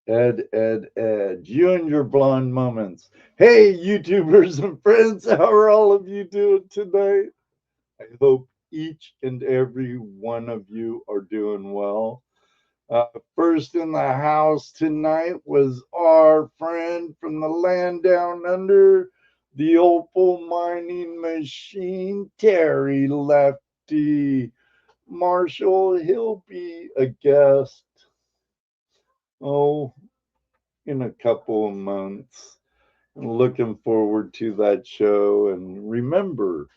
Ed, you and your blonde moments. Hey, YouTubers and friends, how are all of you doing tonight? I hope each and every one of you are doing well. First in the house tonight was our friend from the land down under, the opal mining machine, Terry Lefty. Marshall, he'll be a guest, oh, in a couple of months. Looking forward to that show. And remember,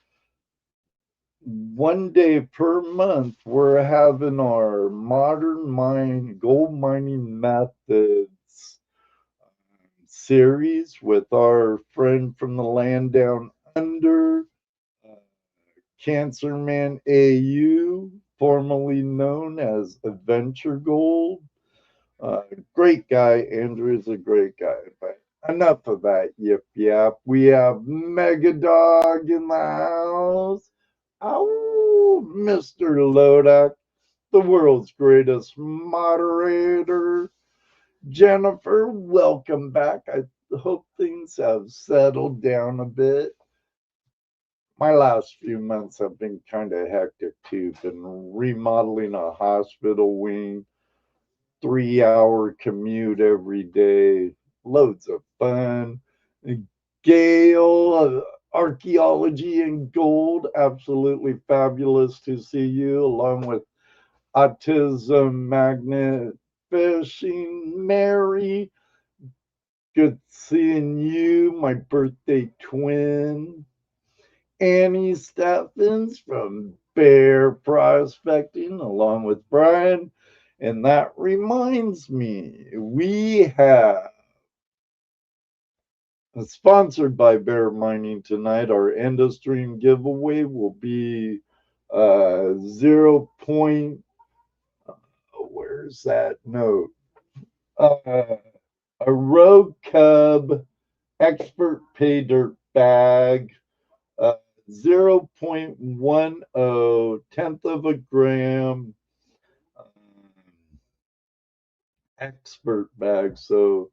one day per month, we're having our modern mine gold mining methods series with our friend from the land down under, uh, Cancer Man AU, formerly known as Adventure Gold. Great guy. Andrew is a great guy. But enough of that yip yap. We have Mega Dog in the house. Oh, Mr. Lodak, the world's greatest moderator. Jennifer, welcome back. I hope things have settled down a bit. My last few months have been kind of hectic too. Been remodeling a hospital wing, 3 hour commute every day, loads of fun. Gail, archaeology and gold, absolutely fabulous to see you, along with autism magnet fishing. Mary, good seeing you, my birthday twin. Annie Steffens from Bear Prospecting, along with Brian. And that reminds me, we have sponsored by Bear Mining tonight. Our end of stream giveaway will be 0. Where's that note? Uh, a Rogue Cub Expert Pay Dirt bag, uh, 0.10 tenth of a gram, um, expert bag. So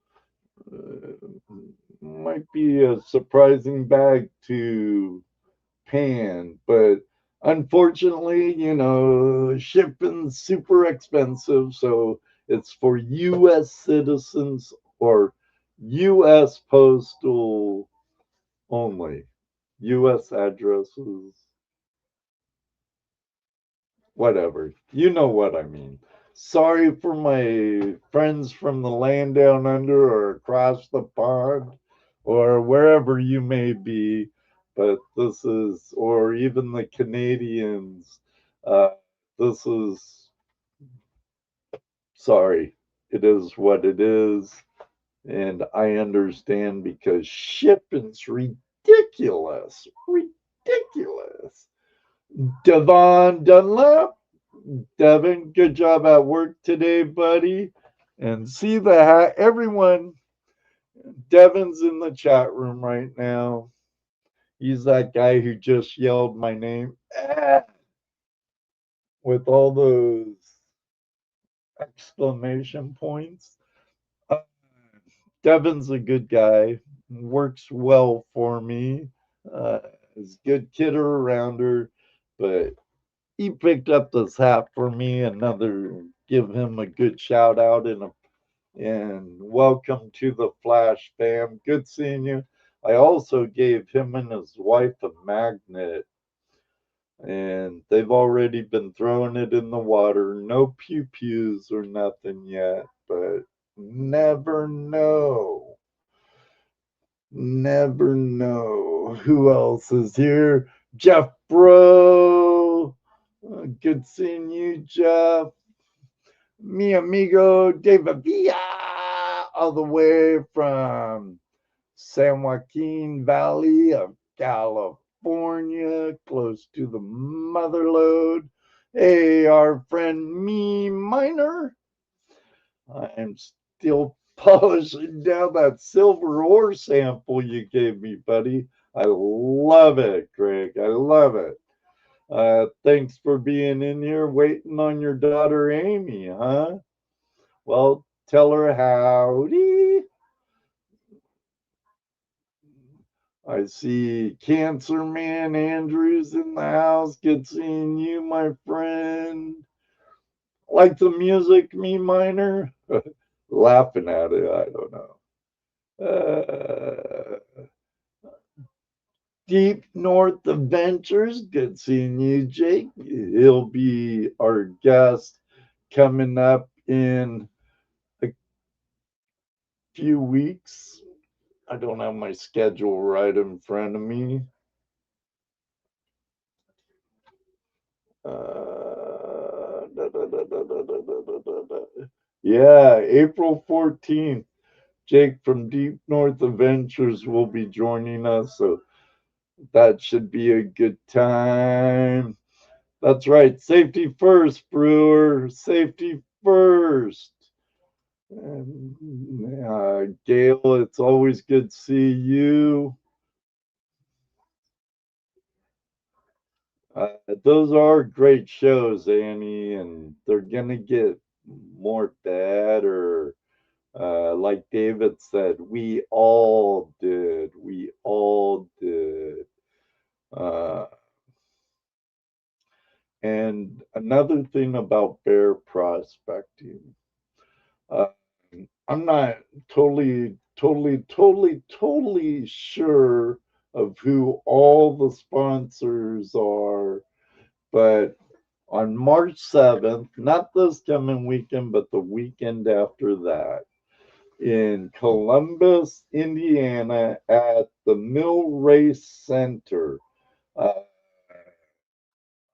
might be a surprising bag to pan, but unfortunately, shipping's super expensive. So it's for U.S. citizens or U.S. postal only. U.S. addresses, whatever. You know what I mean. Sorry for my friends from the land down under or across the pond or wherever you may be, but this is, or even the Canadians, uh, this is, sorry, it is what it is. And I understand because shipping's ridiculous. Ridiculous. Devon Dunlap, Devin, good job at work today, buddy. And see the everyone. Devin's in the chat room right now. He's that guy who just yelled my name with all those exclamation points. Uh, Devin's a good guy. Works well for me. Is a good kidder around her, but he picked up this hat for me. Another, give him a good shout out and welcome to the Flash fam. Good seeing you. I also gave him and his wife a magnet, and they've already been throwing it in the water. No pew pews or nothing yet, but never know. Never know. Who else is here? Jeff Bro. Good seeing you, Jeff. Mi amigo David Villa, all the way from San Joaquin Valley of California, close to the motherlode. Hey, our friend Me Miner. I'm still polishing down that silver ore sample you gave me, buddy. I love it, Greg. I love it. Thanks for being in here waiting on your daughter Amy, huh? Well, tell her howdy. I see Cancer Man Andrews in the house. Good seeing you, my friend. Like the music, me minor? Laughing at it, I don't know. Deep North Adventures. Good seeing you, Jake. He'll be our guest coming up in a few weeks. I don't have my schedule right in front of me. Yeah, April 14th. Jake from Deep North Adventures will be joining us, so that should be a good time. That's right. Safety first, Brewer. Safety first. Gail, it's always good to see you. Those are great shows, Annie, and they're going to get more better. Like David said, we all did. We all did. Uh, and another thing about bear prospecting, uh, I'm not totally sure of who all the sponsors are, but on March 7th, not this coming weekend, but the weekend after that, in Columbus, Indiana, at the Mill Race Center. Uh,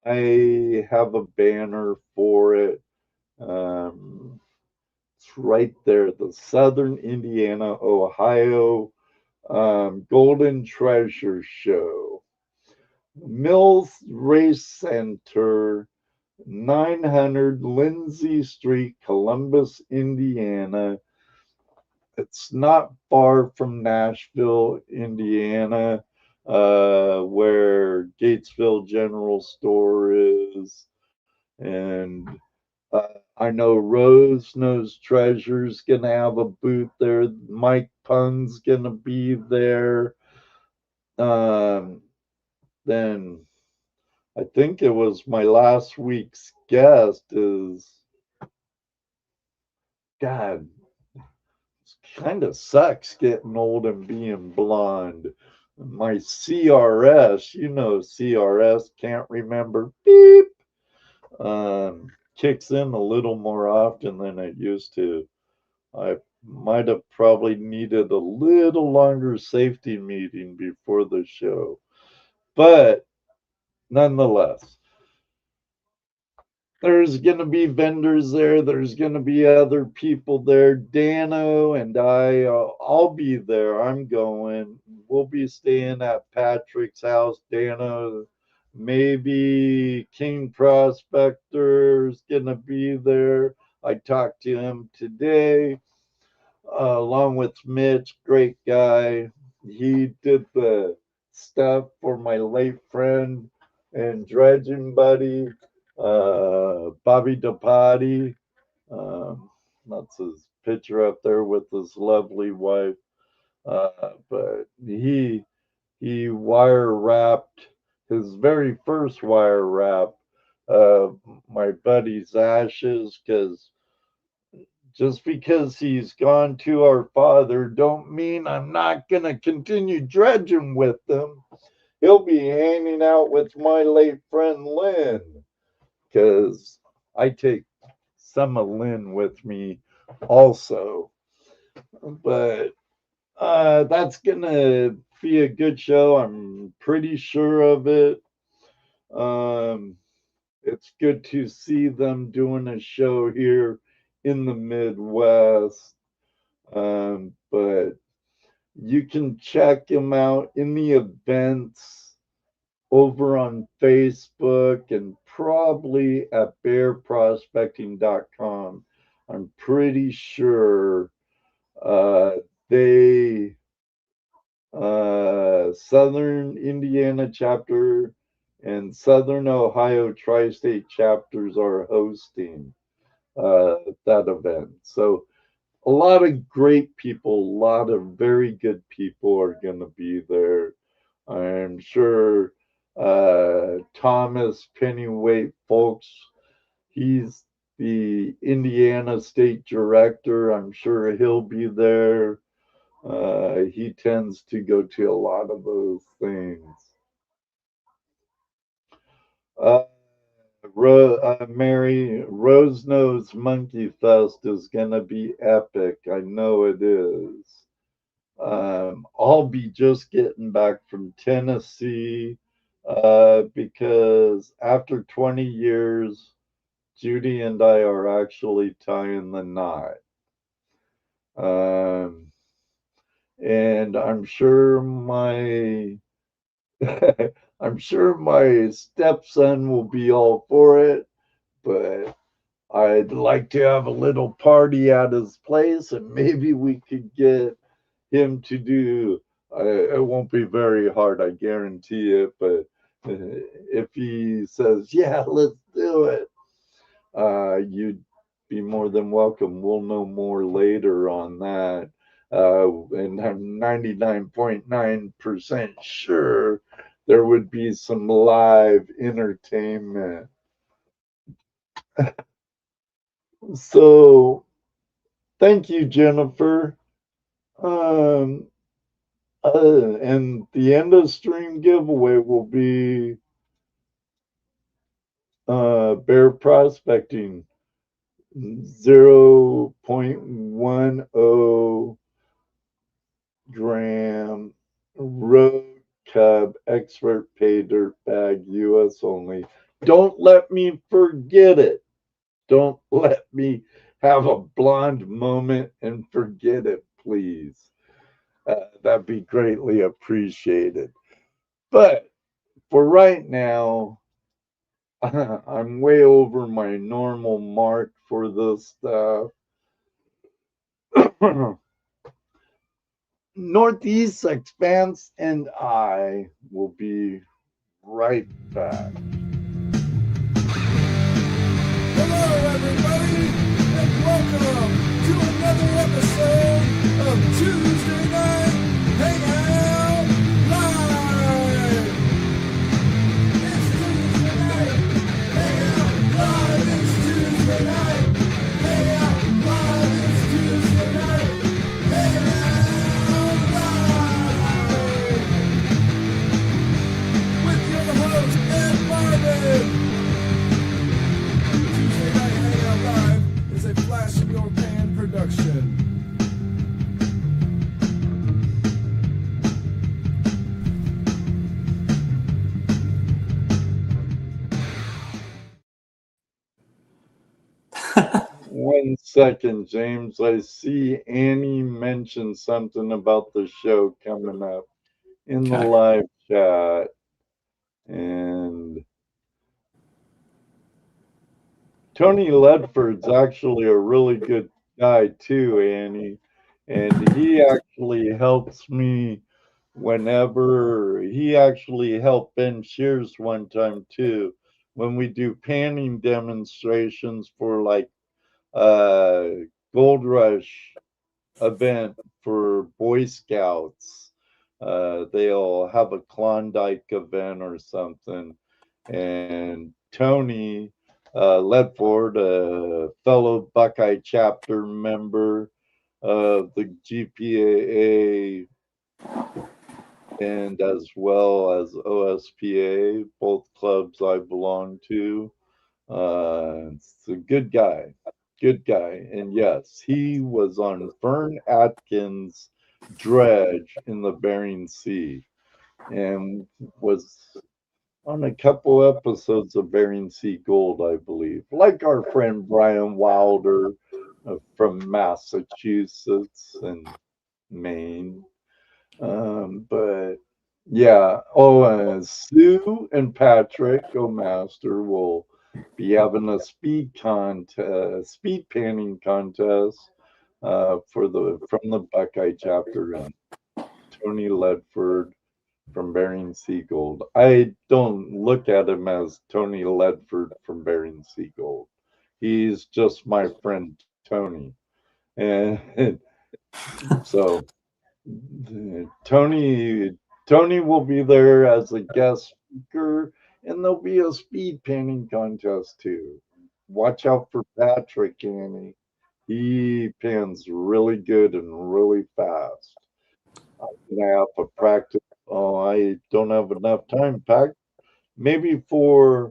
I have a banner for it. It's right there, the Southern Indiana, Ohio Golden Treasure Show. Mills Race Center, 900 Lindsay Street, Columbus, Indiana. It's not far from Nashville, Indiana, where Gatesville General Store is. And I know Rose Knows Treasure's going to have a booth there. Mike Pung's going to be there. Then I think it was my last week's guest is, God, kind of sucks getting old and being blonde. My CRS, you know, CRS, can't remember, beep, kicks in a little more often than it used to. I might have probably needed a little longer safety meeting before the show. But nonetheless, there's going to be vendors there. There's going to be other people there. Dano and I'll be there. I'm going. We'll be staying at Patrick's house. Dano, maybe King Prospector's going to be there. I talked to him today, along with Mitch, great guy. He did the stuff for my late friend and dredging buddy, Bobby DePotti. That's his picture up there with his lovely wife. But he wire wrapped his very first wire wrap of my buddy's ashes, because just because he's gone to our Father don't mean I'm not going to continue dredging with them. He'll be hanging out with my late friend Lynn, because I take some of Lynn with me also. But that's going to be a good show. I'm pretty sure of it. It's good to see them doing a show here in the Midwest. But you can check them out in the events over on Facebook and probably at bearprospecting.com. I'm pretty sure they Southern Indiana chapter and Southern Ohio tri-state chapters are hosting that event. So a lot of great people, a lot of very good people are going to be there. I'm sure Thomas Pennyweight Folks, he's the Indiana State Director. I'm sure he'll be there. He tends to go to a lot of those things. Uh, Mary, Rose Nose Monkey Fest is going to be epic. I know it is. I'll be just getting back from Tennessee because after 20 years, Judy and I are actually tying the knot. Um, and I'm sure my stepson will be all for it, but I'd like to have a little party at his place, and maybe we could get him to do. It won't be very hard, I guarantee it. But if he says, "Yeah, let's do it," you'd be more than welcome. We'll know more later on that. And I'm 99.9% sure there would be some live entertainment. So, thank you, Jennifer. Um, and the end of stream giveaway will be bear prospecting 0.10 gram road cub expert pay dirt bag US only. Don't let me forget it. Don't let me have a blonde moment and forget it, please. That'd be greatly appreciated. But for right now, I'm way over my normal mark for this stuff. Northeast Expanse and I will be right back. Hello, everybody, and welcome to another episode of Tuesday Night Hangout Live. It's Tuesday night, Hangout Live. It's Tuesday night, Hangout Live. It's Tuesday night, Hangout Live. With your host, Ed Marvin. Tuesday Night Hangout Live is a Flash in Your Pan production. One second, James. I see Annie mentioned something about the show coming up in the Okay. live chat. And Tony Ledford's actually a really good guy too, Annie. And he actually helps me whenever he actually helped Ben Shears one time too when we do panning demonstrations for like uh Gold Rush event for Boy Scouts. They'll have a Klondike event or something. And Tony Ledford, a fellow Buckeye chapter member of the GPAA and as well as OSPA, both clubs I belong to. It's a good guy, good guy. And yes, he was on Vern Atkins' dredge in the Bering Sea and was on a couple episodes of Bering Sea Gold, I believe. Like our friend Brian Wilder from Massachusetts and Maine. But yeah, Sue and Patrick O'Master will be having a speed panning contest from the Buckeye chapter and Tony Ledford from Bering Sea Gold. I don't look at him as Tony Ledford from Bering Sea Gold. He's just my friend Tony. And so Tony Tony will be there as a guest speaker, and there'll be a speed painting contest too. Watch out for Patrick, Annie. He pans really good and really fast. I'm gonna have to practice. Oh, I don't have enough time, Pack. Maybe for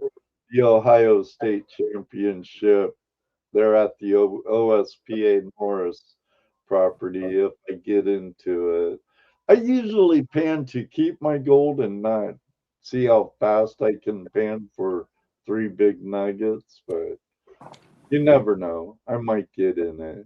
the Ohio State Championship, they're at the OSPA Norris property if I get into it. I usually pan to keep my gold and not see how fast I can pan for three big nuggets, but you never know. I might get in it.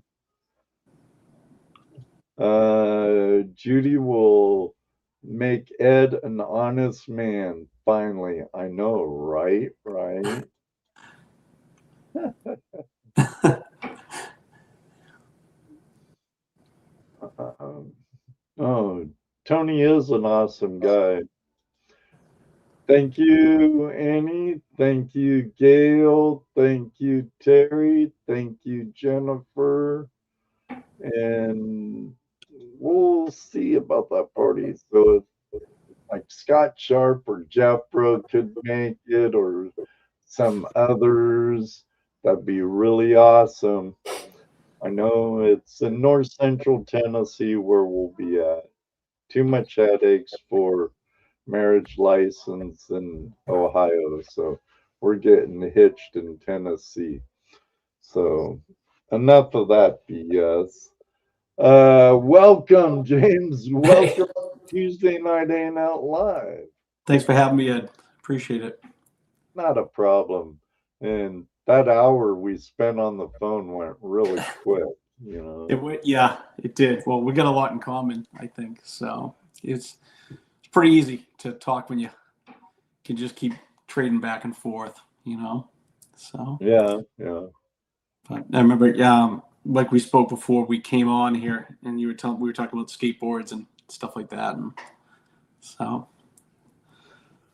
Judy will make Ed an honest man. Finally, I know, right? Right. Oh, Tony is an awesome guy. Thank you, Annie. Thank you, Gail. Thank you, Terry. Thank you, Jennifer. And we'll see about that party. So if like Scott Sharp or Jeff Bro could make it, or some others, that'd be really awesome. I know it's in north central Tennessee where we'll be at. Too much headaches for marriage license in Ohio, so we're getting hitched in Tennessee. So enough of that BS. Welcome, James. Welcome to Tuesday Night Ain't Out Live. Thanks for having me, Ed. Appreciate it. Not a problem. And that hour we spent on the phone went really quick, you know. It went, yeah, it did. Well, we got a lot in common, I think. So it's pretty easy to talk when you can just keep trading back and forth, you know. So Yeah. but I remember, like we spoke before we came on here, and we were talking about skateboards and stuff like that, and so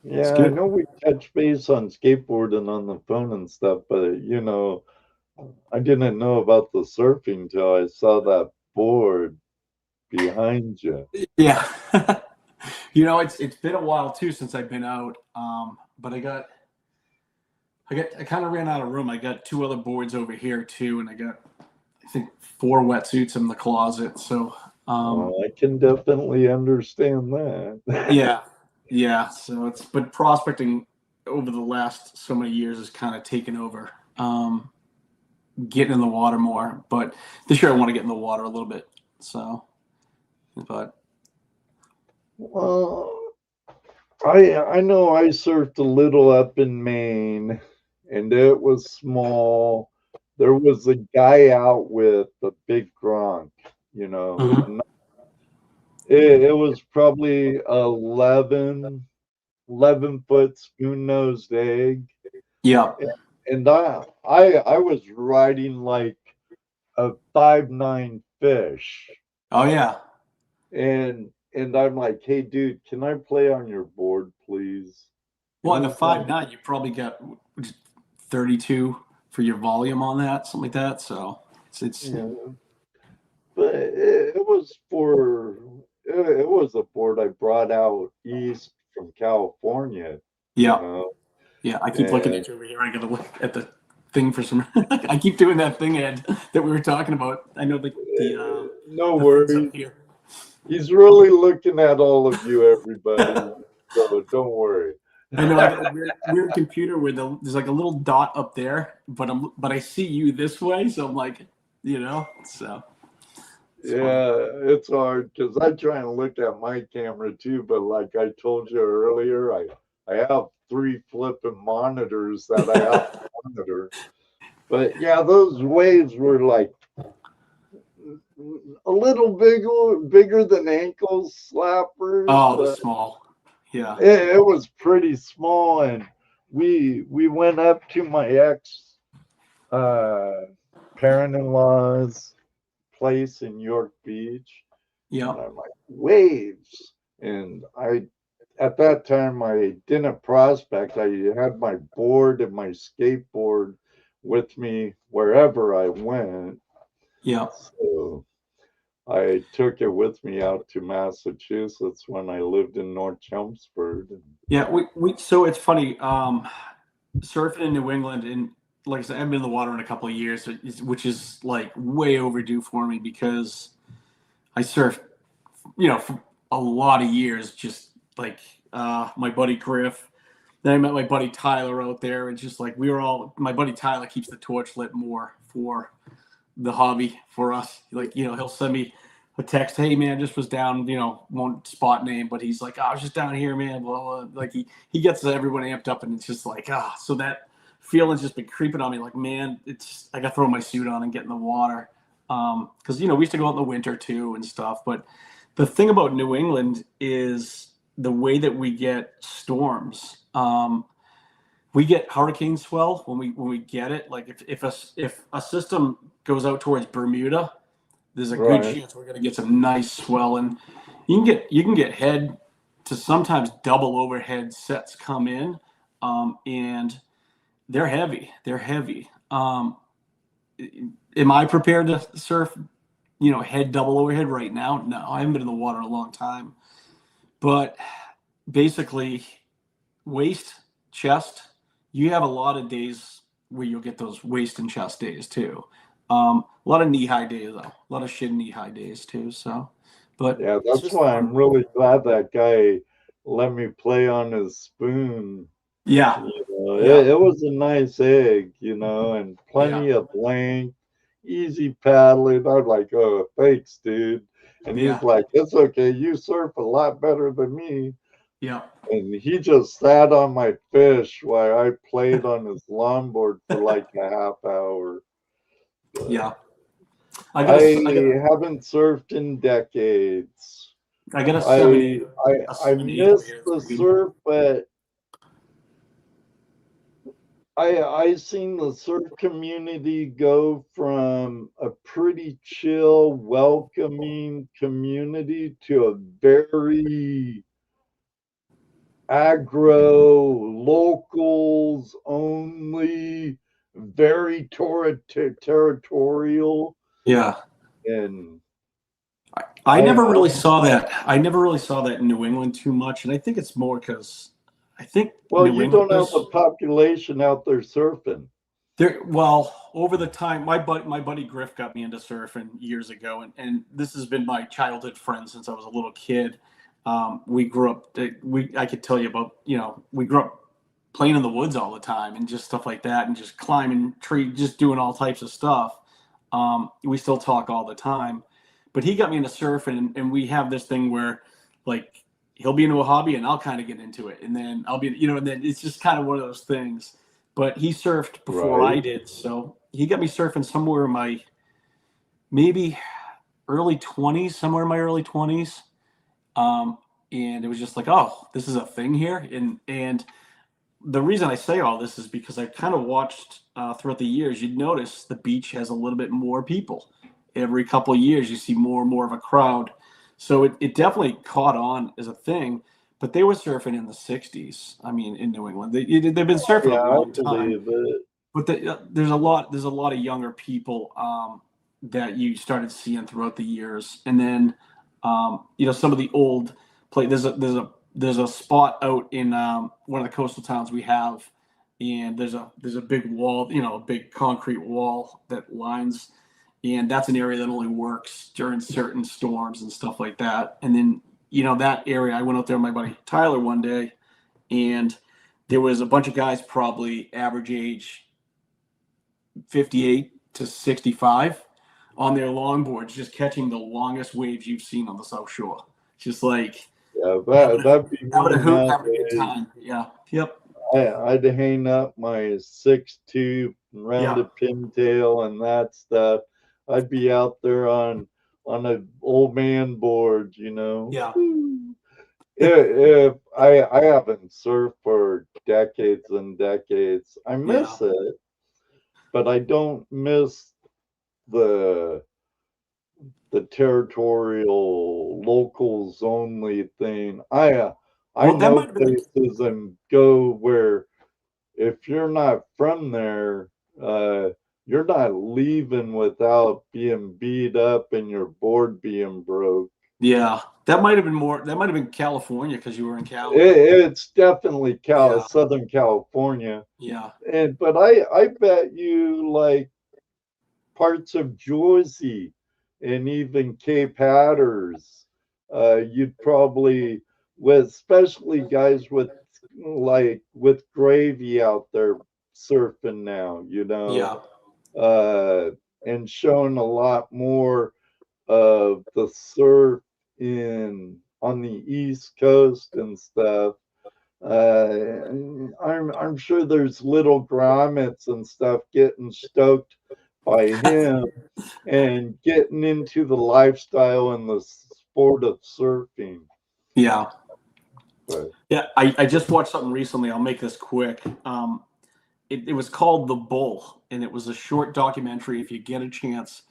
Yeah, I know we touched base on skateboarding on the phone and stuff, but you know, I didn't know about the surfing till I saw that board behind you. Yeah. You know, it's been a while too since I've been out. But I kind of ran out of room. I got 2 other boards over here too, and I got, I think, 4 wetsuits in the closet. So I can definitely understand that. yeah. So but prospecting over the last so many years has kind of taken over. Getting in the water more, but this year I want to get in the water a little bit. So, but Well, I know I surfed a little up in Maine, and it was small. There was a guy out with a big gronk, you know. Mhm. It was probably 11 foot spoon nosed egg. Yeah. And I was riding like a 5'9" fish. Oh yeah. And I'm like, hey dude, can I play on your board, please? Well, And in the he's like, 5'9", you probably got 32 for your volume on that, something like that. So it's yeah. But it was it was a board I brought out east from California, you yeah. know. Yeah, I keep looking And at you over here. I gotta look at the thing for some. I keep doing that thing, Ed, that we were talking about. I know the no the things worries. up here. He's really looking at all of you, everybody. So don't worry. I know I got a weird computer where there's like a little dot up there, but I see you this way, so I'm like, so. Yeah, it's hard because I try and look at my camera too, but like I told you earlier, I have 3 flipping monitors that I have to monitor. But yeah, those waves were like a little bigger than ankle slappers, Oh, the but small. Yeah. it was pretty small. And we went up to my ex parent-in-law's place in York Beach, Yeah. and I'm like, waves. And at that time, I didn't prospect. I had my board and my skateboard with me wherever I went. Yeah. So I took it with me out to Massachusetts when I lived in North Chelmsford. Yeah. We so it's funny. Surfing in New England, and like I said, I haven't been in the water in a couple of years, which is like way overdue for me because I surfed, for a lot of years, just like my buddy Griff. Then I met my buddy Tyler out there, and just like my buddy Tyler keeps the torch lit more for the hobby for us. Like, he'll send me a text, hey man, just was down, won't spot name, but he's like, I was just down here, man. Blah, blah. Like he gets everyone amped up, and it's just like, so that feeling's just been creeping on me. Like, man, I got to throw my suit on and get in the water. Because, we used to go out in the winter too and stuff. But the thing about New England is the way that we get storms. We get hurricane swell when we get it. Like if a system goes out towards Bermuda, there's a good chance we're going to get some nice swell, and you can get head to sometimes double overhead sets come in, and they're heavy. They're heavy. Am I prepared to surf, head double overhead right now? No, I haven't been in the water in a long time, but basically waist, chest. You have a lot of days where you'll get those waist and chest days too. A lot of knee-high days, though. A lot of shin knee-high days too. So, but yeah, that's why I'm really glad that guy let me play on his spoon. Yeah, It was a nice egg, and plenty of length, easy paddling. I'm like, oh, thanks, dude. And he's like, it's okay. You surf a lot better than me. Yeah. And he just sat on my fish while I played on his longboard for like a half hour. But yeah. I haven't surfed in decades. I got a 7-8. I miss the surf, but I seen the surf community go from a pretty chill, welcoming community to a very aggro, locals only, very territorial. Yeah. And I never really saw that. I never really saw that in New England too much, and I think it's more because I think you don't have a population out there surfing. Over the time, my buddy Griff got me into surfing years ago, and this has been my childhood friend since I was a little kid. We grew up. I could tell you about. We grew up playing in the woods all the time and just stuff like that, and just climbing trees, just doing all types of stuff. We still talk all the time, but he got me into surfing, and we have this thing where, like, he'll be into a hobby and I'll kind of get into it, and then I'll be, and then it's just kind of one of those things. But he surfed before I did, so he got me surfing somewhere in my maybe early 20s, somewhere in my early 20s. And it was just like, oh, this is a thing here. And the reason I say all this is because I kind of watched throughout the years, you'd notice the beach has a little bit more people. Every couple of years, you see more and more of a crowd. So it definitely caught on as a thing, but they were surfing in the 60s. I mean, in New England, they've been surfing a long time. But there's a lot of younger people that you started seeing throughout the years, and then some of the old play. There's a spot out in one of the coastal towns we have, and there's a big wall, a big concrete wall that lines. And that's an area that only works during certain storms and stuff like that. And then, that area, I went out there with my buddy Tyler one day, and there was a bunch of guys, probably average age 58 to 65, on their longboards, just catching the longest waves you've seen on the South Shore. Just like, that'd be having a hoot, having a good time. Yeah. Yep. I'd hang up my 6'2" rounded pintail and that stuff. I'd be out there on an old man board, Yeah. If I haven't surfed for decades and decades, I miss it, but I don't miss the territorial locals only thing. I know places and go where if you're not from there, you're not leaving without being beat up and your board being broke. Yeah, that might have been more. That might have been California because you were in Cali. It's definitely Yeah. Southern California. Yeah. But I bet you like parts of Jersey and even Cape Hatters, you'd probably, with especially guys with gravy out there surfing now, Yeah. and showing a lot more of the surf in on the East Coast and stuff. I'm sure there's little grommets and stuff getting stoked by him and getting into the lifestyle and the sport of surfing. Yeah. But Yeah. I just watched something recently. I'll make this quick. It was called The Bull, and it was a short documentary. If you get a chance,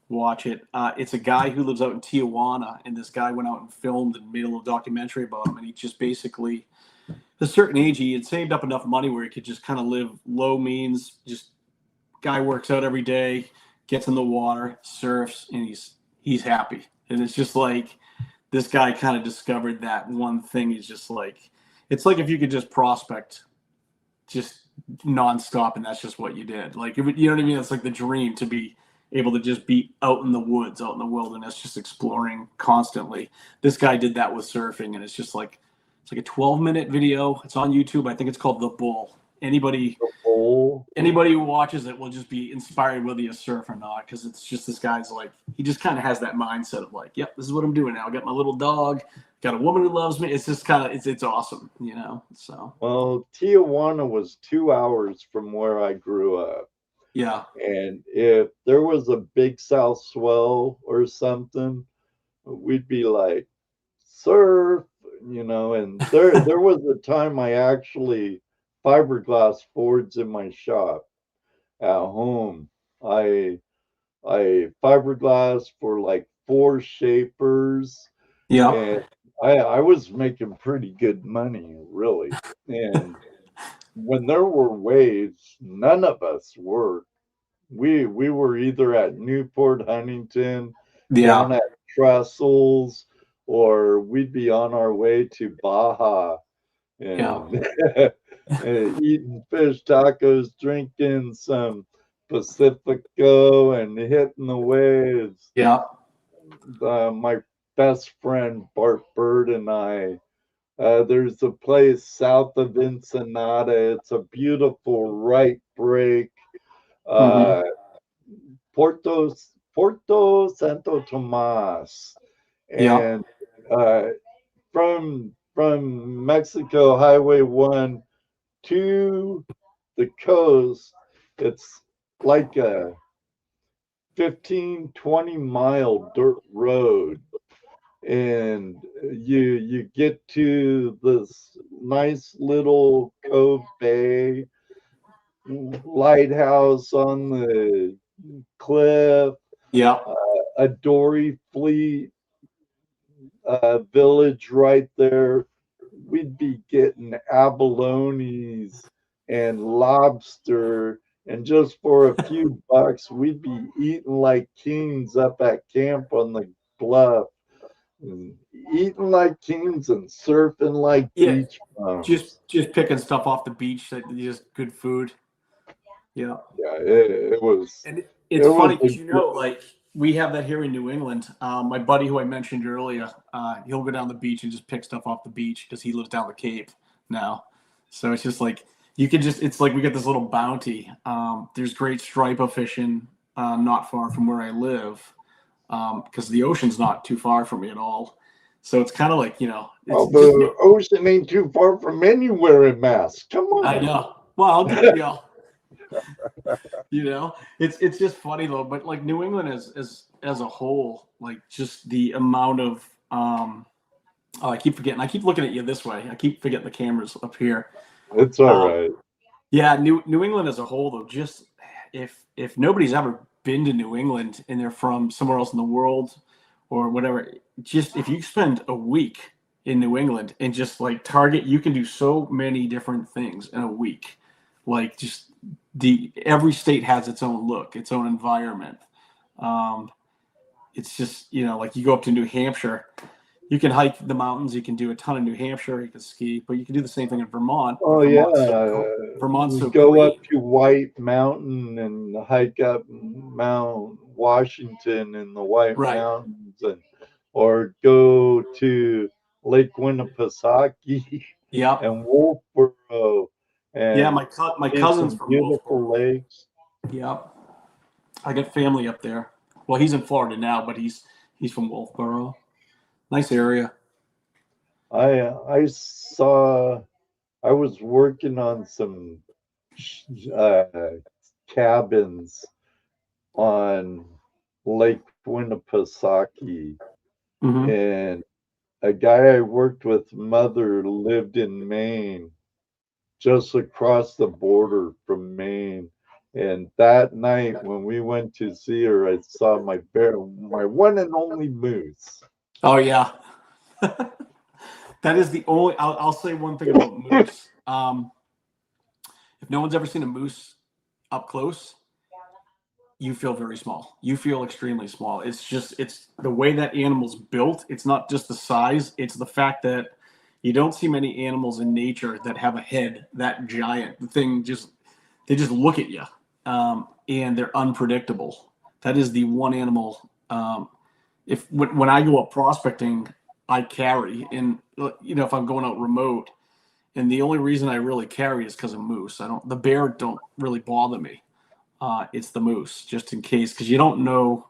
watch it. It's a guy who lives out in Tijuana, and this guy went out and filmed and made a little documentary about him. And he just basically, at a certain age, he had saved up enough money where he could just kind of live low means. Just guy works out every day, gets in the water, surfs, and he's happy. And it's just like this guy kind of discovered that one thing. He's just like, it's like if you could just prospect just nonstop, and that's just what you did. Like, you know what I mean? It's like the dream to be able to just be out in the woods, out in the wilderness, just exploring constantly. This guy did that with surfing, and it's just like, it's like a 12-minute video. It's on YouTube. I think it's called The Bull. Anybody who watches it will just be inspired whether you surf or not, because it's just this guy's like, he just kind of has that mindset of like, yep, this is what I'm doing now. I got my little dog, got a woman who loves me. It's just kind of, it's awesome, you know? So. Well, Tijuana was 2 hours from where I grew up. Yeah. And if there was a big south swell or something, we'd be like, surf, and there was a time I actually fiberglass boards in my shop at home. I fiberglass for like 4 shapers. Yeah. And I was making pretty good money, really. And when there were waves, none of us worked. We were either at Newport, Huntington, down at Trestles, or we'd be on our way to Baja and eating fish tacos, drinking some Pacifico, and hitting the waves. Yeah. My best friend Bart Bird and I, there's a place south of Ensenada. It's a beautiful right break. Porto Santo Tomas, and from Mexico Highway 1 to the coast, it's like a 15-20 mile dirt road, and you get to this nice little cove bay, lighthouse on the cliff, a dory fleet village right there. We'd be getting abalones and lobster, and just for a few bucks, we'd be eating like kings up at camp on the bluff, and eating like kings and surfing like beach bums. Just picking stuff off the beach, that just good food. Yeah. Yeah, it was. And it's funny because like we have that here in New England. My buddy who I mentioned earlier, he'll go down the beach and just pick stuff off the beach because he lives down the Cape now. So it's just like you can just, it's like we get this little bounty. There's great striper fishing not far from where I live because the ocean's not too far from me at all. So it's kind of like, the ocean ain't too far from anywhere in Mass. Come on. I know. Well, it's just funny though. But like New England as a whole, like just the amount of I keep forgetting. I keep looking at you this way. I keep forgetting the camera's up here. It's all right. Yeah, New England as a whole though, just if nobody's ever been to New England and they're from somewhere else in the world or whatever, just if you spend a week in New England and just like Target, you can do so many different things in a week. Like just every state has its own look, its own environment. It's just, like you go up to New Hampshire, you can hike the mountains, you can do a ton in New Hampshire, you can ski, but you can do the same thing in Vermont. Oh yeah, Vermont's so go clean. up to White Mountain and hike up Mount Washington in the White Right. Mountains, or go to Lake Winnipesaukee Yep. and Wolfboro, and Yeah, my cousin's some from beautiful Wolfboro. lakes. Yep. I got family up there. Well, he's in Florida now, but he's from Wolfboro. Nice area. I was working on some cabins on Lake Winnipesaukee, Mm-hmm. and a guy I worked with, mother, lived in Maine, just across the border from Maine. And that night when we went to see her, I saw my one and only moose. Oh yeah. That is the only. I'll say one thing about moose. If no one's ever seen a moose up close, you feel very small. You feel extremely small. It's the way that animal's built. It's not just the size. It's the fact that you don't see many animals in nature that have a head that giant. The thing they just look at you, and they're unpredictable. That is the one animal. When I go up prospecting, I carry, and if I'm going out remote, and the only reason I really carry is because of moose. The bear don't really bother me. It's the moose, just in case, because you don't know,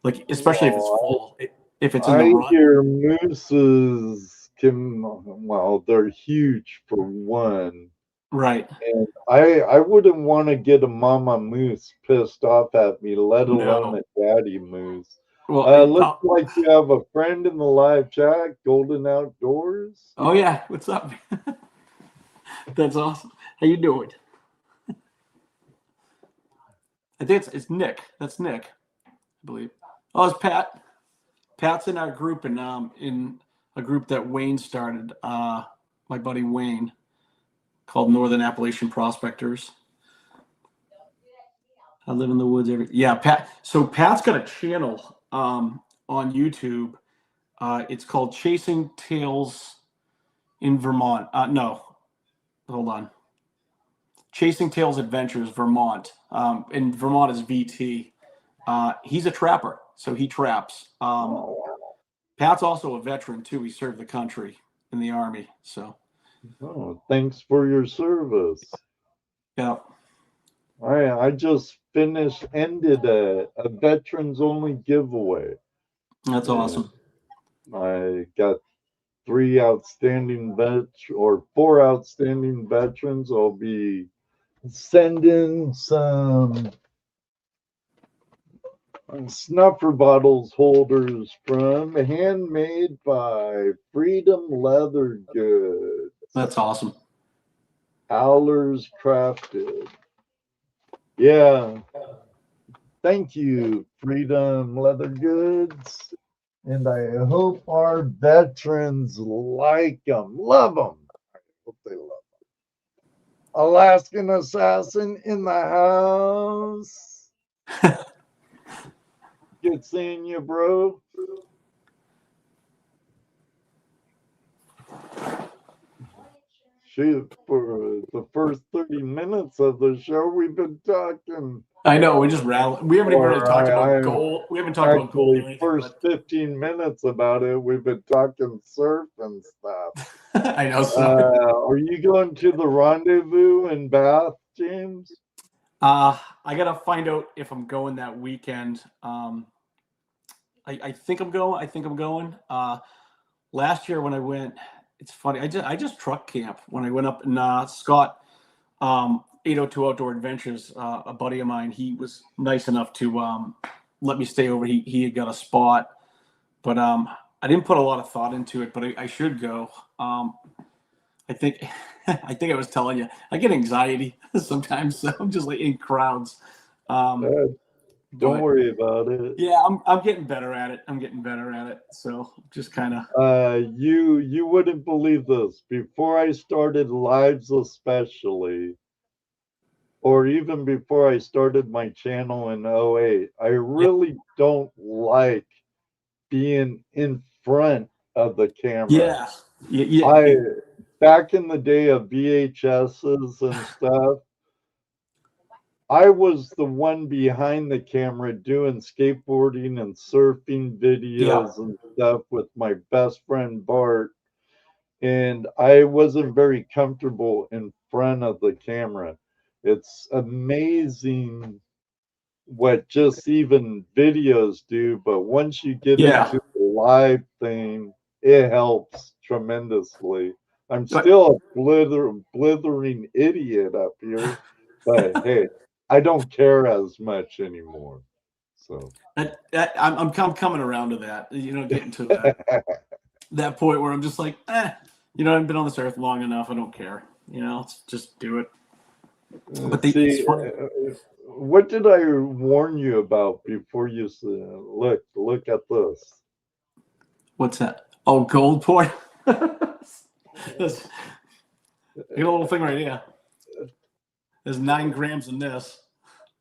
like, especially if it's fall, if it's in the I rut. hear mooses they're huge for one. Right. And I wouldn't want to get a mama moose pissed off at me, let alone No. a daddy moose. Well, Looks like you have a friend in the live chat, Golden Outdoors. oh yeah, what's up? That's awesome. How you doing? I think it's Nick. That's Nick, I believe. Oh, it's Pat. Pat's in our group, and in a group that Wayne started. My buddy Wayne, called Northern Appalachian Prospectors. I live in the woods Pat. So Pat's got a channel on YouTube. It's called Chasing Tales in Vermont. No, hold on. Chasing Tales Adventures Vermont. And Vermont is VT. He's a trapper, so he traps. Pat's also a veteran too. He served the country in the Army. So. Oh, thanks for your service. Yeah. I just ended a veterans only giveaway. That's awesome. I got 4 outstanding veterans. I'll be sending some snuffer bottles holders from, handmade by Freedom Leather Goods. That's awesome. Howlers Crafted. Yeah. Thank you, Freedom Leather Goods. And I hope our veterans like them, love them. I hope they love them. Alaskan Assassin in the house. Good seeing you, bro. Shoot, for the first 30 minutes of the show, we've been talking. I know, we're just rattling. We haven't even really talked about gold. We haven't talked about gold. Actually, first 15 minutes about it, we've been talking surf and stuff. I know. Are you going to the rendezvous in Bath, James? I gotta find out if I'm going that weekend. I think I'm going. Last year when I went, it's funny. I just truck camp when I went up in Scott. 802 Outdoor Adventures, a buddy of mine, he was nice enough to let me stay over. He had got a spot, but I didn't put a lot of thought into it, but I should go. I think I was telling you, I get anxiety sometimes, so I'm just like in crowds. Don't worry about it. Yeah, I'm getting better at it. So just kind of. You wouldn't believe this. Before I started lives, especially, or even before I started my channel in '08, I Yeah. really don't like being in front of the camera. Yeah. Yeah. I back in the day of VHSs and stuff, I was the one behind the camera doing skateboarding and surfing Yeah. videos and stuff with my best friend Bart, and I wasn't very comfortable in front of the camera. It's amazing what just even videos do, but once you get Yeah. into the live thing, it helps tremendously. I'm But still a blithering idiot up here, but hey, I don't care as much anymore. So I'm coming around to that. You know, getting to that point where I'm just like, you know, I've been on this earth long enough. I don't care. You know, let's just do it. But it's see, funny. what did I warn you about before you said, look at this? What's that? Oh, gold point. This, you got a little thing right here. There's 9 grams in this.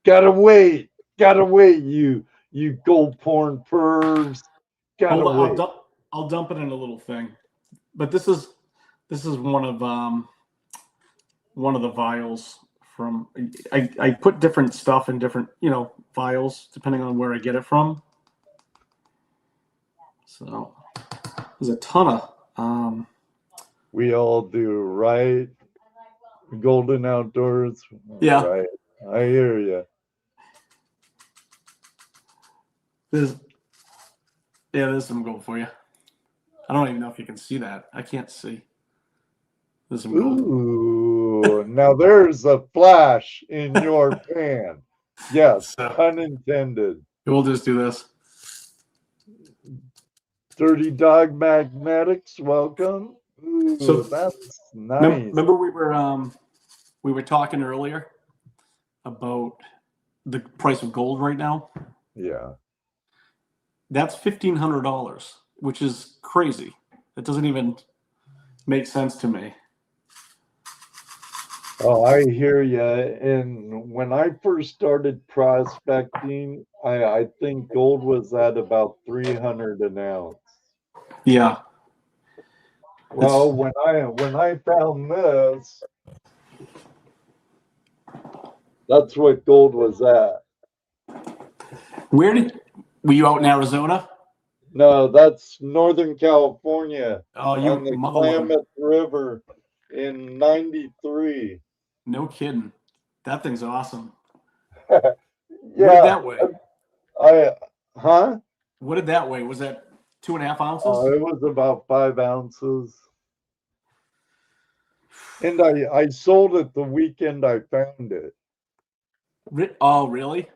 Gotta wait, you gold porn pervs. Gotta Hold on, wait. I'll dump it in a little thing. But this is one of the vials from. I put different stuff in different vials depending on where I get it from. So there's a ton of. We all do, right? Golden outdoors. Yeah. Right. I hear you. There's some gold for you. I don't even know if you can see that. I can't see. There's some gold. Ooh, now there's a flash in your pan. Yes, So, pun intended. we'll just do this. Dirty Dog Magnetics, welcome. Ooh, So that's nice. remember we were talking earlier about the price of gold right now. Yeah. That's $1,500, which is crazy. It doesn't even make sense to me. Oh, I hear you. And when I first started prospecting, I think gold was at about 300 an ounce. Yeah. Well, when I found this, that's what gold was at. Were you out in Arizona? No, that's Northern California Oh, you on the mother load. Klamath River in '93. No kidding. That thing's awesome. Yeah, What did that weigh? huh? What did that weigh? Was that 2.5 ounces? It was about 5 ounces. And I sold it the weekend I found it. Oh, really?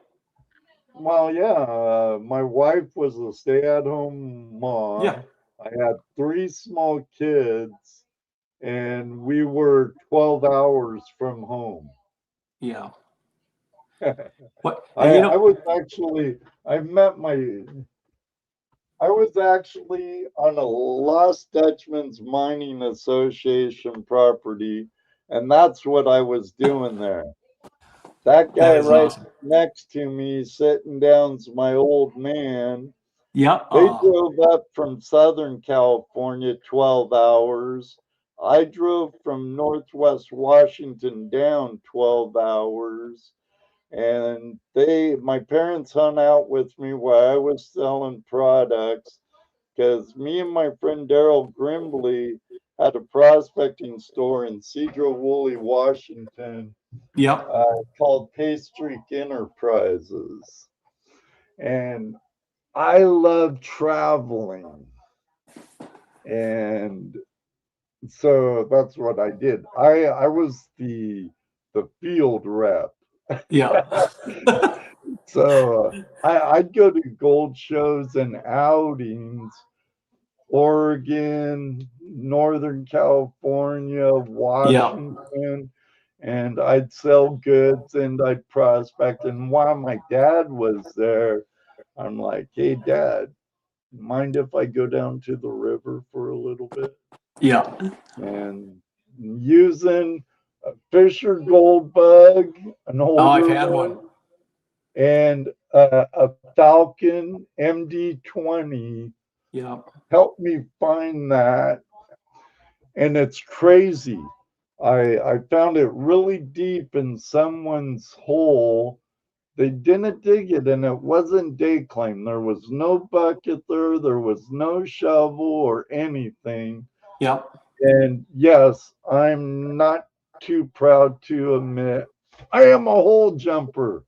Well, yeah, my wife was a stay-at-home mom. Yeah. I had 3 small kids, and we were 12 hours from home. Yeah. What? I was actually on a Lost Dutchman's Mining Association property, and that's what I was doing there. That guy That is right awesome. next to me sitting down's my old man. Yeah. They drove up from Southern California 12 hours. I drove from Northwest Washington down 12 hours. And my parents hung out with me while I was selling products because me and my friend Daryl Grimbley had a prospecting store in Cedro-Woolley, Washington, Yep. called Paystreak Enterprises. And I love traveling. And so that's what I did. I was the field rep. Yeah. So I'd go to gold shows and outings, Oregon, Northern California, Yeah. Washington, and I'd sell goods and I'd prospect. And while my dad was there, I'm like, hey, Dad, mind if I go down to the river for a little bit? Yeah. And using a Fisher Gold Bug, an Oh, I've older had one, one. and a Falcon MD-20 Yeah. helped me find that. And it's crazy. I found it really deep in someone's hole. They didn't dig it, and it wasn't day claim. There was no bucket there. There was no shovel or anything. Yep. And yes, I'm not too proud to admit I am a hole jumper.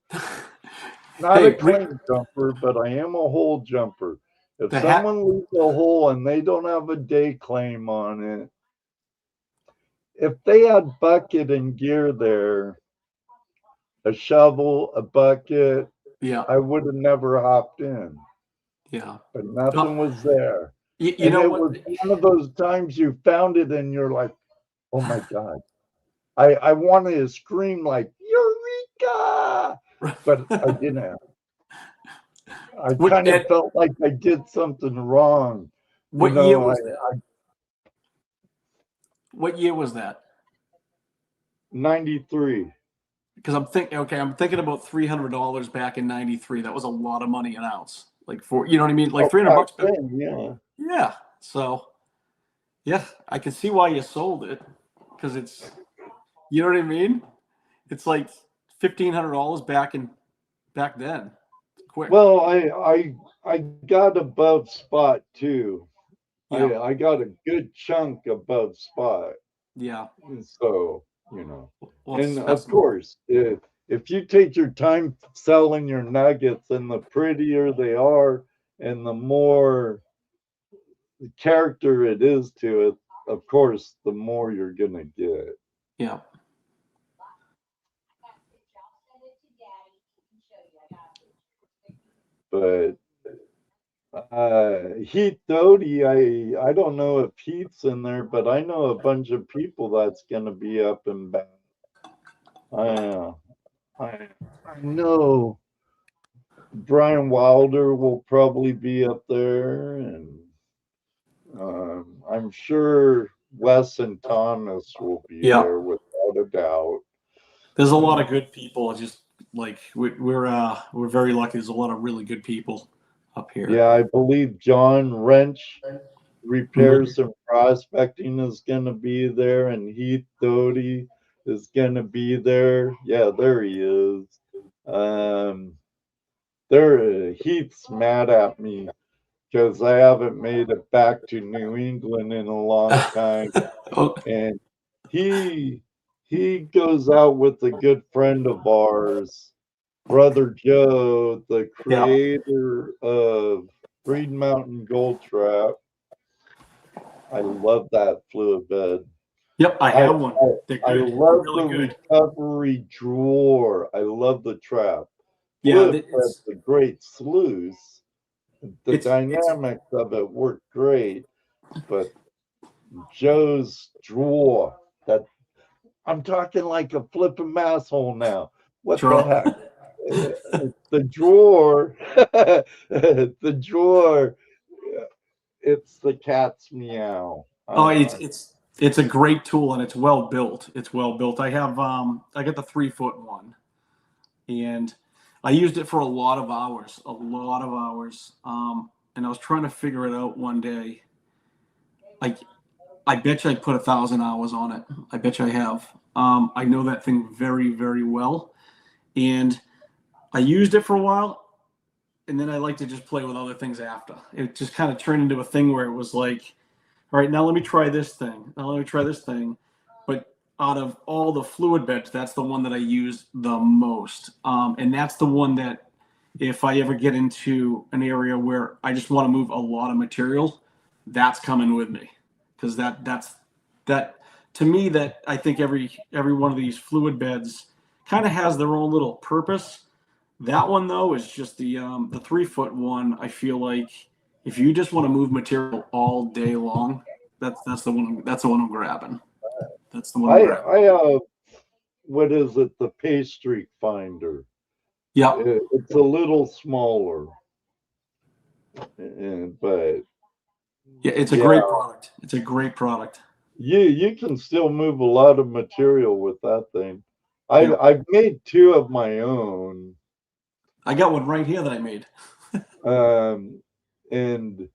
Not a Hey, claim jumper, but I am a hole jumper. If the hat. someone leaves a hole and they don't have a day claim on it, if they had bucket and gear there, a shovel, a bucket, Yeah. I would have never hopped in. Yeah. But nothing Oh, was there. you And know it what? was one of those times you found it and you're like, oh my God. I wanted to scream like, Eureka! But I didn't. I What, kind of felt like I did something wrong. You what year know, was that? What year was that? 93. Because I'm thinking about $300 back in '93. That was a lot of money an ounce. Like for you know what I mean? Like Oh, 300 back bucks back. then, yeah. Yeah. So yeah, I can see why you sold it because it's you know what I mean. It's like $1,500 back then. Quick. Well, I got above spot too. Yeah. I got a good chunk above spot. Yeah. So, you know. Well, And of that's course, if you take your time selling your nuggets, and the prettier they are and the more character it is to it, of course, the more you're gonna get. yeah. But Heath Doty, I don't know if Heath's in there, but I know a bunch of people that's gonna be up and back. I I I know Brian Wilder will probably be up there, and I'm sure Wes and Thomas will be Yeah. there without a doubt. There's a lot of good people. Just like we're very lucky. There's a lot of really good people up here. Yeah, I believe John Wrench Mhm. repairs and prospecting is going to be there, and Heath Doty is going to be there. Yeah, there he is. Um, Heath's mad at me because I haven't made it back to New England in a long time, Oh, and he he goes out with a good friend of ours, Brother Joe, the yeah. creator of Green Mountain Gold Trap. I love that fluid bed. Yep. I I, have one. I They're I good. They're love the really good. recovery drawer. I love the trap. Yeah. Fluid bed's a great sluice. The It's dynamics of it work great, but Joe's drawer, that I'm talking like a flipping masshole now. What the true. heck? The drawer, the drawer, it's the cat's meow. Oh, it's a great tool and it's well built. It's well built. I got the 3 foot one and I used it for a lot of hours, a lot of hours. And I was trying to figure it out one day. Like I bet you I put 1,000 hours on it. I bet you I have. I know that thing very, very well, and I used it for a while, and then I like to just play with other things after. It just kind of turned into a thing where it was like, all right, now let me try this thing. Now let me try this thing. But out of all the fluid beds, that's the one that I use the most, and that's the one that if I ever get into an area where I just want to move a lot of material, that's coming with me because that to me that I think every one of these fluid beds kind of has their own little purpose. That one though is just the 3 foot one. I feel like if you just want to move material all day long, that's the one I'm grabbing. That's the one I'm grabbing. I have, what is it, the pastry finder. Yeah, It's a little smaller, but yeah, it's a yeah, great product. It's a great product. you can still move a lot of material with that thing. Yep. I've made two of my own, I got one right here that I made. and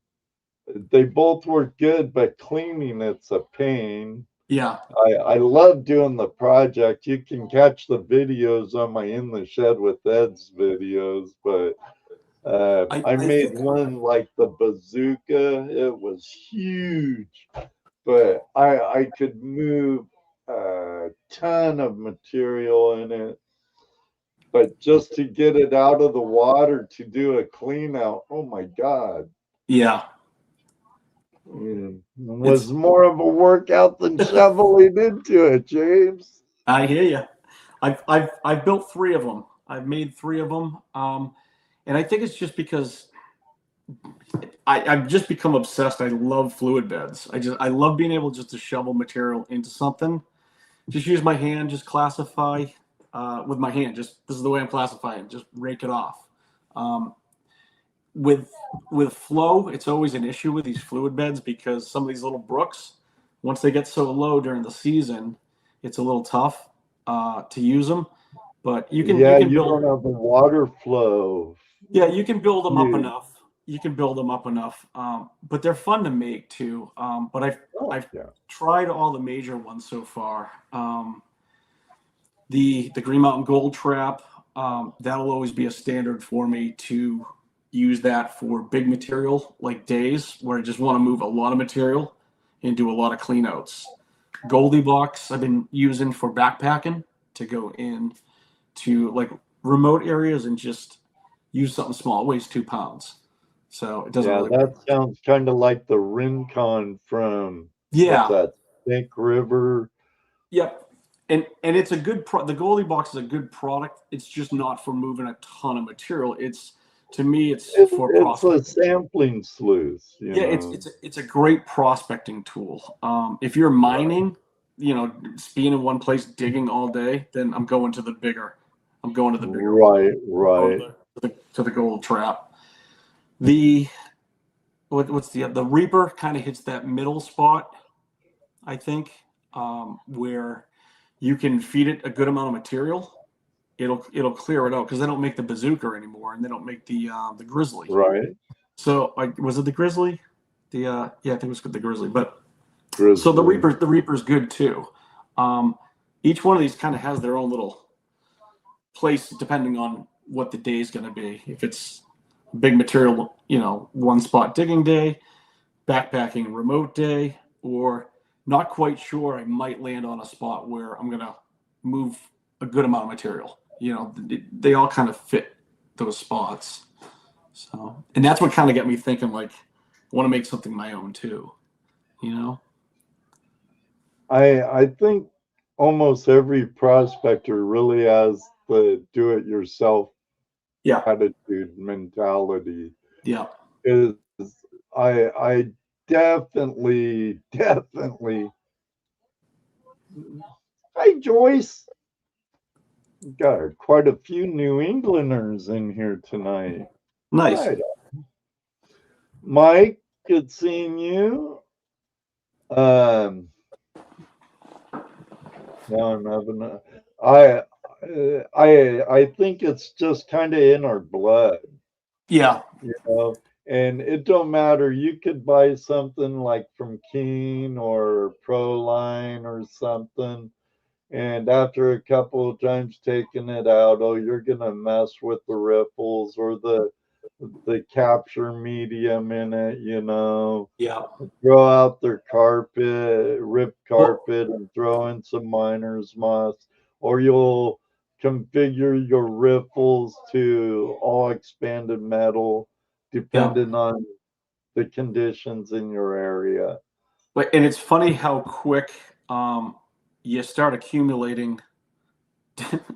they both work good, but cleaning it's a pain. Yeah. I love doing the project. You can catch the videos on my In the Shed with Ed's videos, but I I made think one like the bazooka. It was huge, but I could move a ton of material in it. But just to get it out of the water to do a clean out, oh my God. yeah. It It's was more of a workout than shoveling into it, James. I hear you. I've built three of them. I've made three of them, and I think it's just because I've just become obsessed. I love fluid beds. I love being able just to shovel material into something. Just use my hand. Just classify with my hand. Just this is the way I'm classifying. Just rake it off. Um, with flow, it's always an issue with these fluid beds because some of these little brooks, once they get so low during the season, it's a little tough to use them. But you Yeah, can you don't build have the water flow. yeah, you can build them up You, enough. You can build them up enough, but they're fun to make too. But oh, I've yeah. tried all the major ones so far. The Green Mountain Gold Trap, that'll always be a standard for me to use that for big material like days where I just want to move a lot of material and do a lot of cleanouts. Goldie Box I've been using for backpacking to go in to like remote areas and just use something small. It weighs 2 pounds, so it doesn't Yeah, really weigh that much. sounds kind of like the Rincon from what's Yeah, that? Snake River. yep. And it's a good the Goldie Box is a good product. It's just not for moving a ton of material. It's to me, it's for It's a prospecting. sampling sluice, you Yeah, know. it's a great prospecting tool. If you're Right, mining, being in one place digging all day, then I'm going to the bigger. I'm going to the bigger one. right, I'm going right. to the gold trap. The what's the Reaper kind of hits that middle spot, I think, where you can feed it a good amount of material. It'll clear it out because they don't make the bazooka anymore and they don't make the grizzly. Right. So was it the grizzly? Yeah, I think it was the grizzly. But so Grizzly. The Reaper's good too. Um, each one of these kind of has their own little place depending on what the day is going to be. If it's big material, one spot digging day, backpacking remote day, or not quite sure, I might land on a spot where I'm going to move a good amount of material. They all kind of fit those spots. So, and that's what kind of got me thinking, like, I want to make something my own too, you know? I think almost every prospector really has the do it yourself Yeah. attitude mentality. Yeah. Is I definitely hi Joyce. Got quite a few New Englanders in here tonight. Nice. Right. Mike, good seeing you. Um now I'm having a I I think it's just kind of in our blood, Yeah. you know. And it don't matter. You could buy something like from Keen or Proline or something, and after a couple of times taking it out, oh, you're gonna mess with the ripples or the capture medium in it, you know. Yeah. Throw out their carpet, rip Well, carpet, and throw in some miner's moss, or you'll configure your riffles to all expanded metal, yeah. depending on the conditions in your area. And it's funny how quick you start accumulating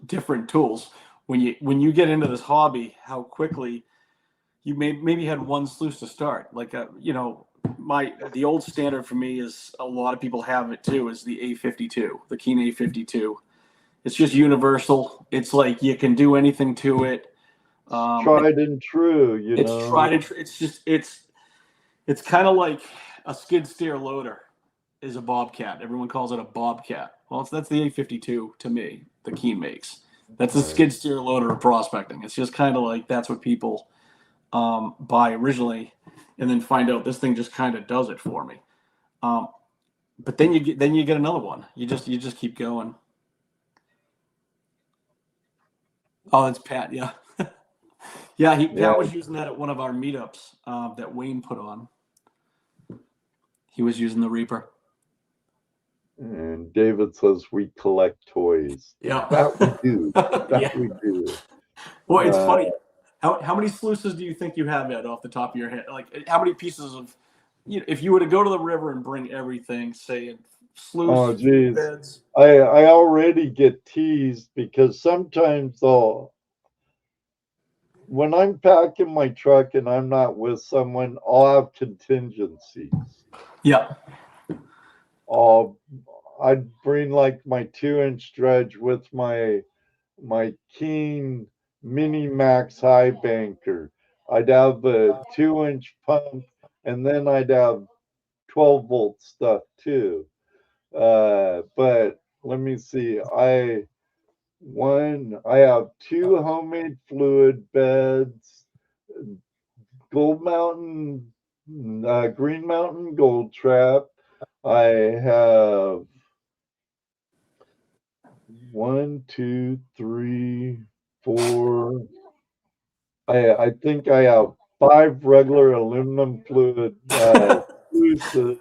different tools when you get into this hobby. How quickly you maybe had one sluice to start. Like the old standard for me is a lot of people have it too. Is the A52, the Keen A52. It's just universal. It's like you can do anything to it. Tried and true, you It's know. tried and it's kind of like a skid steer loader. is a bobcat. Everyone calls it a bobcat. Well, that's the 852 to me. The Keen makes. That's a skid steer loader of prospecting. It's just kind of like that's what people buy originally, and then find out this thing just kind of does it for me. But then you get another one. You just keep going. Oh, that's Pat. Yeah, yeah. Pat was using that at one of our meetups that Wayne put on. He was using the Reaper. And David says we collect toys. Yeah, that we do. That we do. Well, it's funny. How many sluices do you think you have, Ed, off the top of your head? Like, how many pieces of, if you were to go to the river and bring everything, say, sluice, oh, geez. beds. I already get teased because sometimes when I'm packing my truck and I'm not with someone, I'll have contingencies. Yeah. I'd bring like my 2-inch dredge with my Keen Mini Max high banker. I'd have a 2-inch pump, and then I'd have 12-volt stuff too. But let me see. I have 2 homemade fluid beds, Gold Mountain, Green Mountain Gold Trap. I have 1, 2, 3, 4. I think I have 5 regular aluminum fluid sluices.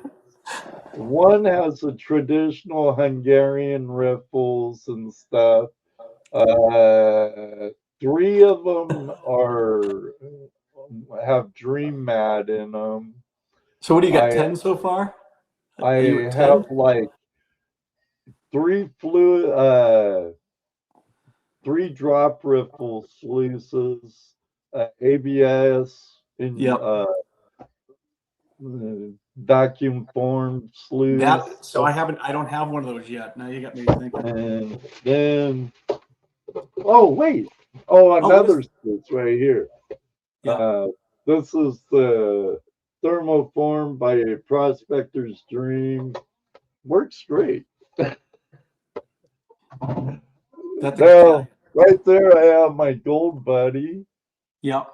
One has the traditional Hungarian riffles and stuff. 3 of them have Dream Mat in them. So what do you got? 10 so far? I have like 3 drop riffle sluices, ABS in vacuum formed sluice. I don't have one of those yet. Now you got me thinking. And then another sluice right here. Yeah. This is the thermoform by a Prospector's Dream. Works great. Now, right there, I have my Gold Buddy. Yep.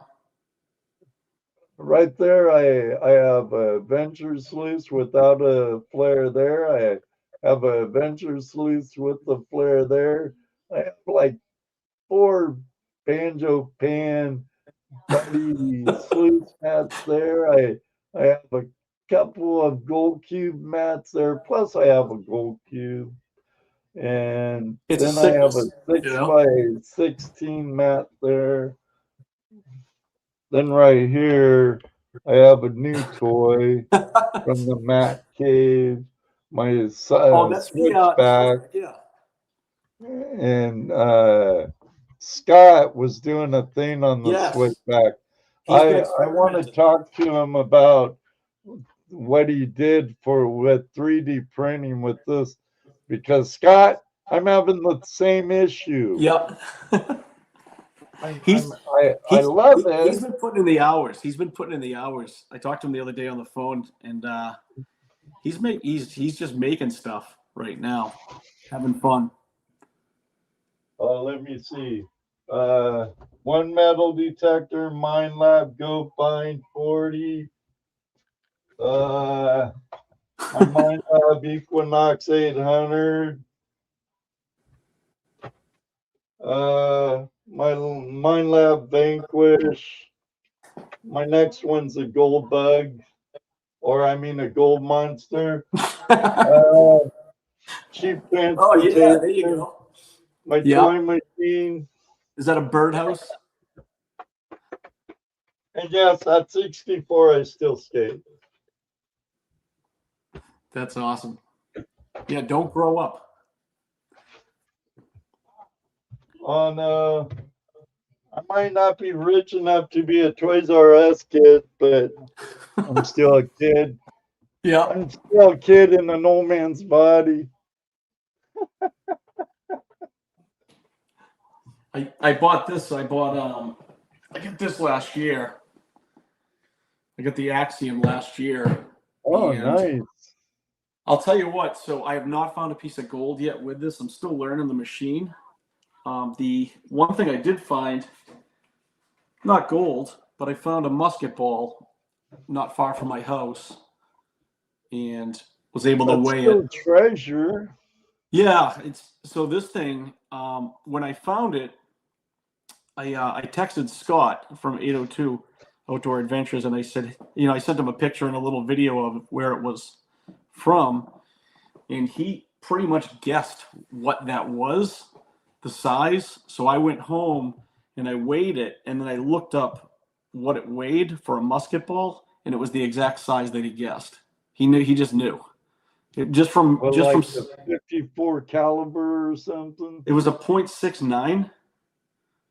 Right there, I have a Venture sluice without a flare there. I have a Venture sluice with the flare there. I have like 4 Banjo Pan Buddy sluice mats there. I have a couple of Gold Cube mats there. Plus, I have a Gold Cube. And then I have a 6x16 mat there. Then right here, I have a new toy from the Mat Cave. My switchback. And Scott was doing a thing on the switchback. I want to talk to him about what he did with 3D printing with this, because Scott, I'm having the same issue. Yep. I love it. He's been putting in the hours. I talked to him the other day on the phone, and he's just making stuff right now, having fun. Let me see. 1 metal detector, Mine Lab Go Find 40. My Mine Lab Equinox 800. My Mine Lab Vanquish. My next one's a Gold Bug, a Gold Monster. Cheap transportation. Oh yeah, there you go. My toy machine. Is that a birdhouse? And yes, at 64, I still skate. That's awesome. Yeah, don't grow up. Oh no, I might not be rich enough to be a Toys R Us kid, but I'm still a kid. Yeah, I'm still a kid in an old man's body. I bought this. I got this last year. I got the Axiom last year. Oh, nice. I'll tell you what. So I have not found a piece of gold yet with this. I'm still learning the machine. The one thing I did find, not gold, but I found a musket ball not far from my house, and was able to weigh it. Treasure. Yeah, it's so this thing. When I found it, I texted Scott from 802 Outdoor Adventures, and I said, I sent him a picture and a little video of where it was from, and he pretty much guessed what that was, the size. So I went home and I weighed it, and then I looked up what it weighed for a musket ball, and it was the exact size that he guessed. He knew. He just knew. Just from like from 54 caliber or something. It was a .69.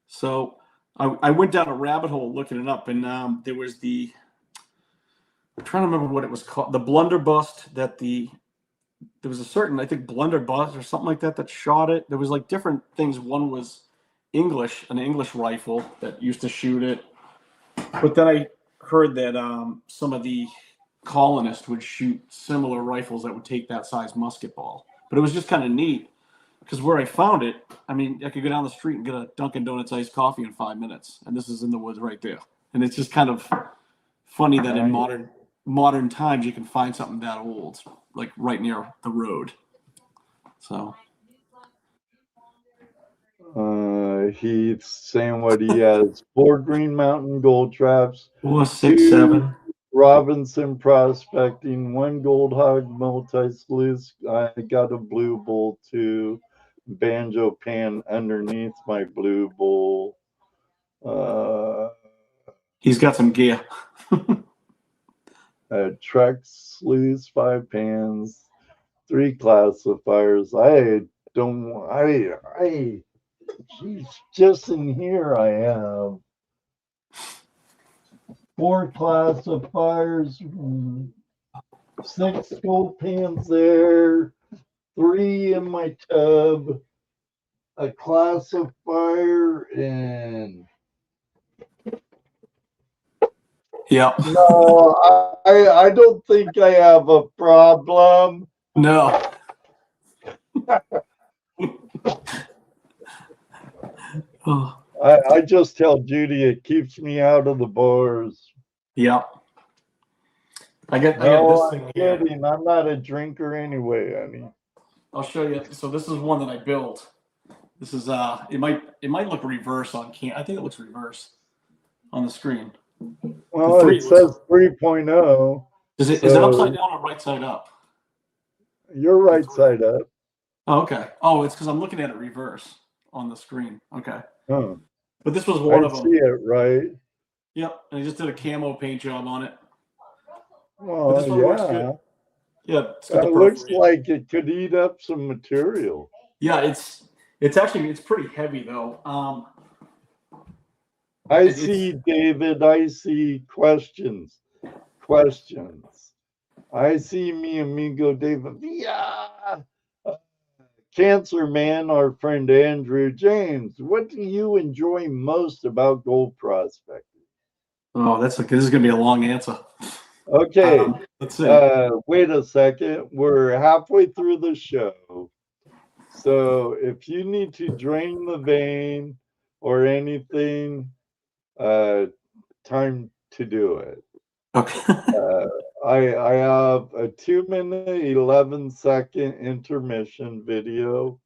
So I went down a rabbit hole looking it up, and there was I'm trying to remember what it was called, the blunderbuss there was a certain, I think, blunderbuss or something like that shot it. There was like different things. One was an English rifle that used to shoot it. But then I heard that some of the colonists would shoot similar rifles that would take that size musket ball. But it was just kind of neat because where I found it, I mean, I could go down the street and get a Dunkin' Donuts iced coffee in 5 minutes, and this is in the woods right there. And it's just kind of funny that in modern times you can find something that old, like right near the road. So he's saying what he has: 4 Green Mountain gold traps, 467 Robinson prospecting, 1 Gold Hog multi-sluice. I got a blue bull too. Banjo pan underneath my blue bull. He's got some gear. Trek sluice, 5 pans, 3 classifiers. Geez, just in here I have 4 classifiers, 6 gold pans there, 3 in my tub, a classifier, and yeah. No, I don't think I have a problem. No. Oh. I just tell Judy it keeps me out of the bars. Yeah. I got No, this I'm thing kidding. I'm not a drinker anyway, honey. I'll show you. So this is one that I built. This is it might look reverse on I think it looks reverse on the screen. Well, it says 3.0. Is it upside down or right side up? You're right side up. Oh, okay. Oh, it's because I'm looking at it reverse on the screen. Okay. Huh. But this was one of them. I see it right. Yep. And I just did a camo paint job on it. Well, this one works good. Yeah. It looks like it could eat up some material. Yeah, it's actually pretty heavy though. I see, David. I see questions. I see mi amigo David. Yeah. Cancer Man, our friend Andrew James. What do you enjoy most about gold prospecting? Oh, this is gonna be a long answer. Okay. Let's see. Wait a second. We're halfway through the show. So if you need to drain the vein or anything, time to do it. Okay. I have a 2-minute 11-second intermission video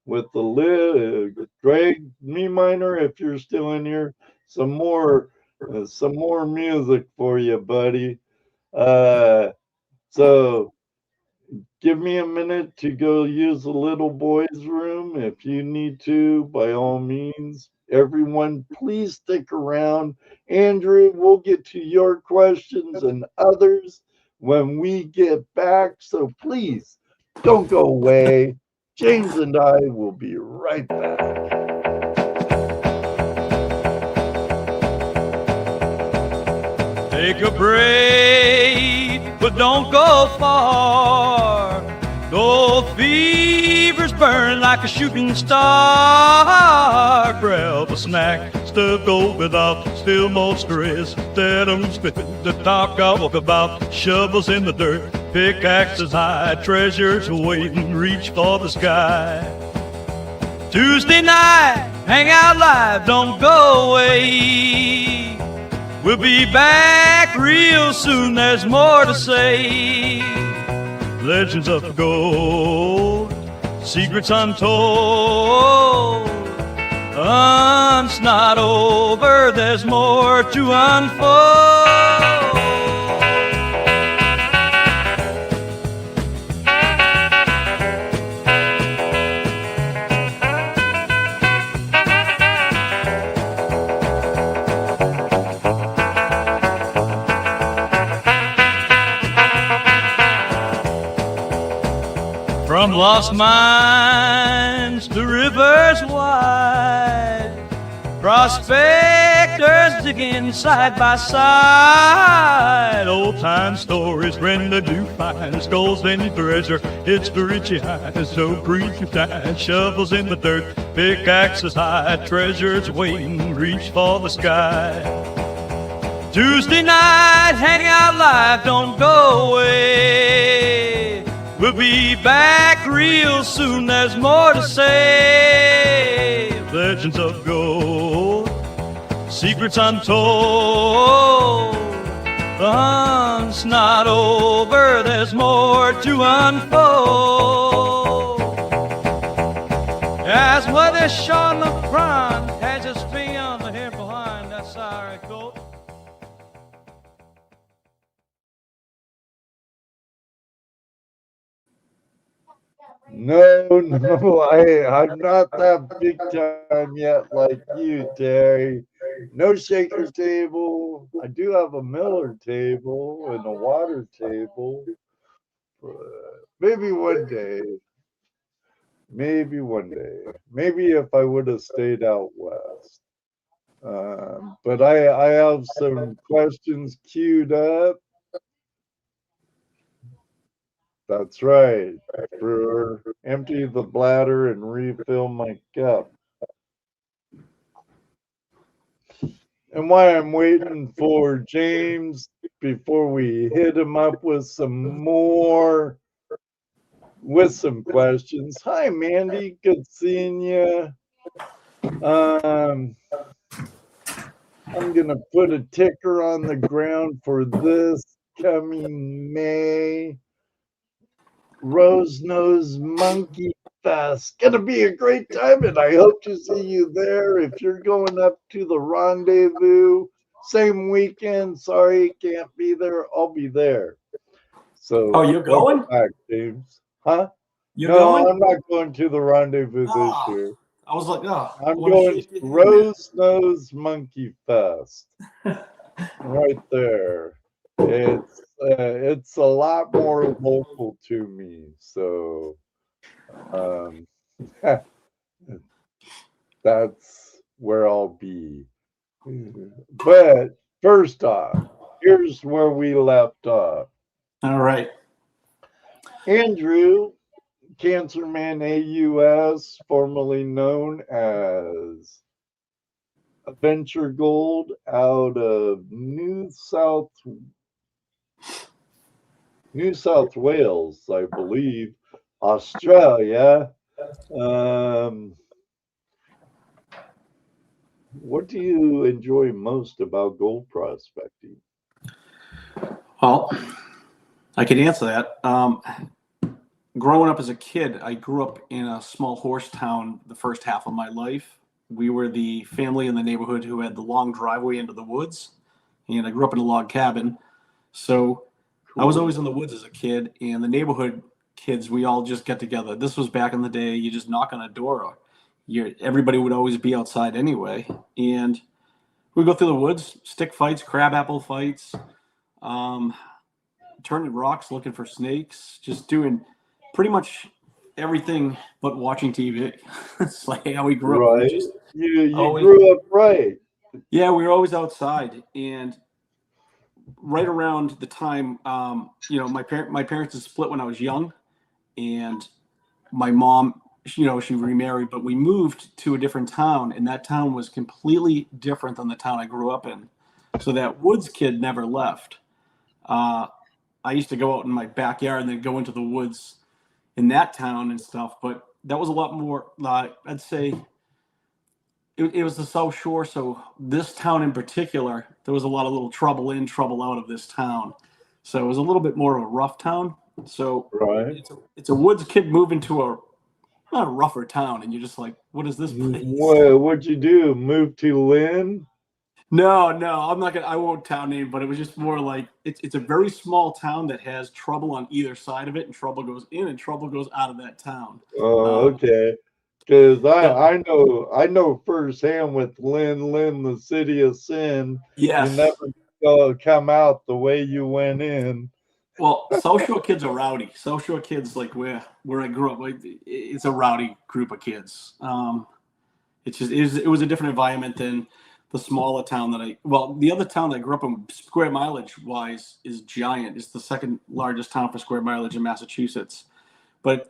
with the lid. Greg, me minor, if you're still in here, some more music for you, buddy. So give me a minute to go use the little boy's room. If you need to, by all means. Everyone, please stick around. Andrew, we'll get to your questions and others when we get back. So please don't go away. James and I will be right back. Take a break, but don't go far. Gold fever's burn like a shooting star. Grab a snack, stuff gold without still more stress. Let 'em spit the talk I walk about. Shovels in the dirt, Pickaxes high, treasures waiting, reach for the sky. Tuesday night, Hangout Live, don't go away. We'll be back real soon, there's more to say. Legends of gold, secrets untold. Hunt's not over, there's more to unfold. From lost mines to rivers wide, prospectors digging side by side. Old time stories, Brenda do find skulls and treasure. It's the richie high, so preacher time. Shovels in the dirt, pickaxes high, treasures waiting, reach for the sky. Tuesday night, Hangout Live, don't go away. We'll be back real soon, there's more to say. Legends of gold, secrets untold. The hunt's not over, there's more to unfold. As mother Sean LeBron has his finger on the hair behind, that's how it goes. No, I'm not that big time yet like you, Terry. No shaker table. I do have a Miller table and a water table. Maybe one day. Maybe one day. Maybe if I would have stayed out west. But I have some questions queued up. That's right. For empty the bladder and refill my cup. And while I'm waiting for James before we hit him up with some questions. Hi, Mandy. Good seeing you. I'm gonna put a ticker on the ground for this coming May. Rose Nose Monkey Fest. Gonna be a great time, and I hope to see you there. If you're going up to the rendezvous, same weekend. Sorry, can't be there. I'll be there. So, Oh, you're going? Back, James? Huh? You're no, going? I'm not going to the rendezvous this year. I was like, oh, I'm going to Rose Nose Monkey Fest. Right there. It's a lot more local to me, so that's where I'll be. But first off, here's where we left off. All right. Andrew, Cancerman AUS, formerly known as Adventure Gold, out of New South Wales, I believe, Australia. What do you enjoy most about gold prospecting? Well, I can answer that. Growing up as a kid, I grew up in a small horse town the first half of my life. We were the family in the neighborhood who had the long driveway into the woods, and I grew up in a log cabin. So I was always in the woods as a kid, and the neighborhood kids, we all just get together. This was back in the day. You just knock on a door. Everybody would always be outside anyway. And we go through the woods, stick fights, crabapple fights, turning rocks, looking for snakes, just doing pretty much everything but watching TV. It's like how we grew up. Right. You grew up right. Yeah, we were always outside. And right around the time, my parents had split when I was young, and my mom, she remarried, but we moved to a different town, and that town was completely different than the town I grew up in. So that woods kid never left. I used to go out in my backyard and then go into the woods in that town and stuff. But that was a lot more, I'd say it was the South Shore. So this town in particular, there was a lot of little trouble in, trouble out of this town. So it was a little bit more of a rough town. So Right. it's a woods kid moving to a not a rougher town, and you're just like, what is this place? What'd you do? Move to Lynn? No, I'm not gonna. I won't town name, but it was just more like it's a very small town that has trouble on either side of it, and trouble goes in and trouble goes out of that town. Oh, okay. Because So, I know firsthand with Lynn, the city of sin. yes. You never come out the way you went in. Well, South Shore kids are rowdy. South Shore kids, like where I grew up, like, it's a rowdy group of kids. It was a different environment than the smaller town the other town that I grew up in, square mileage wise, is giant. It's the second largest town for square mileage in Massachusetts. But,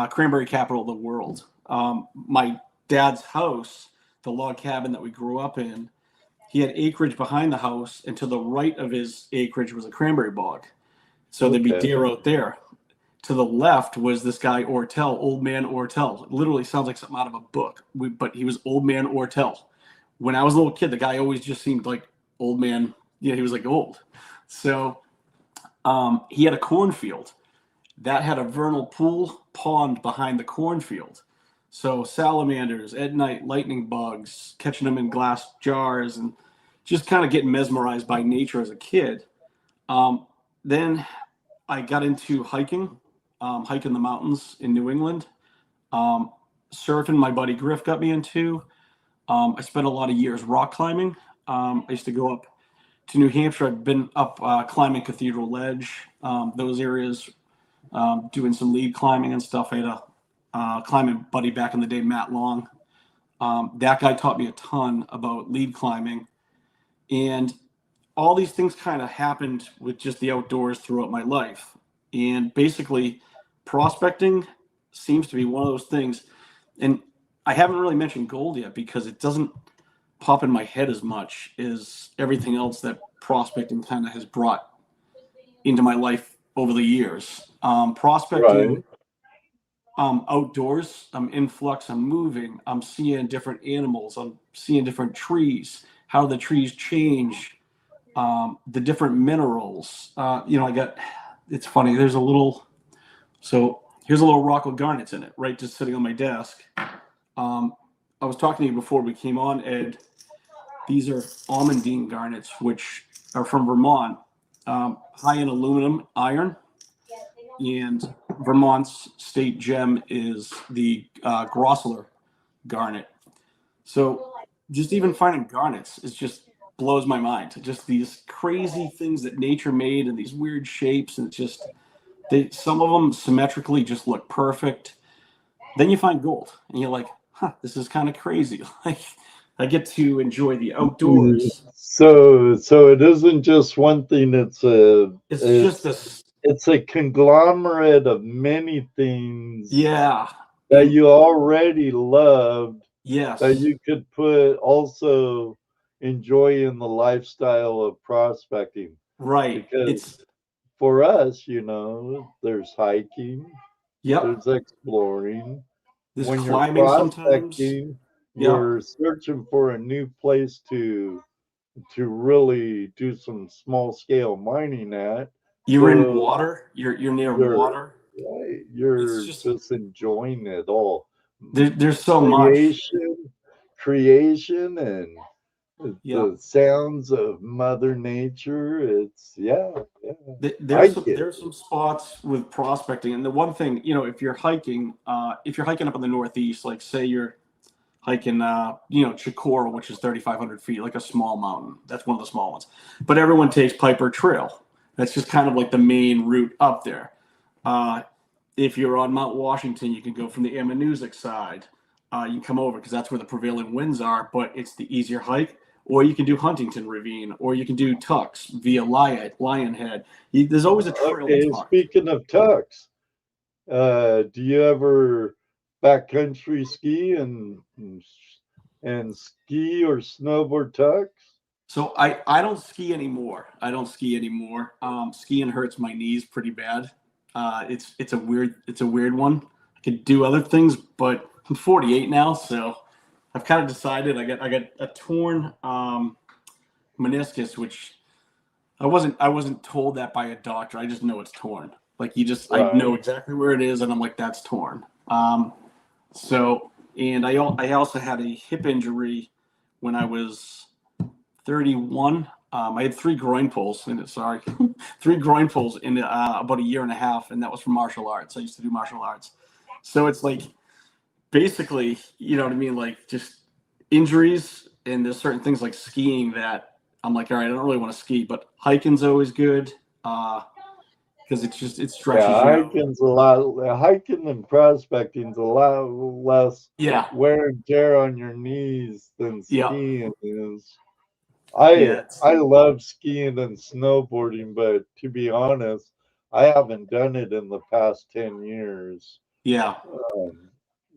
cranberry capital of the world. My dad's house, the log cabin that we grew up in, he had acreage behind the house, and to the right of his acreage was a cranberry bog. So there'd be deer out there. To the left was this guy Ortel, Old Man Ortel. It literally sounds like something out of a book, but he was Old Man Ortel. When I was a little kid, the guy always just seemed like old man. He was like old. So he had a cornfield that had a vernal pool pond behind the cornfield. So salamanders at night, lightning bugs, catching them in glass jars, and just kind of getting mesmerized by nature as a kid. Then I got into hiking the mountains in New England. Surfing, my buddy Griff got me into. I spent a lot of years rock climbing. I used to go up to New Hampshire. I've been up climbing Cathedral Ledge, those areas, doing some lead climbing and stuff. I had a climbing buddy back in the day, Matt Long. That guy taught me a ton about lead climbing. And all these things kind of happened with just the outdoors throughout my life. And basically, prospecting seems to be one of those things. And I haven't really mentioned gold yet because it doesn't pop in my head as much as everything else that prospecting kind of has brought into my life over the years. Prospecting, outdoors, I'm in flux, I'm moving, I'm seeing different animals, I'm seeing different trees, how the trees change, the different minerals. It's funny, here's a little rock with garnets in it, right, just sitting on my desk. I was talking to you before we came on, Ed. These are almandine garnets, which are from Vermont, high in aluminum, iron, and Vermont's state gem is the Grosseler garnet. So just even finding garnets is just blows my mind. Just these crazy things that nature made and these weird shapes, and some of them symmetrically just look perfect. Then you find gold, and you're like, this is kind of crazy. Like, I get to enjoy the outdoors. So it isn't just one thing. It's a conglomerate of many things. Yeah. That you already loved. Yes. That you could also enjoy in the lifestyle of prospecting. Right. Because for us, there's hiking. Yep. There's exploring. There's when climbing you're prospecting, sometimes. you're searching for a new place to really do some small scale mining at. You're in water. You're near water. Right. You're just enjoying it all. There's so much creation and the sounds of Mother Nature. There's some spots with prospecting, and the one thing, if you're hiking up in the Northeast, like say you're hiking Chicora, which is 3,500 feet, like a small mountain. That's one of the small ones. But everyone takes Piper Trail. That's just kind of like the main route up there. If you're on Mount Washington, you can go from the Ammonoosuc side. You can come over because that's where the prevailing winds are, but it's the easier hike. Or you can do Huntington Ravine, or you can do Tucks via Lionhead. There's always a trail. Okay, speaking of Tucks, do you ever backcountry ski and ski or snowboard Tucks? So I don't ski anymore. Skiing hurts my knees pretty bad. It's a weird one. I could do other things, but I'm 48 now, so I've kind of decided. I got a torn meniscus, which I wasn't told that by a doctor. I just know it's torn. Like I know exactly where it is, and I'm like, that's torn. So, and I also had a hip injury when I was 31. I had 3 groin pulls in it. Sorry, 3 groin pulls in about a year and a half, and that was from martial arts. I used to do martial arts, so it's like basically, you know what I mean, like just injuries. And there's certain things like skiing that I'm like, all right, I don't really want to ski, but hiking's always good because it stretches you out. Hiking and prospecting's a lot less wear and tear on your knees than skiing is. I love skiing and snowboarding, but to be honest, I haven't done it in the past 10 years. Yeah.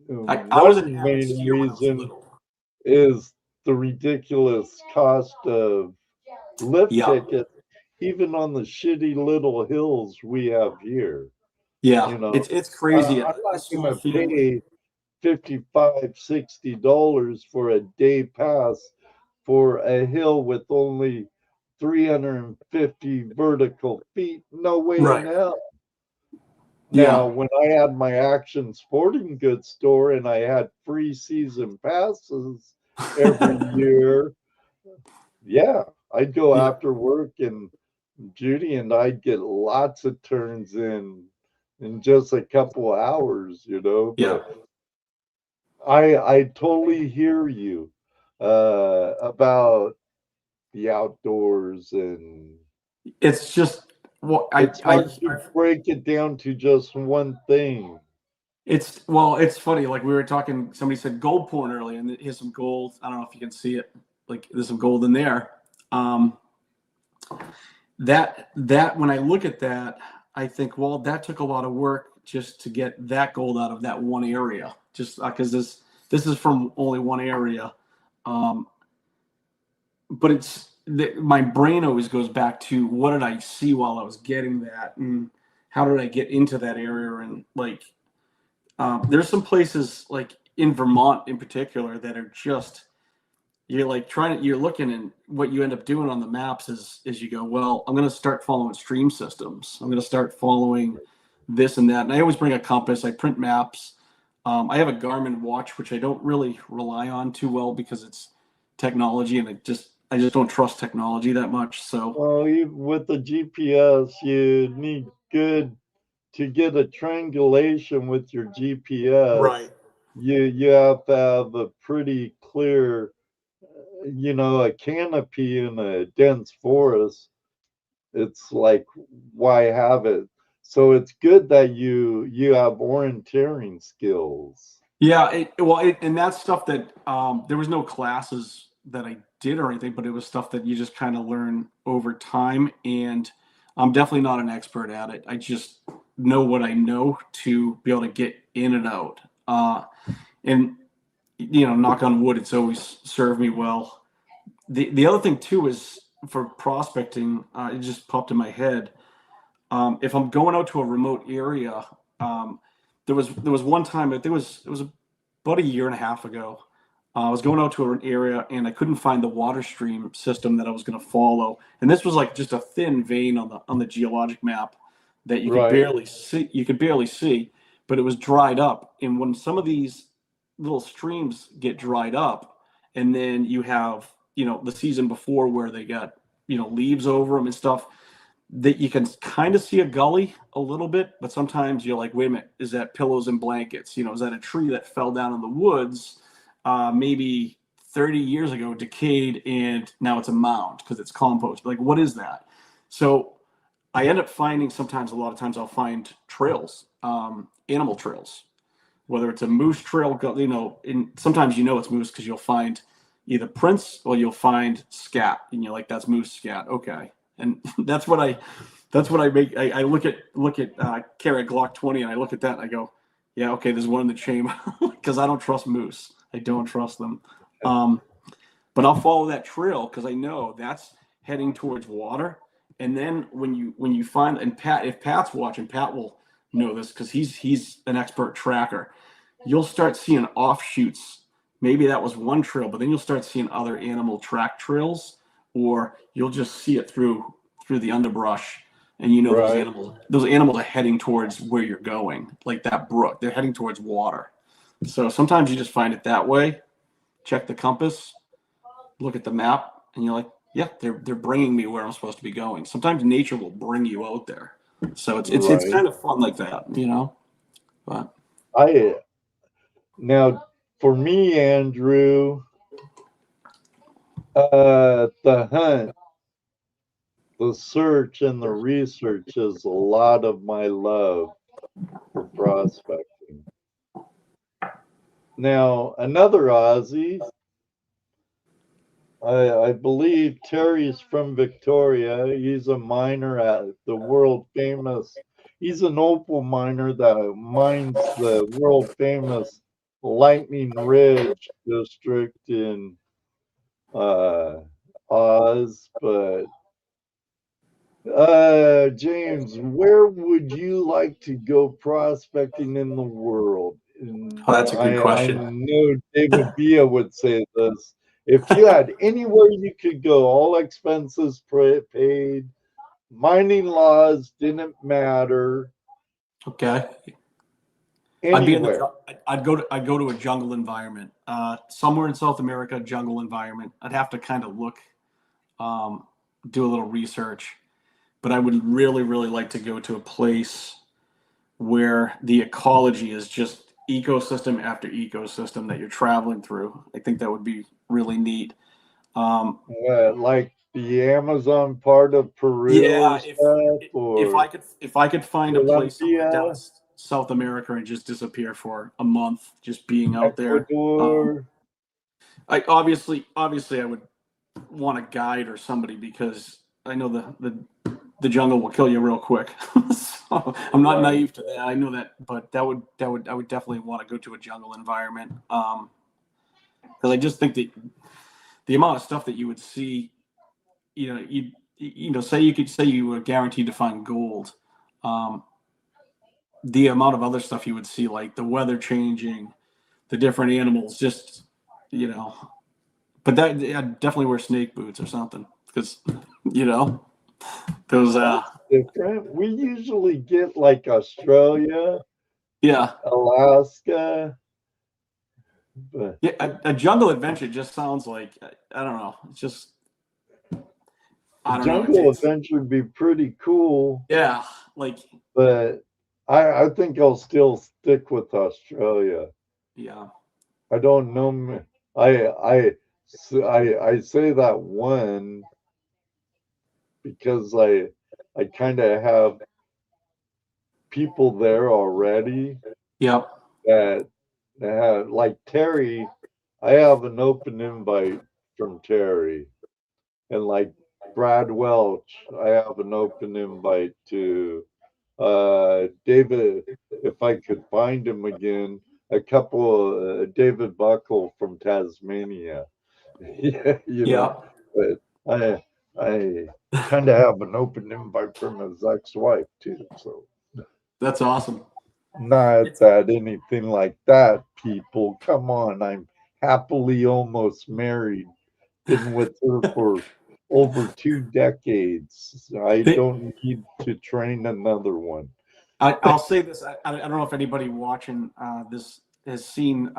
I was an main reason is the ridiculous cost of lift tickets, even on the shitty little hills we have here. Yeah, you know, it's crazy. I'm not going to pay $55-$60 for a day pass for a hill with only 350 vertical feet. No way in hell. Now, when I had my Action Sporting Goods store and I had free season passes every year, I'd go after work, and Judy and I'd get lots of turns in just a couple of hours, you know. But I totally hear you about the outdoors, and it's just it's hard to break it down to just one thing. It's funny. Like we were talking, somebody said gold porn earlier, and here's some gold. I don't know if you can see it. Like there's some gold in there. That when I look at that, I think, well, that took a lot of work just to get that gold out of that one area. Just because this is from only one area. But my brain always goes back to what did I see while I was getting that, and how did I get into that area, and like. There's some places like in Vermont in particular that are just, you're looking, and what you end up doing on the maps is you go, well, I'm going to start following stream systems. I'm going to start following this and that. And I always bring a compass. I print maps. I have a Garmin watch, which I don't really rely on too well because it's technology, and I just don't trust technology that much. So, well, with the GPS, you need to get a triangulation with your GPS, right? You have to have a pretty clear, a canopy in a dense forest. It's like, why have it? So it's good that you have orienteering skills. Yeah, and that's stuff that there was no classes that I did or anything, but it was stuff that you just kind of learn over time. And I'm definitely not an expert at it. I just know what I know to be able to get in and out. And knock on wood, it's always served me well. The other thing too is for prospecting, it just popped in my head. If I'm going out to a remote area, there was one time, it was about a year and a half ago. I was going out to an area and I couldn't find the water stream system that I was going to follow. And this was like just a thin vein on the geologic map that you could barely see. You could barely see, but it was dried up. And when some of these little streams get dried up, and then you have the season before where they got leaves over them and stuff, that you can kind of see a gully a little bit, but sometimes you're like, wait a minute, is that pillows and blankets? Is that a tree that fell down in the woods maybe 30 years ago, decayed, and now it's a mound because it's compost? Like, what is that? So I end up finding a lot of times I'll find trails, animal trails, whether it's a moose trail, and sometimes it's moose because you'll find either prints or you'll find scat, and you're like, that's moose scat, okay. And that's what I make. I look at carry a Glock 20, and I look at that and I go, yeah, okay, there's one in the chamber because I don't trust moose. I don't trust them. But but I'll follow that trail because I know that's heading towards water. And then when you find, and if Pat's watching, Pat will know this because he's an expert tracker. You'll start seeing offshoots. Maybe that was one trail, but then you'll start seeing other animal track trails, or you'll just see it through the underbrush, and Right. those animals are heading towards where you're going, like that brook. They're heading towards water. So sometimes you just find it that way. Check the compass, look at the map, and you're like, yeah, they're bringing me where I'm supposed to be going. Sometimes nature will bring you out there. So it's Right. kind of fun like that, But Now, for me, Andrew, the hunt, the search, and the research is a lot of my love for prospecting. Now, another Aussie, I believe Terry's from Victoria. He's a miner at the world famous. He's an opal miner that mines the world famous Lightning Ridge district in Oz. But James, where would you like to go prospecting in the world? And that's a good I question. know David Bia would say this. If you had anywhere you could go, all expenses paid, mining laws didn't matter. Okay. Anywhere. I'd go to a jungle environment, somewhere in South America, jungle environment. I'd have to kind of look, do a little research, but I would really, really like to go to a place where the ecology is just ecosystem after ecosystem that you're traveling through. I think that would be really neat. Like the Amazon part of Peru Yeah, or stuff, or if I could find a place somewhere down Colombia, in South America and just disappear for a month, just being out there. Ecuador. I obviously I would want a guide or somebody because I know the jungle will kill you real quick. So I'm not naive to that. I know that, but I would definitely want to go to a jungle environment. Because I just think that the amount of stuff that you would see, say you were guaranteed to find gold. The amount of other stuff you would see, like the weather changing, the different animals, just but that I'd definitely wear snake boots or something because those Different. We usually get like Australia, yeah Alaska, but a jungle adventure just sounds like I don't know, it's just I don't know, jungle adventure would be pretty cool. yeah, like But I think I'll still stick with Australia. yeah. I don't know. I say that one because I kind of have people there already Yep. that have, like Terry. I have an open invite from Terry, and like Brad Welch, I have an open invite to David. If I could find him again, a couple David Buckle from Tasmania. Yeah, Yeah. but I kind of have an open invite from his ex-wife too. So That's awesome. not that anything like that, people. Come on, I'm happily almost married. Been with her for over 2 decades. I don't need to train another one. I'll say this. I don't know if anybody watching this has seen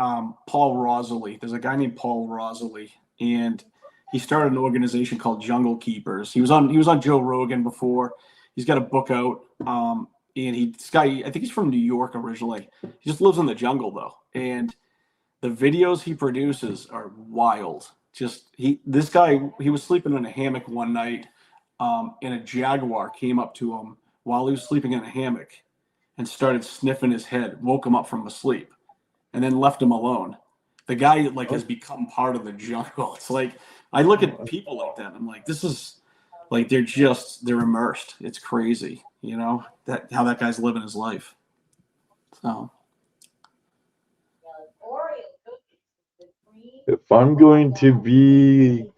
Paul Rosalie. There's a guy named Paul Rosalie, and he started an organization called Jungle Keepers. He was on Joe Rogan before. He's got a book out, and this guy, I think he's from New York originally. He just lives in the jungle though, and the videos he produces are wild. This guy was sleeping in a hammock one night, and a jaguar came up to him while he was sleeping in a hammock and started sniffing his head, woke him up from a sleep, and then left him alone. The guy has become part of the jungle. It's like I look at people like that. I'm like, this is like they're immersed. It's crazy, that how that guy's living his life. So If I'm going to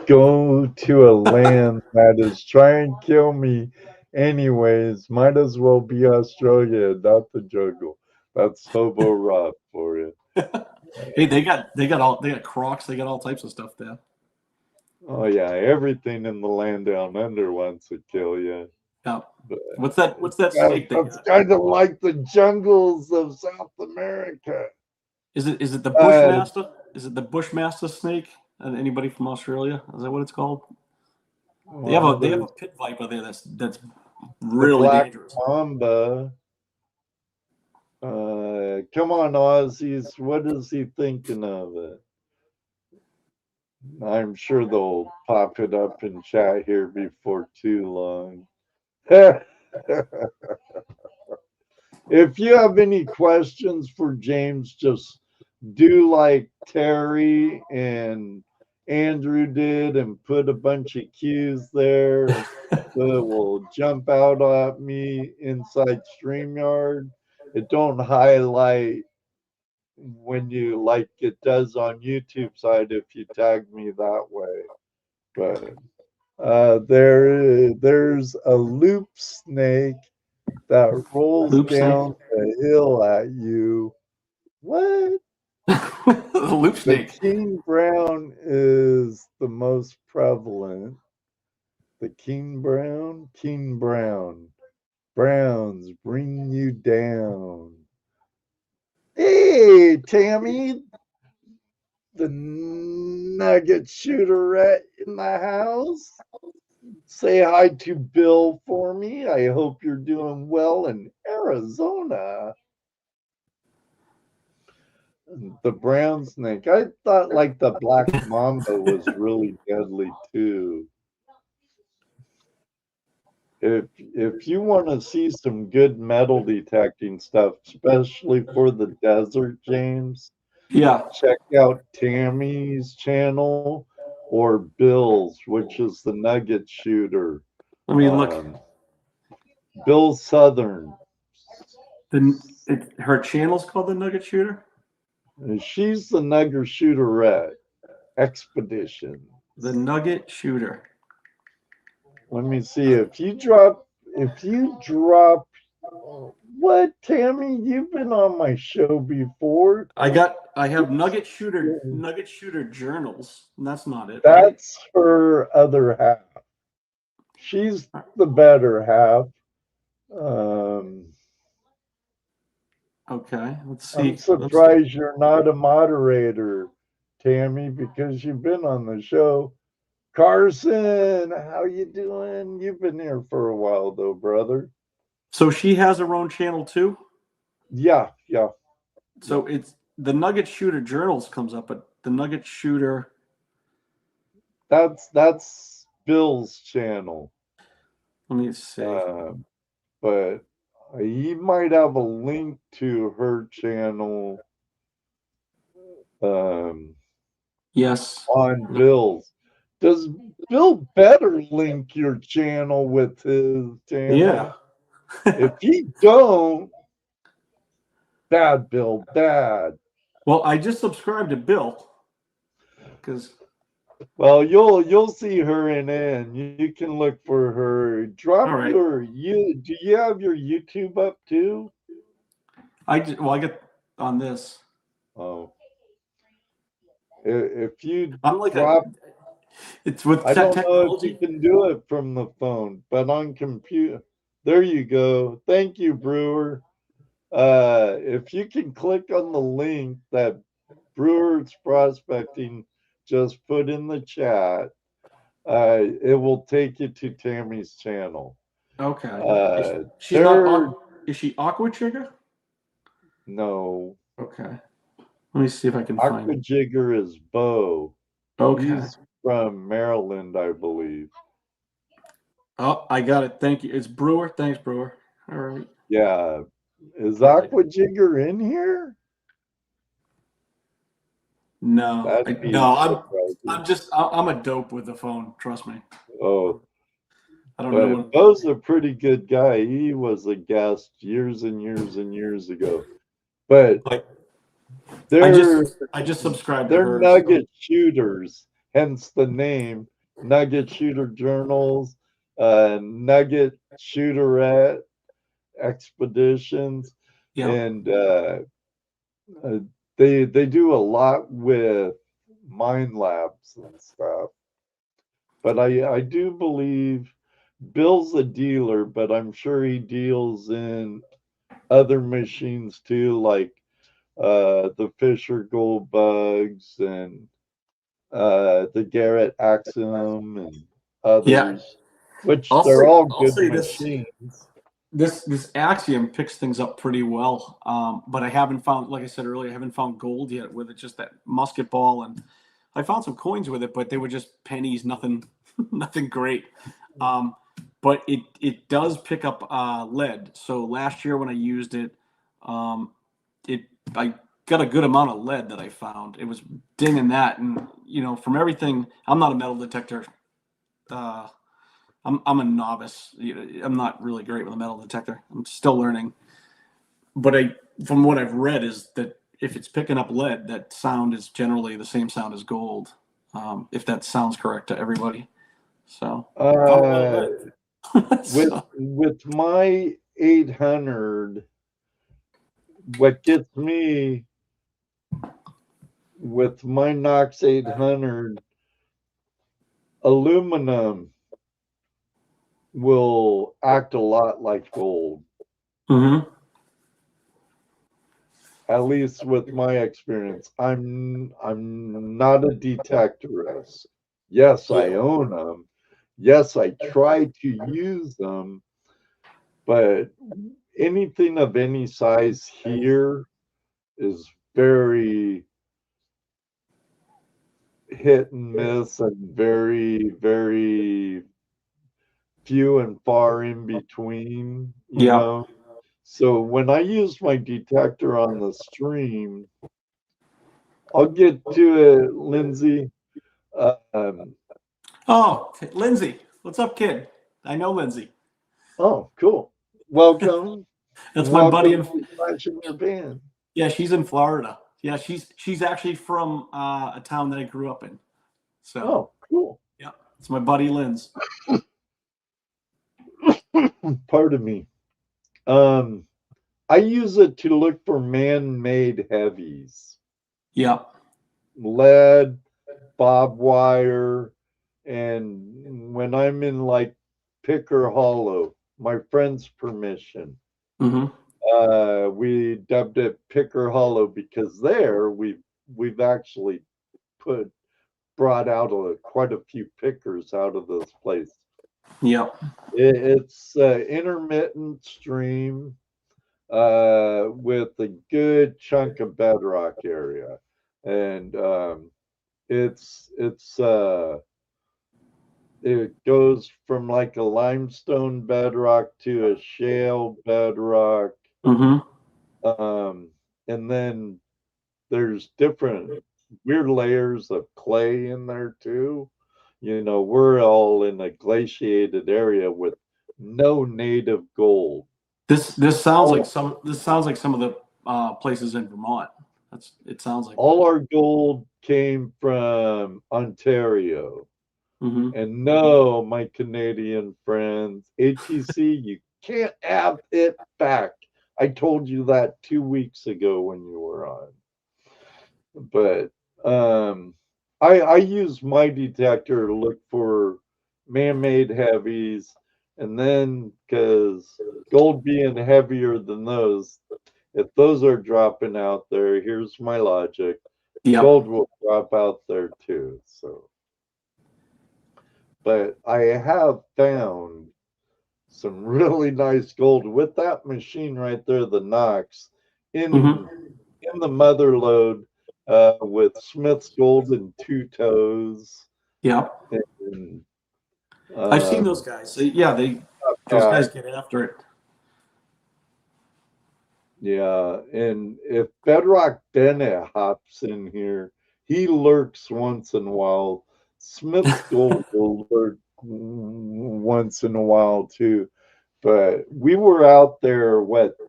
go to a land that is trying to kill me anyways, might as well be Australia, not the jungle. That's Hobo Rock for you. Hey, they got Crocs, they got all types of stuff there. Oh yeah, everything in the land down under wants to kill you. Yeah. What's that snake thing? It's kind of like the jungles of South America. Is it the Bushmaster? Is it the Bushmaster snake? And anybody from Australia? Is that what it's called? They have a pit viper there that's really dangerous. Mamba. Come on, Aussies. What is he thinking of it? I'm sure they'll pop it up in chat here before too long. If you have any questions for James, just do like Terry and Andrew did and put a bunch of cues there that will jump out at me inside StreamYard. It don't highlight when you like it does on YouTube side if you tag me that way. But there's a loop snake that rolls down the hill at you. What? The loop snake. The king brown is the most prevalent. The king brown. Browns bring you down. Hey, Tammy, the nugget shooterette in the house. Say hi to Bill for me. I hope you're doing well in Arizona. The brown snake. I thought like the black mamba was really deadly too. If you want to see some good metal detecting stuff, especially for the desert, James, yeah, check out Tammy's channel or Bill's, which is the nugget shooter. Let me look. Bill Southern. Her channel's called the Nugget Shooter. She's the nugget shooterette expedition. The Nugget Shooter. Let me see if you drop. What, Tammy? You've been on my show before. I have Nugget Shooter journals, and that's not it. That's her other half. She's the better half. Okay, let's see. I'm surprised you're not a moderator, Tammy, because you've been on the show. Carson, how you doing? You've been here for a while, though, brother. So she has her own channel too? Yeah. So it's the Nugget Shooter journals comes up, but the Nugget Shooter. That's Bill's channel. Let me see. But he might have a link to her channel. Yes. On Bill's. Does Bill better link your channel with his channel? Yeah. If he don't, bad, Bill, bad. Well, I just subscribed to Bill because. Well, you'll see her in N. You can look for her. Do you have your YouTube up too? I get on this. Oh. If you it's with I don't know if you can do it from the phone, but on computer. There you go. Thank you, Brewer. If you can click on the link that Brewer's Prospecting just put in the chat, it will take you to Tammy's channel. Okay. Is she Aqua Jigger? No. Okay. Let me see if I can find it. Aqua Jigger is Bo. Okay. He's from Maryland, I believe. Oh, I got it. Thank you. It's Brewer. Thanks, Brewer. All right. Yeah. Is Aqua Jigger in here? No. I'm a dope with the phone. Trust me. Oh. I don't know. Bo's a pretty good guy. He was a guest years and years and years ago. But I just subscribed to they're hers. nugget shooters, hence the name. Nugget Shooter Journals, Nugget Shooterette Expeditions, Yeah. and they do a lot with mine labs and stuff. But I do believe Bill's a dealer, but I'm sure he deals in other machines too, like the Fisher Gold Bugs and the Garrett Axiom and others, which they're all good machines. This Axiom picks things up pretty well, but I haven't found, like I said earlier, I haven't found gold yet with it. Just that musket ball, and I found some coins with it, but they were just pennies, nothing, nothing great. But it does pick up lead. So last year when I used it, I got a good amount of lead that I found. It was dinging that, and from everything, I'm not a metal detector. I'm a novice. I'm not really great with a metal detector. I'm still learning. But from what I've read, is that if it's picking up lead, that sound is generally the same sound as gold. If that sounds correct to everybody. So with my 800, what gets me with my Knox 800, aluminum will act a lot like gold. Mm-hmm. At least with my experience. I'm not a detectorist. Yes, I own them. Yes, I try to use them, but anything of any size here is very hit and miss and very, very few and far in between, you know. So when I use my detector on the stream, I'll get to it, Lindsay. Oh, Lindsay, what's up, kid? I know Lindsay. Oh, cool. Welcome. That's my buddy. In your band. Yeah, she's in Florida. Yeah, she's actually from a town that I grew up in. So. Oh, cool. Yeah, it's my buddy Linz. Pardon me. I use it to look for man-made heavies. Yeah. Lead, bob wire, and when I'm in like Picker Hollow, my friend's permission. Mm-hmm. We dubbed it Picker Hollow because there we've actually brought out quite a few pickers out of this place. Yeah. It's intermittent stream with a good chunk of bedrock area, and it goes from like a limestone bedrock to a shale bedrock. Mm-hmm. And then there's different weird layers of clay in there too. We're all in a glaciated area with no native gold. This sounds like some of the places in Vermont. It sounds like all our gold came from Ontario. Mm-hmm. And no, my Canadian friends, ATC, you can't have it back. I told you that 2 weeks ago when you were on. But I use my detector to look for man-made heavies, and then because gold being heavier than those, if those are dropping out there, here's my logic. Yep. Gold will drop out there too. So, but I have found some really nice gold with that machine right there, the Knox, in the mother lode with Smith's Gold and Two Toes. Yeah. I've seen those guys. Those guys get after it. Yeah, and if Bedrock Bennett hops in here, he lurks once in a while. Smith's Gold will lurk once in a while too. But we were out there,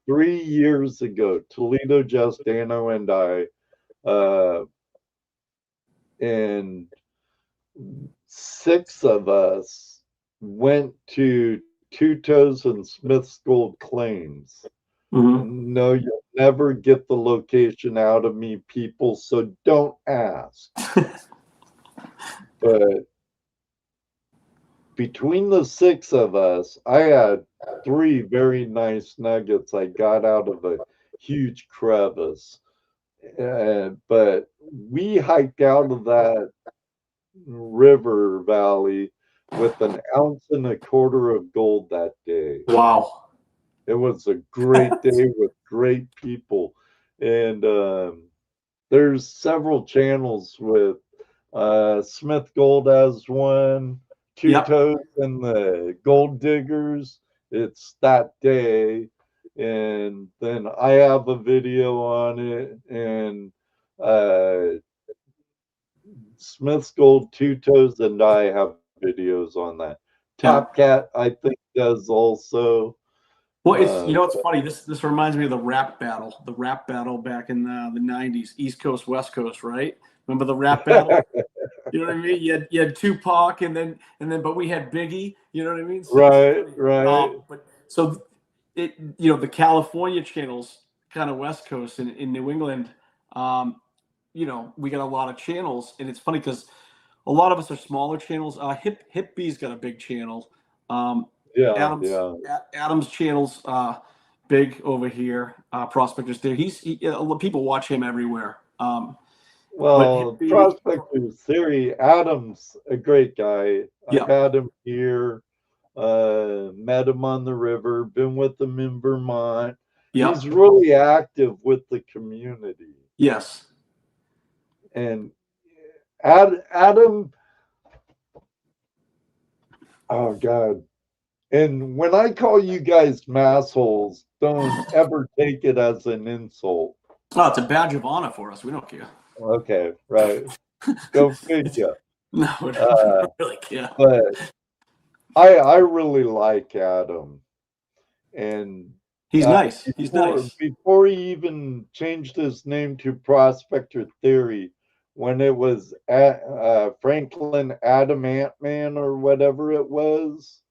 3 years ago, Toledo, Justano, and I, And 6 of us went to Two Toes and Smith's Gold Claims. Mm-hmm. No, you'll never get the location out of me, people, so don't ask. But between the 6 of us, I had 3 very nice nuggets I got out of a huge crevice. But we hiked out of that river valley with 1.25 ounces of gold that day. Wow. It was a great day with great people. And there's several channels with Smith Gold as one, Two Toes and the Gold Diggers. It's that day. And then I have a video on it, and Smith's Gold, Two Toes, and I have videos on that. Top Cat, I think, does also. Well, it's it's funny. This reminds me of the rap battle back in the 90s, East Coast, West Coast, right? Remember the rap battle? You know what I mean? You had Tupac, and then but we had Biggie. You know what I mean? So right. But so it the California channels, kind of West Coast in New England. We got a lot of channels, and it's funny because a lot of us are smaller channels. Hip B's got a big channel. Adam's channel's big over here. Prospectors there. People watch him everywhere. Well, Prospectors Theory, Adam's a great guy. I've had him here, met him on the river, been with him in Vermont. He's really active with the community. Yes. And Adam, oh God. And when I call you guys massholes, don't ever take it as an insult. Oh, it's a badge of honor for us. We don't care. Okay, right. Go figure. No, we don't really care. But I really like Adam. And he's nice. He's nice. Before he even changed his name to Prospector Theory, when it was Franklin Adam Ant-Man or whatever it was,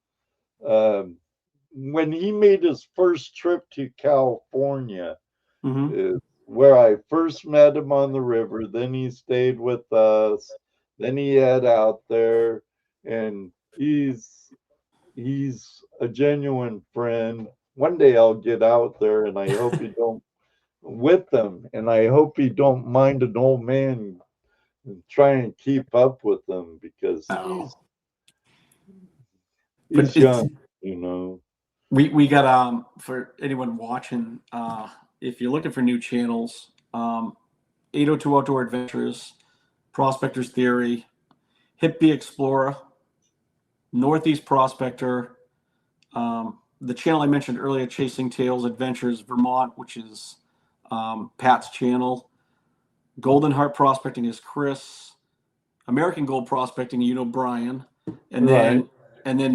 when he made his first trip to California, is where I first met him on the river. Then he stayed with us. Then he head out there, and he's a genuine friend. One day I'll get out there, and I hope he don't with them, and I hope he don't mind an old man and try and keep up with them, because he's young, We got for anyone watching, if you're looking for new channels, 802 Outdoor Adventures, Prospectors Theory, Hippie Explorer, Northeast Prospector, the channel I mentioned earlier, Chasing Tails Adventures Vermont, which is Pat's channel. Golden Heart Prospecting is Chris. American Gold Prospecting, Brian. And then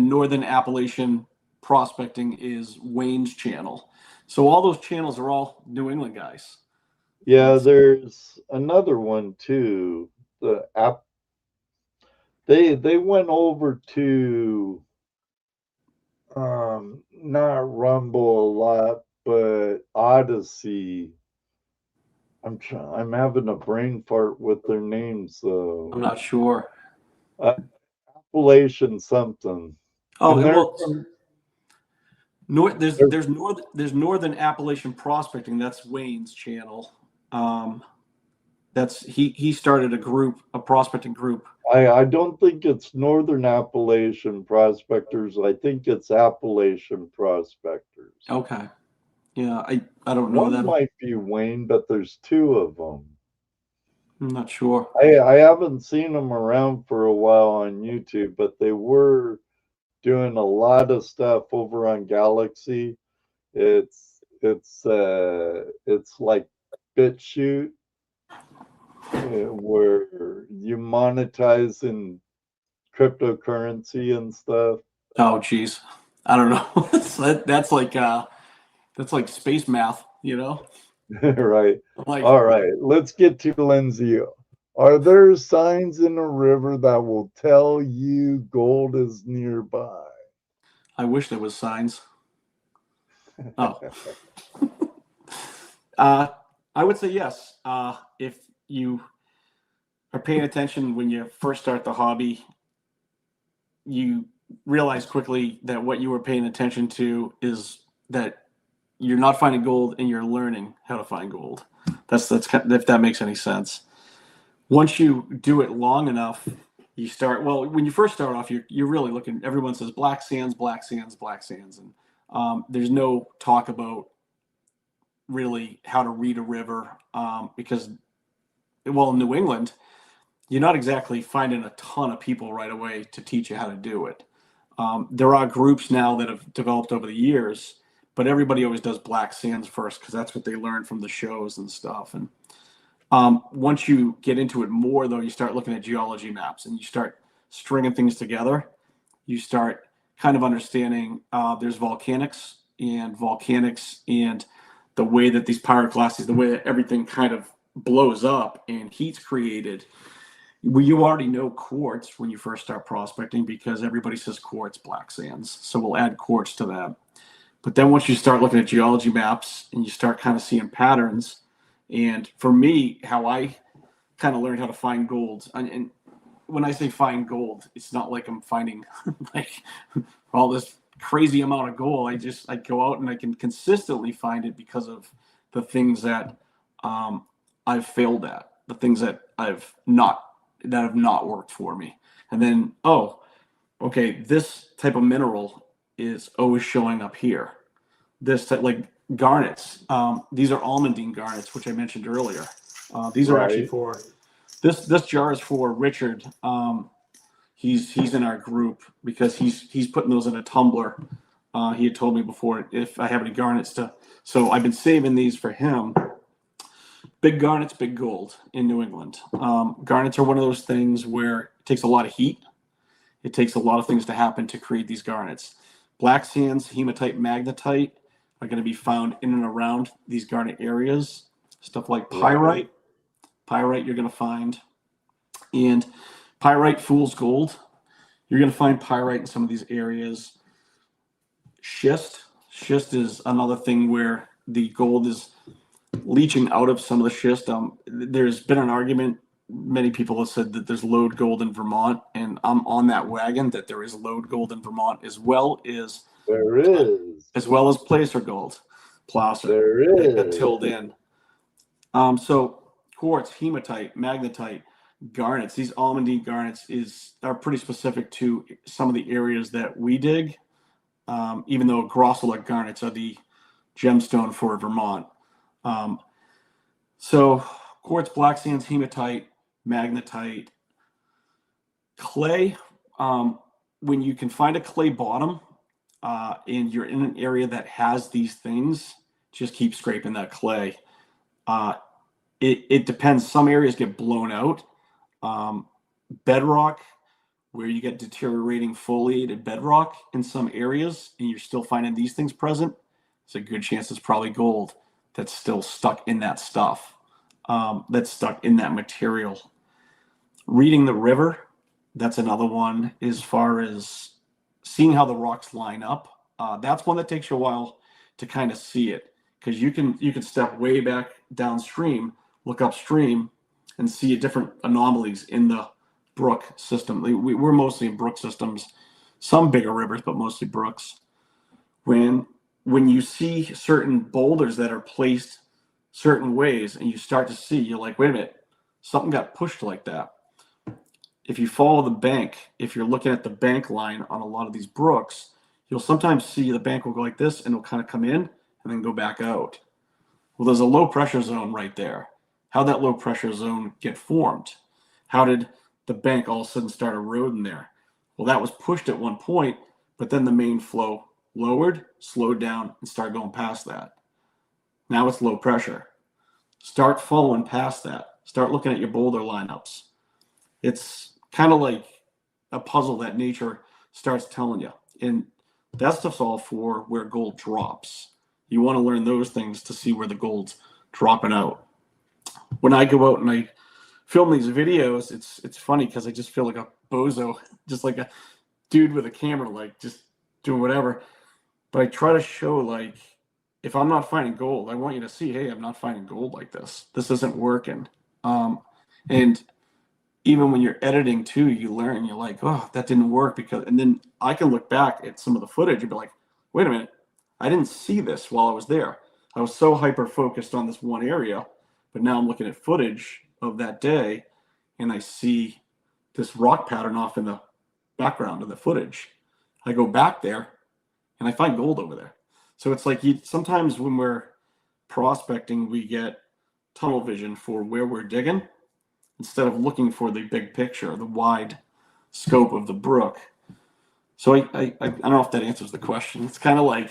Northern Appalachian Prospecting is Wayne's channel. So all those channels are all New England guys. Yeah, there's another one too. The app. They went over to not Rumble a lot, but Odyssey. I'm having a brain fart with their names though. I'm not sure. Appalachian something. Oh, there's Northern Appalachian Prospecting. That's Wayne's channel. He started a prospecting group. I don't think it's Northern Appalachian Prospectors. I think it's Appalachian Prospectors. Okay. Yeah, I don't know that. One might be Wayne, but there's 2 of them. I'm not sure. I haven't seen them around for a while on YouTube, but they were doing a lot of stuff over on Galaxy. It's like BitChute, where you monetize in cryptocurrency and stuff. Oh, geez, I don't know. That's like space math, Right. Like, All right. Let's get to Lindsay. Are there signs in a river that will tell you gold is nearby? I wish there was signs. Oh, I would say yes. If you are paying attention when you first start the hobby, you realize quickly that what you were paying attention to is that you're not finding gold and you're learning how to find gold. That's if that makes any sense. Once you do it long enough, you start. Well, when you first start off, you're really looking. Everyone says black sands, black sands, black sands, and there's no talk about really how to read a river because, well, in New England, you're not exactly finding a ton of people right away to teach you how to do it. There are groups now that have developed over the years, but everybody always does black sands first because that's what they learn from the shows and stuff. And once you get into it more, though, you start looking at geology maps and you start stringing things together. You start kind of understanding there's volcanics and the way that these pyroclastic, the way that everything kind of blows up and heat's created. Well, you already know quartz when you first start prospecting because everybody says quartz, black sands. So we'll add quartz to that. But then once you start looking at geology maps and you start kind of seeing patterns, and for me, how I kind of learned how to find gold, and when I say find gold, it's not like I'm finding like all this crazy amount of gold. I go out and I can consistently find it because of the things that I've failed at, the things that have not worked for me. And then, oh, okay, this type of mineral is always showing up here. This type, like garnets. These are almandine garnets, which I mentioned earlier. These are actually for this jar is for Richard. He's in our group because he's putting those in a tumbler. He had told me before if I have any garnets so I've been saving these for him. Big garnets, big gold in New England. Garnets are one of those things where it takes a lot of heat. It takes a lot of things to happen to create these garnets. Black sands, hematite, magnetite are going to be found in and around these garnet areas. Stuff like pyrite. Pyrite you're going to find. And pyrite fools gold. You're going to find pyrite in some of these areas. Schist. Schist is another thing where the gold is leaching out of some of the schist. There's been an argument. Many people have said that there's lode gold in Vermont, and I'm on that wagon that there is lode gold in Vermont as well as placer gold. Placer. There is. Tilled in. So quartz, hematite, magnetite, garnets. These almandine garnets are pretty specific to some of the areas that we dig. Even though grossolite garnets are the gemstone for Vermont. So quartz, black sands, hematite, magnetite, clay. When you can find a clay bottom and you're in an area that has these things, just keep scraping that clay. It depends. Some areas get blown out. Bedrock, where you get deteriorating foliated bedrock in some areas, and you're still finding these things present, it's a good chance it's probably gold that's still stuck in that stuff, that's stuck in that material. Reading the river, that's another one as far as seeing how the rocks line up. That's one that takes you a while to kind of see it, because you can step way back downstream, look upstream, and see different anomalies in the brook system. We're mostly in brook systems, some bigger rivers, but mostly brooks. When you see certain boulders that are placed certain ways and you start to see, you're like, wait a minute, something got pushed like that. If you follow the bank, if you're looking at the bank line on a lot of these brooks, you'll sometimes see the bank will go like this and it'll kind of come in and then go back out. Well, there's a low pressure zone right there. How'd that low pressure zone get formed? How did the bank all of a sudden start eroding there? Well, that was pushed at one point, but then the main flow lowered, slowed down, and started going past that. Now it's low pressure. Start following past that. Start looking at your boulder lineups. It's kind of like a puzzle that nature starts telling you. And that stuff's all for where gold drops. You want to learn those things to see where the gold's dropping out. When I go out and I film these videos, it's funny because I just feel like a bozo, just like a dude with a camera, like just doing whatever. But I try to show, like, if I'm not finding gold, I want you to see, hey, I'm not finding gold like this. This isn't working. And even when you're editing too, you learn, you're like, oh, that didn't work and then I can look back at some of the footage and be like, wait a minute, I didn't see this while I was there. I was so hyper focused on this one area, but now I'm looking at footage of that day and I see this rock pattern off in the background of the footage. I go back there and I find gold over there. So it's like sometimes when we're prospecting, we get tunnel vision for where we're digging instead of looking for the big picture, the wide scope of the brook. So I don't know if that answers the question. It's kind of like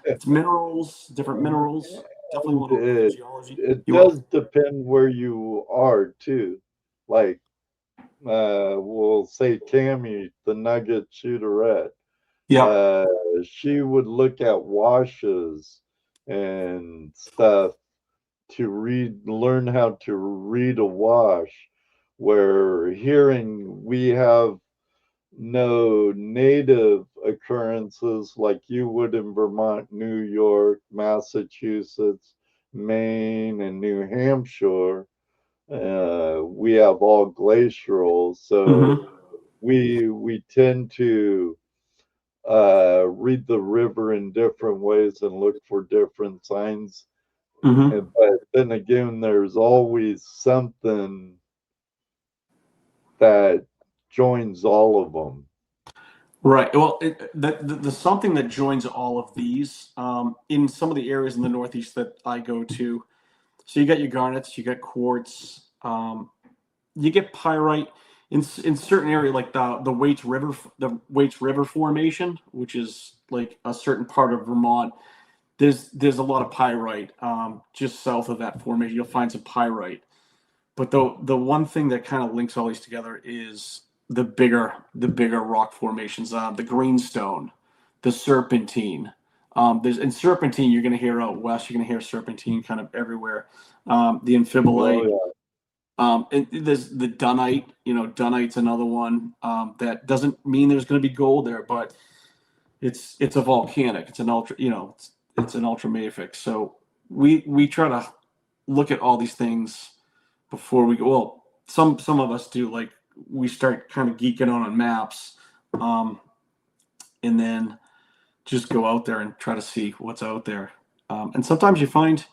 it's minerals, different minerals. Definitely want to look at geology. It does depend where you are too. Like we'll say Tammy, the nugget shooterette. Yeah. She would look at washes and stuff to learn how to read a wash, where hearing we have no native occurrences like you would in Vermont, New York, Massachusetts, Maine, and New Hampshire. We have all glacial, so we tend to read the river in different ways and look for different signs. But then again, there's always something that joins all of them. Right. Well, the something that joins all of these in some of the areas in the Northeast that I go to. So you got your garnets, you got quartz, you get pyrite in certain area like the Waits River formation, which is like a certain part of Vermont. There's a lot of pyrite just south of that formation. You'll find some pyrite, but the one thing that kind of links all these together is the bigger rock formations, the greenstone, the serpentine. In serpentine, you're going to hear out west. You're going to hear serpentine kind of everywhere. The amphibolite. And there's the dunite. Dunite's another one that doesn't mean there's going to be gold there, but it's a volcanic. It's an ultra. It's an ultramafic. So we try to look at all these things before we go. Well, some of us do. Like we start kind of geeking on maps, and then just go out there and try to see what's out there. And sometimes you find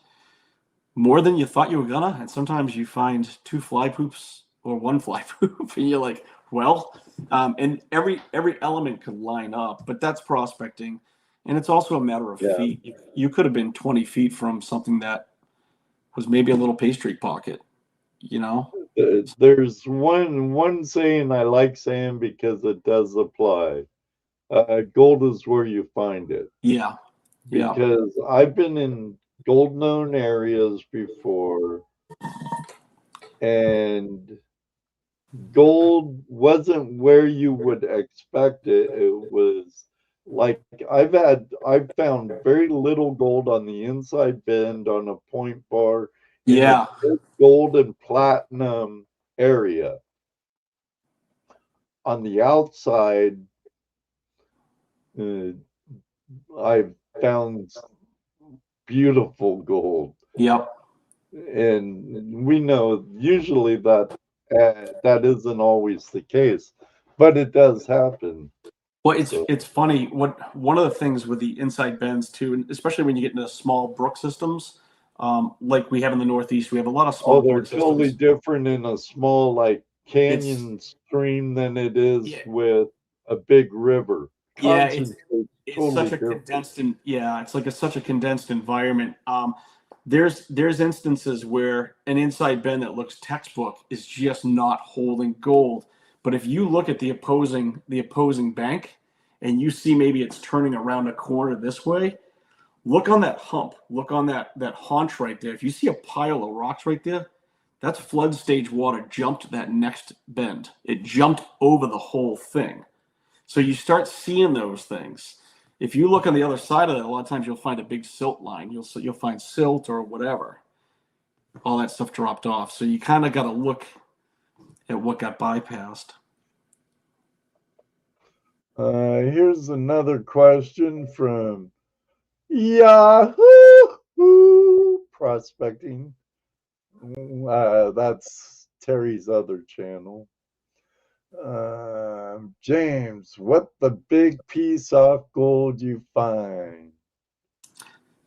more than you thought you were gonna, and sometimes you find two fly poops or one fly poop, and you're like, well, and every element could line up, but that's prospecting, and it's also a matter of feet. You could have been 20 feet from something that was maybe a little pastry pocket, There's one saying I like saying because it does apply. Gold is where you find it. Yeah. Because I've been in gold known areas before, and gold wasn't where you would expect it. It was like I've found very little gold on the inside bend on a point bar. Yeah. Gold and platinum area. On the outside, I've found beautiful gold. Yep. And we know usually that isn't always the case, but it does happen. Well, it's funny. One of the things with the inside bends too, and especially when you get into small brook systems, like we have in the Northeast, we have a lot of small. They're totally different in a small canyon stream than it is with a big river. It's such a condensed, it's like such a condensed environment. There's instances where an inside bend that looks textbook is just not holding gold. But if you look at the opposing bank and you see maybe it's turning around a corner this way, look on that hump, look on that haunch right there. If you see a pile of rocks right there, that's flood stage water jumped that next bend. It jumped over the whole thing. So you start seeing those things. If you look on the other side of it, a lot of times you'll find a big silt line. You'll find silt or whatever. all that stuff dropped off. So you kind of got to look at what got bypassed. Here's another question from Yahoo Prospecting. That's Terry's other channel. James, what the big piece of gold you find?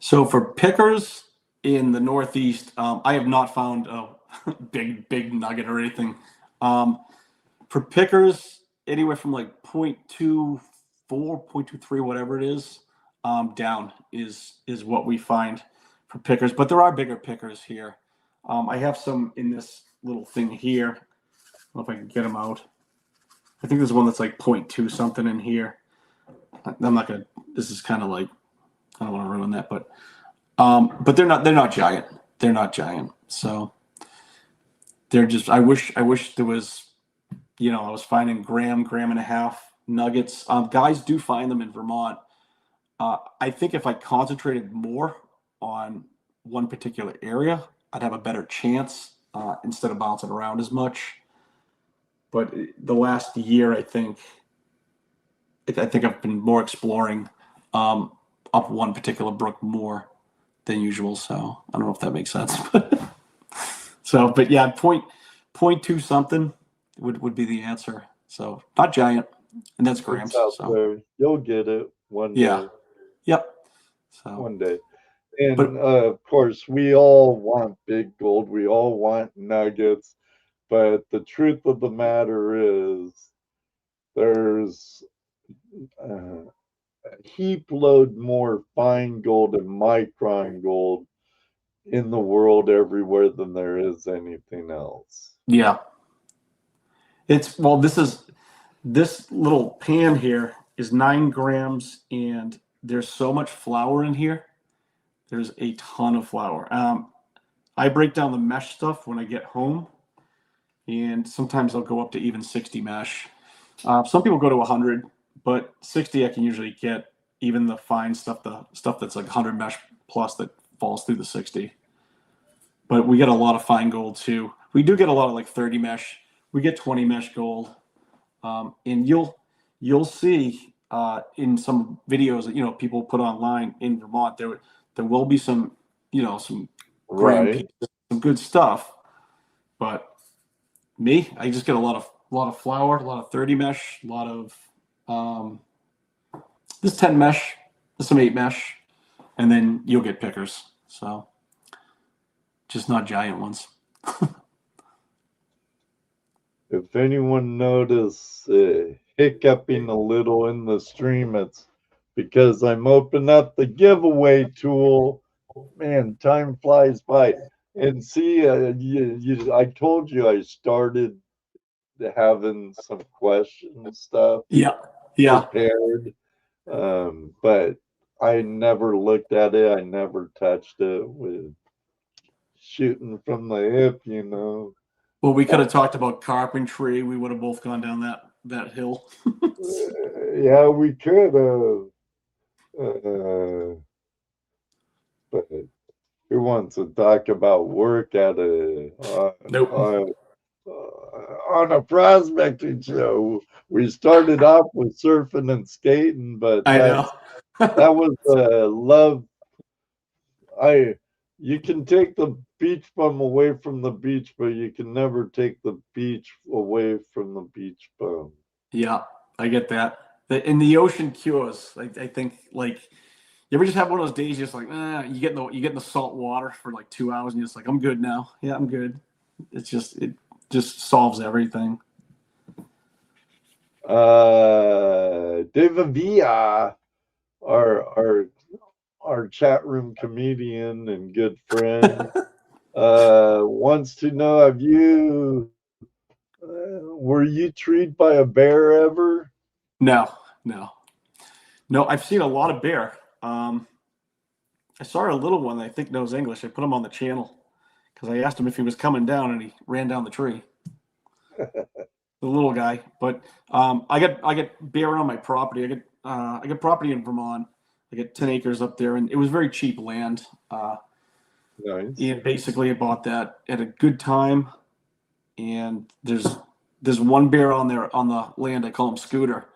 So for pickers in the Northeast, I have not found a big nugget or anything. For pickers, anywhere from like 0.24, 0.23, whatever it is, down is what we find for pickers. But there are bigger pickers here. I have some in this little thing here. I don't know if I can get them out. I think there's one that's like 0.2 something in here. I'm not gonna. This is kind of like, I don't want to ruin that, but they're not giant. They're not giant. So they're just. I wish there was. I was finding gram and a half nuggets. Guys do find them in Vermont. I think if I concentrated more on one particular area, I'd have a better chance instead of bouncing around as much. But the last year, I think I've been more exploring up one particular brook more than usual. So I don't know if that makes sense. But yeah, 0.2 something would be the answer. So not giant, and that's grams. So you'll get it one day. Yeah. Yep. So one day. And of course, we all want big gold. We all want nuggets. But the truth of the matter is, there's a heap load more fine gold and micron gold in the world everywhere than there is anything else. Yeah. This little pan here is 9 grams, and there's so much flour in here. There's a ton of flour. I break down the mesh stuff when I get home, and sometimes I'll go up to even 60 mesh. Some people go to 100, but 60 I can usually get, even the fine stuff, the stuff that's like 100 mesh plus that falls through the 60. But we get a lot of fine gold too. We do get a lot of like 30 mesh. We get 20 mesh gold. And you'll see in some videos that people put online in Vermont, there will be some some gram pieces, some good stuff. But me, I just get a lot of flour, a lot of 30 mesh, a lot of this 10 mesh, this some 8 mesh, and then you'll get pickers. So just not giant ones. If anyone noticed hiccuping a little in the stream, it's because I'm opening up the giveaway tool. Man, time flies by. And see, I told you I started having some question stuff prepared. But I never looked at it. I never touched it with shooting from the hip, Well, we could have talked about carpentry. We would have both gone down that hill. Yeah, we could have. But who wants to talk about work at on a prospecting show? We started off with surfing and skating, but that was love. You can take the beach bum away from the beach, but you can never take the beach away from the beach bum. Yeah, I get that. In the ocean cures, I think, like, you ever just have one of those days, just like, you get in the salt water for like 2 hours, and you're just like, I'm good now. Yeah, I'm good. It just solves everything. David Villa, our chat room comedian and good friend, wants to know, were you treated by a bear ever? No. I've seen a lot of bear. I saw a little one that I think knows English. I put him on the channel because I asked him if he was coming down, and he ran down the tree. The little guy. But I get bear on my property. I get property in Vermont. I get 10 acres up there, and it was very cheap land. Nice. And basically I bought that at a good time. And there's one bear on the land. I call him Scooter,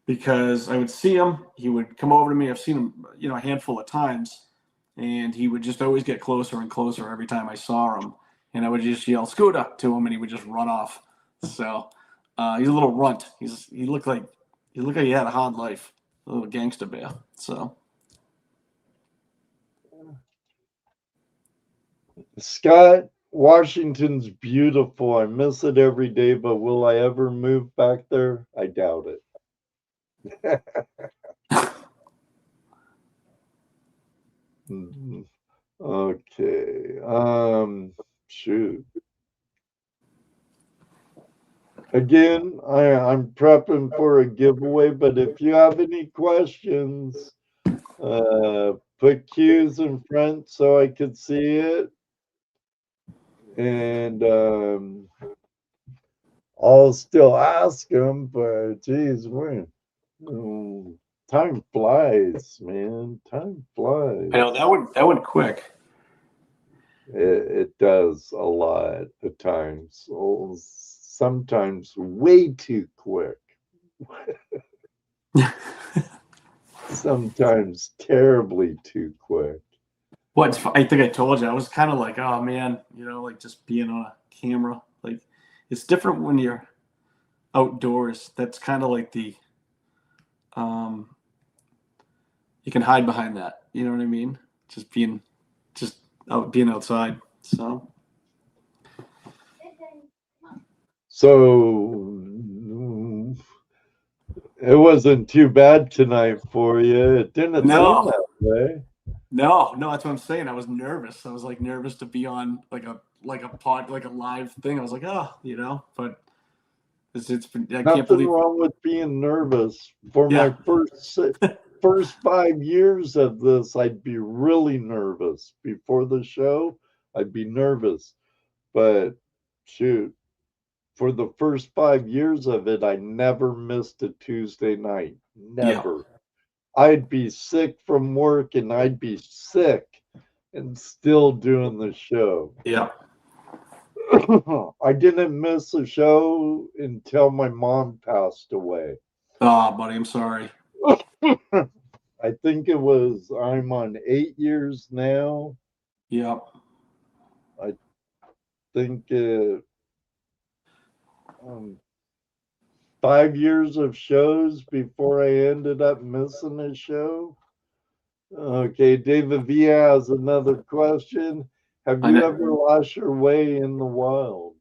because I would see him. He would come over to me. I've seen him, a handful of times, and he would just always get closer and closer every time I saw him. And I would just yell "Scooter" to him, and he would just run off. So he's a little runt. He looked like he had a hard life, a little gangster bear. So Scott, Washington's beautiful. I miss it every day, but will I ever move back there? I doubt it. Okay. Shoot. Again, I'm prepping for a giveaway, but if you have any questions, put Q's in front so I could see it. And I'll still ask them, but geez, time flies, man. Time flies. I know that went quick. It does a lot of times. Sometimes way too quick. Sometimes terribly too quick. Well, I think I told you, I was kind of like, oh man, like just being on a camera. Like, it's different when you're outdoors. That's kind of like you can hide behind that. You know what I mean? Just being outside. So it wasn't too bad tonight for you. It didn't seem that way. No, that's what I'm saying. I was nervous. I was like nervous to be on like a live thing. I was like, but it's been. I can't believe. Nothing wrong with being nervous. For my first 5 years of this, I'd be really nervous. Before the show, I'd be nervous. But shoot, for the first 5 years of it, I never missed a Tuesday night. Never. Yeah. I'd be sick from work and I'd be sick and still doing the show. Yeah. I didn't miss a show until my mom passed away. Oh, buddy, I'm sorry. I think I'm on 8 years now. Yeah. I think 5 years of shows before I ended up missing a show. Okay, David V has another question. Have you ever lost your way in the wild?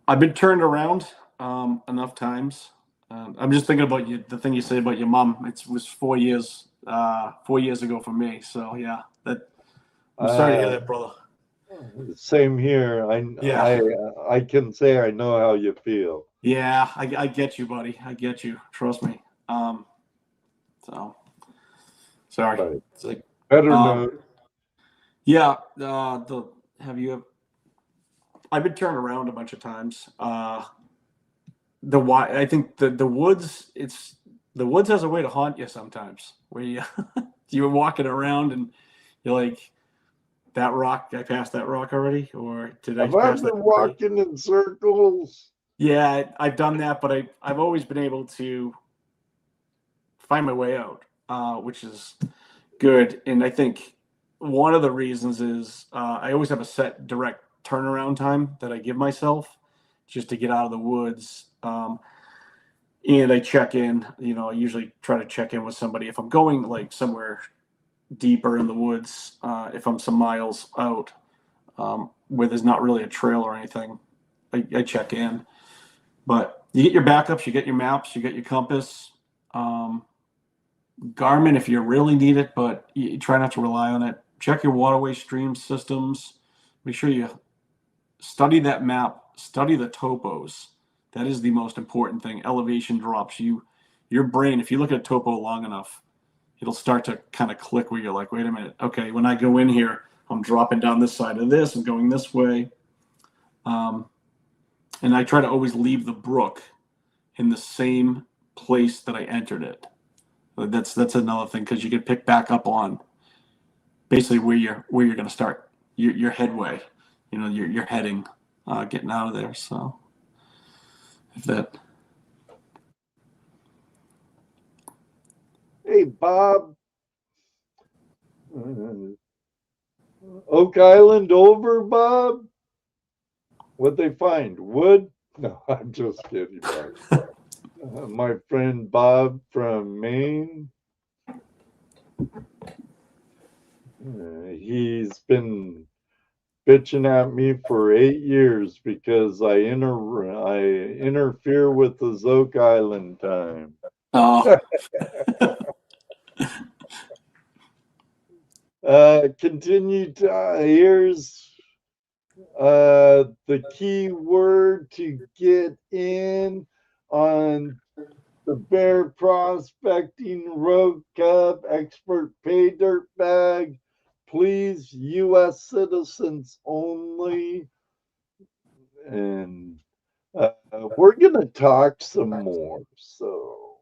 I've been turned around enough times. I'm just thinking about the thing you said about your mom. It was 4 years ago for me. So yeah, I'm sorry to hear that, brother. Same here. I can say I know how you feel. Yeah, I get you, buddy. I get you. Trust me. So sorry. Right. It's like better know. Yeah. I've been turned around a bunch of times. I think the woods. The woods has a way to haunt you sometimes. Where you're walking around and you're like, that rock. I passed that rock already, or did I pass that? I've been walking in circles. Yeah, I've done that, but I've always been able to find my way out, which is good. And I think one of the reasons is I always have a set direct turnaround time that I give myself just to get out of the woods. And I check in, I usually try to check in with somebody if I'm going like somewhere deeper in the woods, if I'm some miles out where there's not really a trail or anything, I check in. But you get your backups, you get your maps, you get your compass, Garmin if you really need it, but you try not to rely on it. Check your waterway stream systems. Make sure you study that map, study the topos. That is the most important thing. Elevation drops. Your brain, if you look at a topo long enough, it'll start to kind of click where you're like, wait a minute. Okay, when I go in here, I'm dropping down this side of this. I'm going this way. And I try to always leave the brook in the same place that I entered it. That's another thing, because you can pick back up on basically where you're going to start your headway. You know, you're heading, getting out of there. So if that. Hey, Bob. Oak Island over, Bob? What'd they find? Wood? No, I'm just kidding, Bob. My friend Bob from Maine. He's been bitching at me for 8 years because I interfere with his Oak Island time. Oh. Continue to, here's the key word to get in on the Bear Prospecting Road Cup Expert Pay Dirt Bag. Please, U.S. citizens only. And we're going to talk some more. So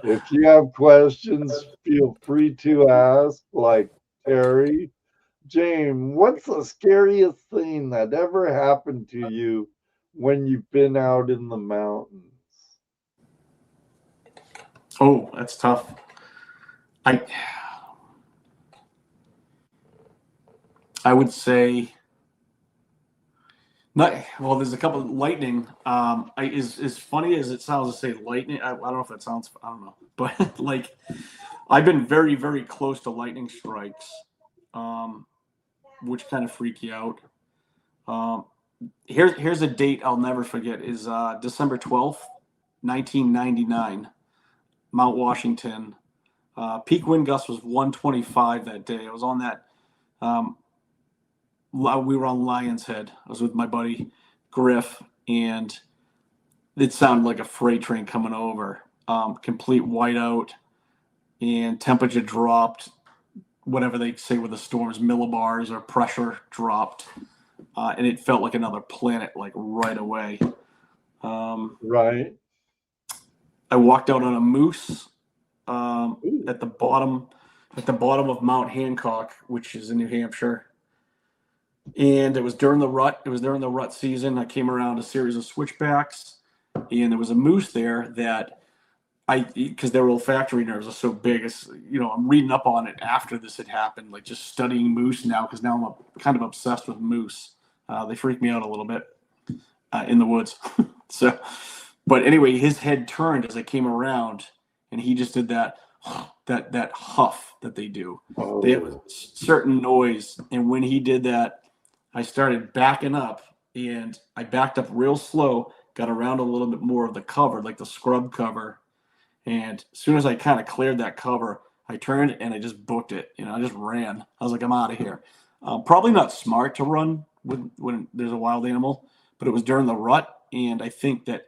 if you have questions, feel free to ask, like Terry. James, what's the scariest thing that ever happened to you when you've been out in the mountains? Oh, that's tough. I would say not. Well, there's a couple of lightning. As funny as it sounds to say lightning, I don't know if that sounds. I don't know, but like I've been very, very close to lightning strikes, which kind of freak you out. Here's a date I'll never forget. Is December 12th, 1999, Mount Washington. Peak wind gust was 125 that day. I was on that. We were on Lion's Head. I was with my buddy Griff, and it sounded like a freight train coming over. Complete whiteout, and temperature dropped. Whatever they say with the storms, millibars or pressure dropped, and it felt like another planet, like right away. Right. I walked out on a moose at the bottom of Mount Hancock, which is in New Hampshire. And it was during the rut. It was during the rut season. I came around a series of switchbacks, and there was a moose there that because their olfactory nerves are so big. It's, I'm reading up on it after this had happened, like just studying moose now, because now I'm kind of obsessed with moose. They freak me out a little bit in the woods. But anyway, his head turned as I came around, and he just did that huff that they do. Oh. They have a certain noise, and when he did that, I started backing up, and I backed up real slow, got around a little bit more of the cover, like the scrub cover. And as soon as I kind of cleared that cover, I turned and I just booked it. I just ran. I was like, I'm out of here. Probably not smart to run when there's a wild animal, but it was during the rut. And I think that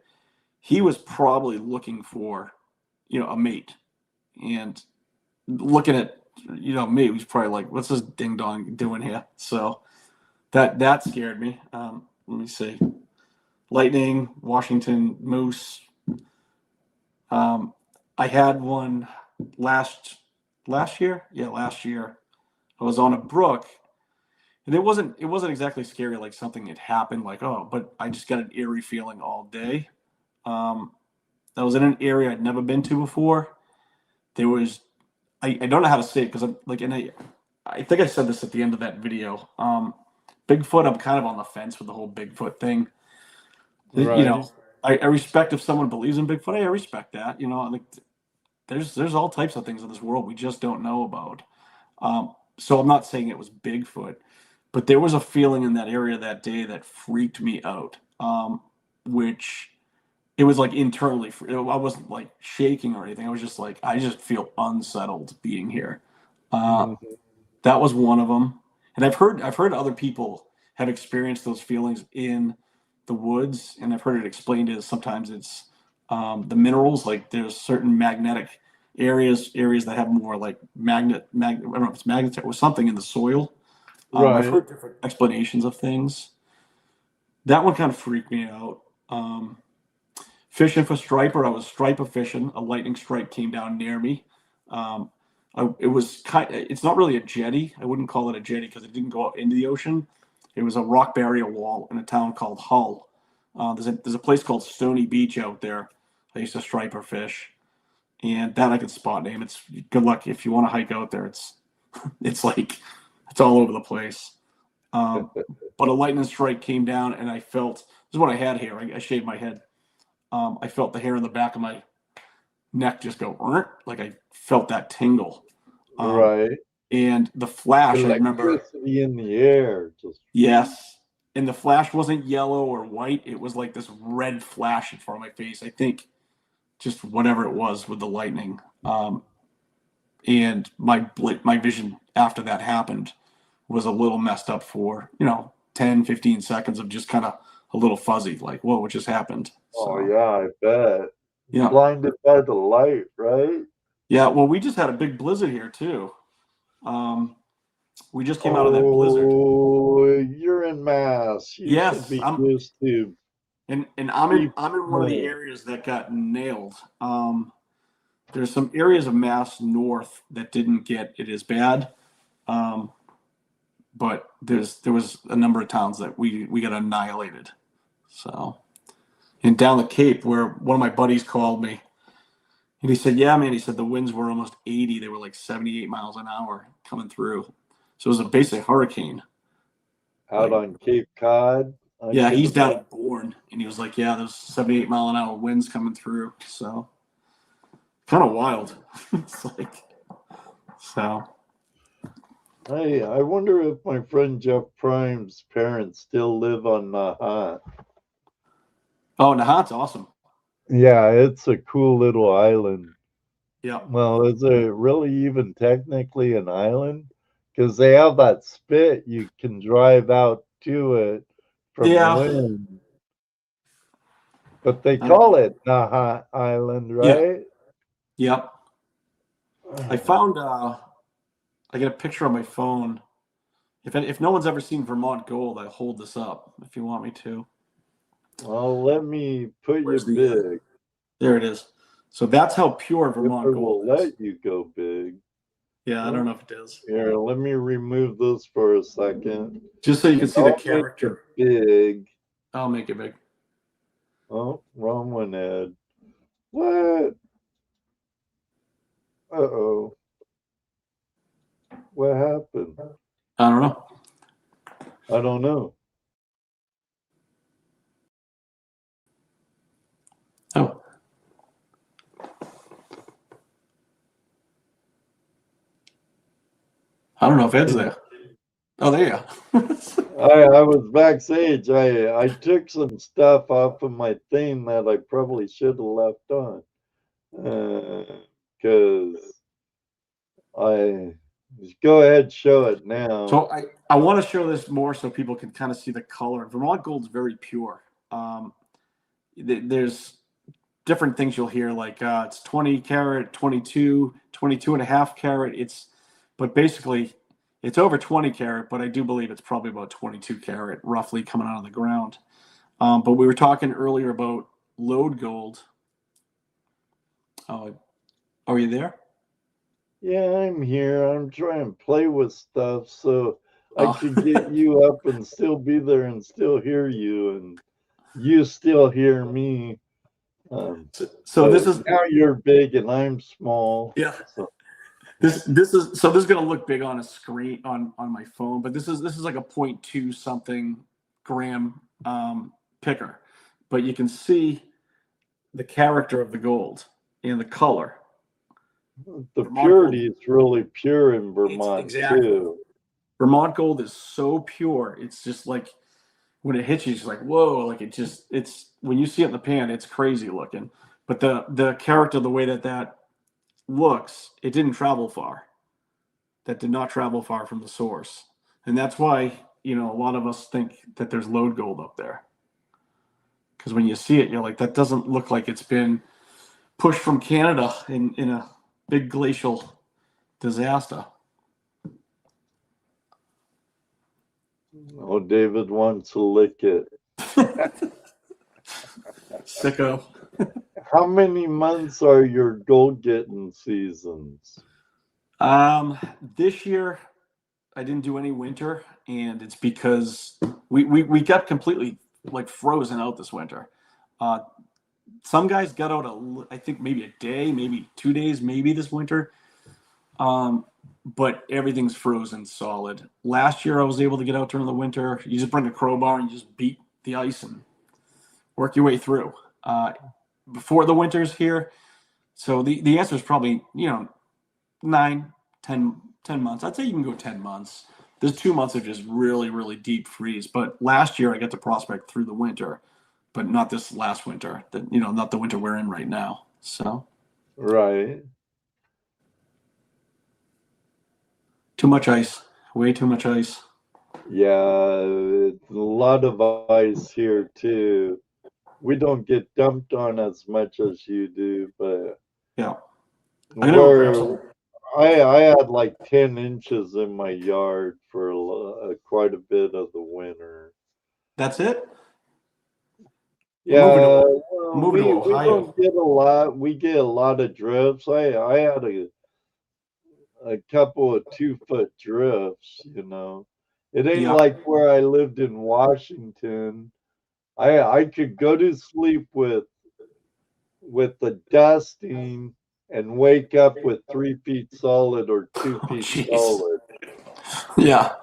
he was probably looking for, a mate. And looking at, me, he's probably like, what's this ding dong doing here? So that scared me. Let me see. Lightning, Washington, moose. I had one last year. Yeah, last year. I was on a brook, and it wasn't exactly scary, like something had happened, like, but I just got an eerie feeling all day. I was in an area I'd never been to before. There was, I don't know how to say it, because I'm like, and I think I said this at the end of that video. Bigfoot, I'm kind of on the fence with the whole Bigfoot thing. Right. I respect if someone believes in Bigfoot. Hey, I respect that. Like there's all types of things in this world we just don't know about. So I'm not saying it was Bigfoot, but there was a feeling in that area that day that freaked me out. Which it was like internally. I wasn't like shaking or anything. I was just like, I just feel unsettled being here. That was one of them. And I've heard other people have experienced those feelings in the woods, and I've heard it explained as sometimes it's the minerals, like there's certain magnetic areas that have more like I don't know if it's magnetic or something in the soil. Right. I've heard different explanations of things. That one kind of freaked me out. Fishing for striper, I was striper fishing. A lightning strike came down near me. It was it's not really a jetty. I wouldn't call it a jetty because it didn't go out into the ocean. It was a rock barrier wall in a town called Hull. There's a place called Stony Beach out there. I used to striper fish, and that I could spot name. It's good luck if you want to hike out there. It's like it's all over the place. But a lightning strike came down, and I felt this is what I had here. I shaved my head. I felt the hair in the back of my neck just go, like I felt that tingle. Right. And the flash, I remember. Electricity in the air. Yes. And the flash wasn't yellow or white. It was like this red flash in front of my face. I think just whatever it was with the lightning. And my vision after that happened was a little messed up for, 10, 15 seconds of just kind of a little fuzzy, like, whoa, what just happened? Oh, yeah, I bet. Yeah. Blinded by the light, right? Yeah, well, we just had a big blizzard here, too. We just came out of that blizzard. Oh, you're in Mass. You yes, should be used to. And I'm in one of the areas that got nailed. There's some areas of Mass north that didn't get it as bad. But there was a number of towns that we got annihilated. So, and down the Cape, where one of my buddies called me, and he said, "Yeah, man," he said the winds were almost 80. They were like 78 miles an hour coming through. So it was basically a hurricane. Out on Cape Cod. Yeah, he's down at Bourne, and he was like, "Yeah, there's 78 mile an hour winds coming through." So, kind of wild. It's like, so. I wonder if my friend Jeff Prime's parents still live on Nahat. Oh, Nahat's awesome. Yeah, it's a cool little island. Yeah. Well, is it really even technically an island? Because they have that spit you can drive out to it from wind. But they call it Nahat Island, right? Yep. I found I get a picture on my phone. If no one's ever seen Vermont Gold, I hold this up if you want me to. Well, let me put you big. There it is. So that's how pure Vermont Gold is. Let you go big. Yeah, I don't know if it does. Here, let me remove this for a second. Just so you can see the character. Big. I'll make it big. Oh, wrong one, Ed. What? Uh-oh. What happened? I don't know. I don't know. Oh. I don't know if Ed's there. Oh, there you are. I was backstage. I took some stuff off of my thing that I probably should have left on. Because go ahead, show it now. So I want to show this more so people can kind of see the color. Vermont Gold's very pure. There's different things you'll hear, like it's 20 carat, 22 and a half carat. But basically it's over 20 carat, but I do believe it's probably about 22 carat roughly coming out of the ground. But we were talking earlier about lode gold. Oh, are you there? Yeah, I'm here. I'm trying to play with stuff so I could get you up and still be there and still hear you, and you still hear me. So this is now you're big and I'm small. Yeah. So. This is going to look big on a screen on my phone, but this is like a 0.2 something gram picker, but you can see the character of the gold and the color. The purity is really pure in Vermont too. Vermont Gold is so pure. It's just like when it hits you, it's like, whoa, like it's when you see it in the pan, it's crazy looking. But the character, the way that looks, it didn't travel far. That did not travel far from the source. And that's why, a lot of us think that there's lode gold up there. Because when you see it, you're like, that doesn't look like it's been pushed from Canada in a big glacial disaster. Oh, David wants to lick it. Sicko. How many months are your gold getting seasons? This year I didn't do any winter, and it's because we got completely like frozen out this winter. Some guys got out I think maybe a day, maybe 2 days, maybe this winter. But everything's frozen solid. Last year I was able to get out during the winter. You just bring a crowbar and you just beat the ice and work your way through. Before the winter's here, so the answer is probably 9, 10 months. I'd say you can go 10 months. There's 2 months of just really, really deep freeze. But last year I got to prospect through the winter, but not this last winter. Not the winter we're in right now. So Right. too much ice, way too much ice. Yeah, it's a lot of ice here too. We don't get dumped on as much as you do, but Yeah. I'm gonna go grab some. I had like 10 inches in my yard for quite a bit of the winter. That's it? Yeah, I'm moving to we Ohio. don't get a lot. We get a lot of drifts. I had a couple of 2-foot drifts, It ain't Yeah. like where I lived in Washington. I could go to sleep with the dusting and wake up with 3 feet solid or 2 feet jeez. solid. Yeah.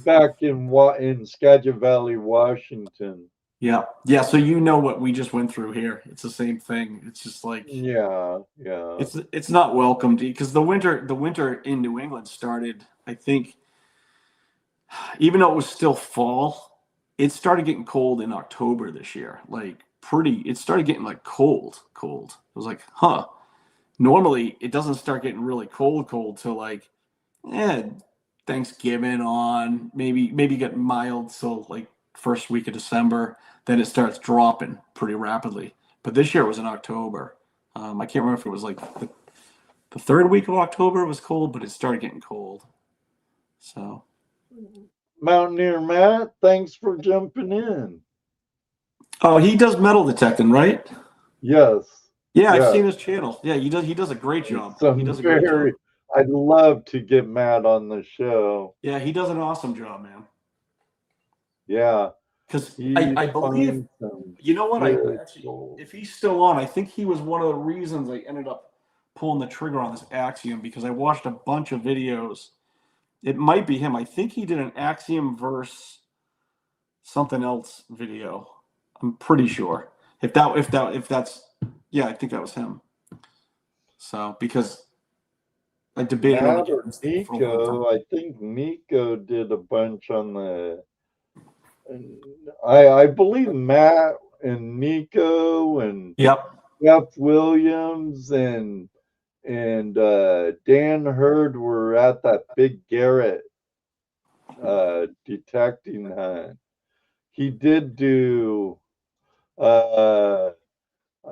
Back in Skagit Valley, Washington. Yeah. So you know what we just went through here. It's the same thing. It's just like Yeah. it's not welcomed because the winter in New England started, I think, even though it was still fall, it started getting cold in October this year. It started getting like cold. It was like, huh. Normally it doesn't start getting really cold till like Thanksgiving on, maybe get mild till like first week of December. Then it starts dropping pretty rapidly. But this year it was in October. I can't remember if it was like the third week of October it was cold, but it started getting cold. So Mountaineer Matt, thanks for jumping in. Oh, he does metal detecting, right? Yes. Yeah, I've seen his channel. Yeah, he does a great job. He does a great job. I'd love to get Matt on the show. Yeah, he does an awesome job, man. Yeah. Because I believe, you know what? If he's still on, I think he was one of the reasons I ended up pulling the trigger on this Axiom, because I watched a bunch of videos. It might be him. I think he did an Axiom versus something else video. I'm pretty sure. If that's, yeah, I think that was him. So because I debated Matt or Nico. I think Nico did a bunch on the. I believe Matt and Nico and Jeff Williams and Dan Hurd were at that big Garrett detecting hunt. He did do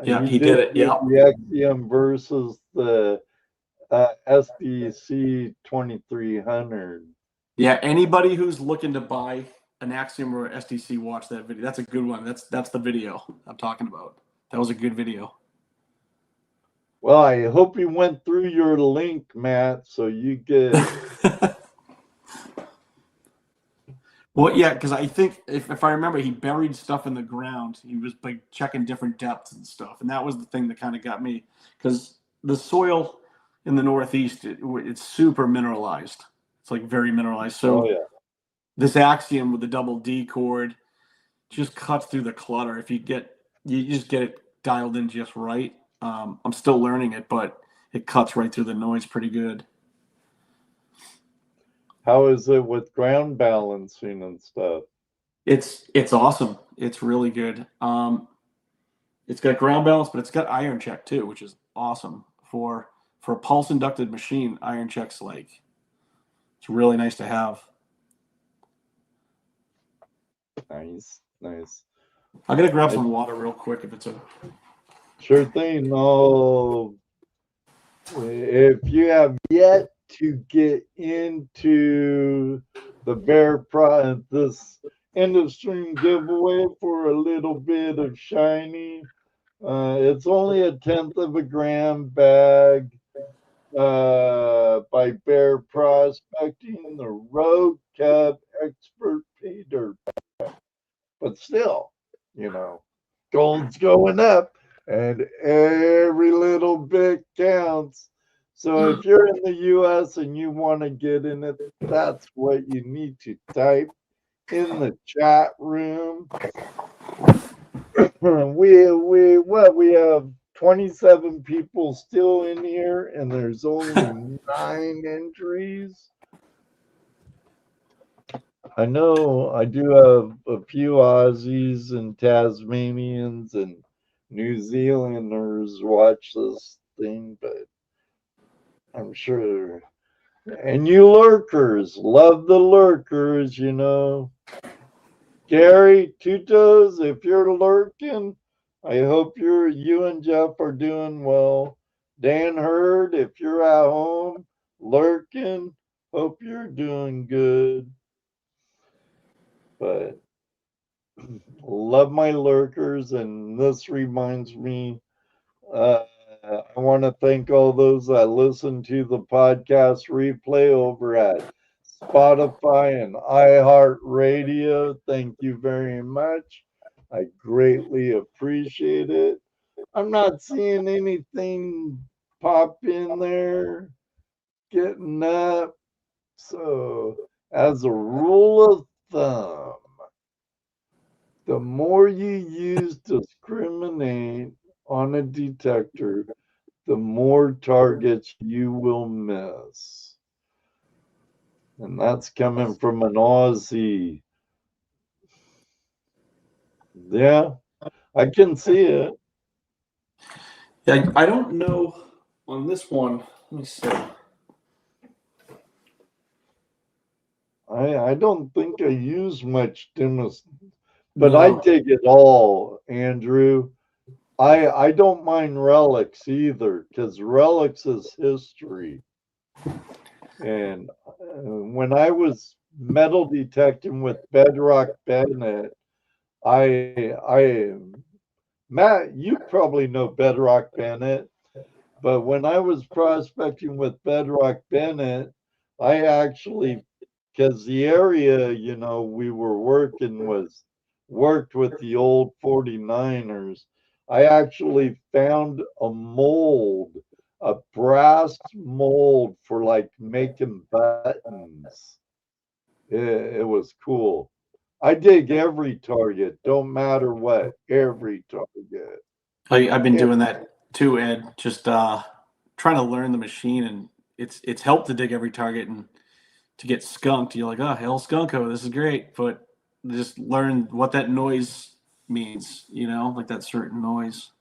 he did it. Yeah, the Axiom versus the SDC 2300. Yeah, anybody who's looking to buy an Axiom or SDC, watch that video. That's a good one. That's the video I'm talking about. That was a good video. Well, I hope you went through your link, Matt, so you get. Well, yeah, because I think if I remember, he buried stuff in the ground. He was like checking different depths and stuff, and that was the thing that kind of got me, because the soil in the Northeast, it's super mineralized. It's like very mineralized. So this Axiom with the double D cord just cuts through the clutter. If you just get it dialed in just right. I'm still learning it, but it cuts right through the noise pretty good. How is it with ground balancing and stuff? It's awesome. It's really good. It's got ground balance, but it's got iron check too, which is awesome for a pulse inducted machine. Iron check's it's really nice to have. Nice. I'm gonna grab some water real quick if it's a. Sure thing. Oh, if you have yet to get into the this end of stream giveaway for a little bit of shiny, it's only 1/10 of a gram bag. by Bear Prospecting, the Road Cub Expert Pay Dirt. But still, gold's going up and every little bit counts. So if you're in the US and you want to get in it, that's what you need to type in the chat room. We have 27 people still in here and there's only 9 entries. I know I do have a few Aussies and Tasmanians and New Zealanders watch this thing, but I'm sure. And you lurkers, love the lurkers, Gary, Tutos, if you're lurking, I hope you and Jeff are doing well. Dan Hurd, if you're at home lurking, hope you're doing good. But love my lurkers, and this reminds me, I want to thank all those that listen to the podcast replay over at Spotify and iHeartRadio. Thank you very much. I greatly appreciate it. I'm not seeing anything pop in there, getting up. So, as a rule of thumb, the more you use discriminate on a detector, the more targets you will miss. And that's coming from an Aussie. Yeah, I can see it. Yeah, I don't know on this one. Let me see. I don't think I use much dimness, but I take it all, Andrew. I don't mind relics either, because relics is history. And when I was metal detecting with Bedrock Bennett, Matt, you probably know Bedrock Bennett, but when I was prospecting with Bedrock Bennett, I actually, because the area, we were working worked with the old 49ers, I actually found a mold, a brass mold for like making buttons. It was cool. I dig every target, don't matter what, every target. I've been doing that too, Ed. Just trying to learn the machine, and it's helped to dig every target and to get skunked. You're like, oh, hell, skunko, this is great, but just learn what that noise means, like that certain noise.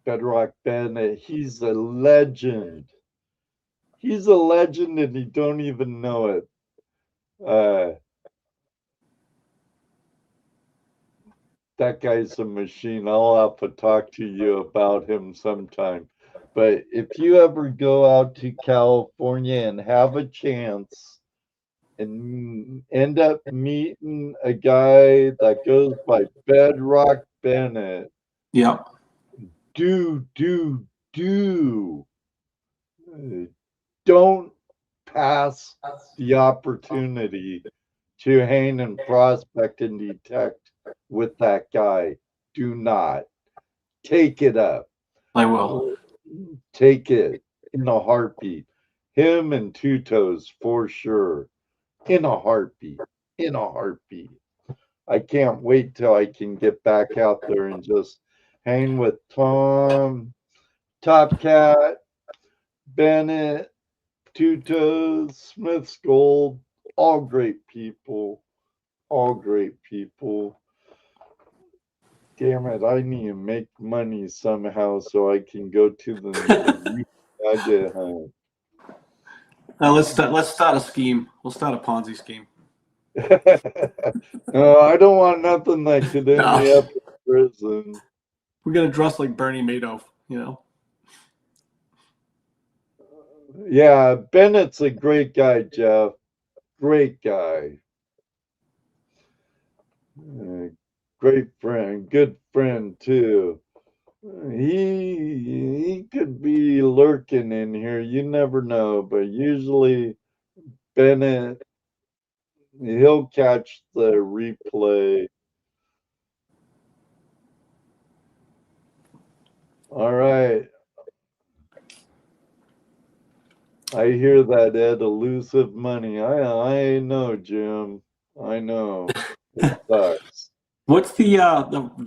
Bedrock Bennett, he's a legend. He's a legend and he don't even know it. That guy's a machine. I'll have to talk to you about him sometime. But if you ever go out to California and have a chance and end up meeting a guy that goes by Bedrock Bennett, Yep. Don't pass the opportunity to hang and prospect and detect with that guy. Do not. Take it up. I will. Take it in a heartbeat. Him and Two Toes for sure. In a heartbeat. In a heartbeat. I can't wait till I can get back out there and just hang with Tom, Top Cat, Bennett, Two Toes, Smith's Gold, all great people. All great people. Damn it, I need to make money somehow so I can go to the nugget hunt. Let's start a scheme. We'll start a Ponzi scheme. No, I don't want nothing that could end me up in prison. We're gonna dress like Bernie Madoff, Yeah, Bennett's a great guy, Jeff. Great guy. Great friend, good friend too. He could be lurking in here. You never know, but usually Bennett, he'll catch the replay. All right. I hear that, Ed. Elusive money. I know, Jim. I know. It sucks. What's the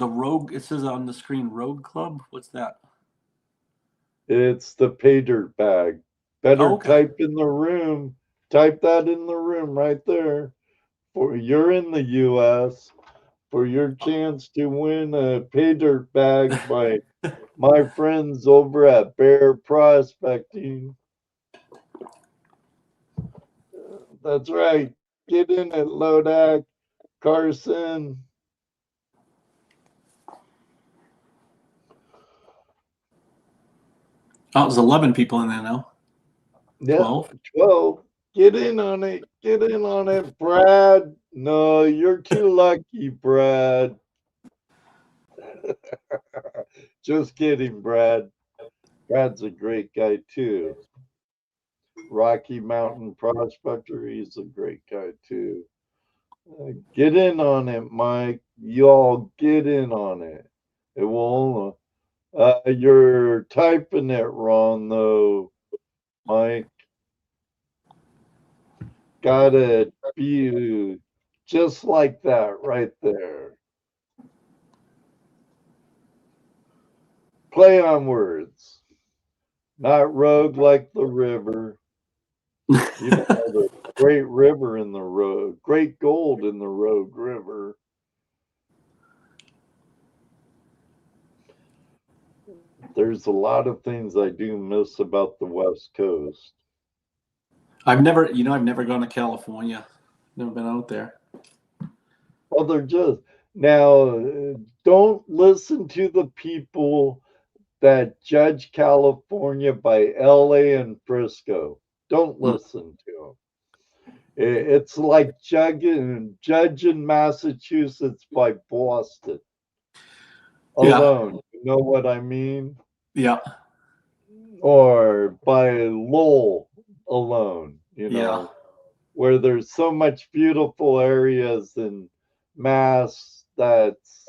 Rogue? It says on the screen Rogue Club. What's that? It's the pay dirt bag. Better Okay. type in the room. Type that in the room right there. For you're in the U.S. for your chance to win a pay dirt bag by my friends over at Bear Prospecting. That's right. Get in it, Lodak, Carson. Oh, there's 11 people in there now. Yeah, 12. 12. Get in on it. Get in on it, Brad. No, you're too lucky, Brad. Just kidding, Brad. Brad's a great guy, too. Rocky Mountain Prospector, he's a great guy, too. Get in on it, Mike. Y'all get in on it. It will. You're typing it wrong, though, Mike. Gotta be just like that right there. Play on words. Not rogue like the river. You know, the great river in the road, great gold in the Rogue River. There's a lot of things I do miss about the West Coast. I've never gone to California. Never been out there. Well, they're just now. Don't listen to the people that judge California by LA and Frisco. Don't listen to them. It's like judging Massachusetts by Boston alone. You know what I mean? Yeah. Or by Lowell alone, you know, where there's so much beautiful areas in Mass that's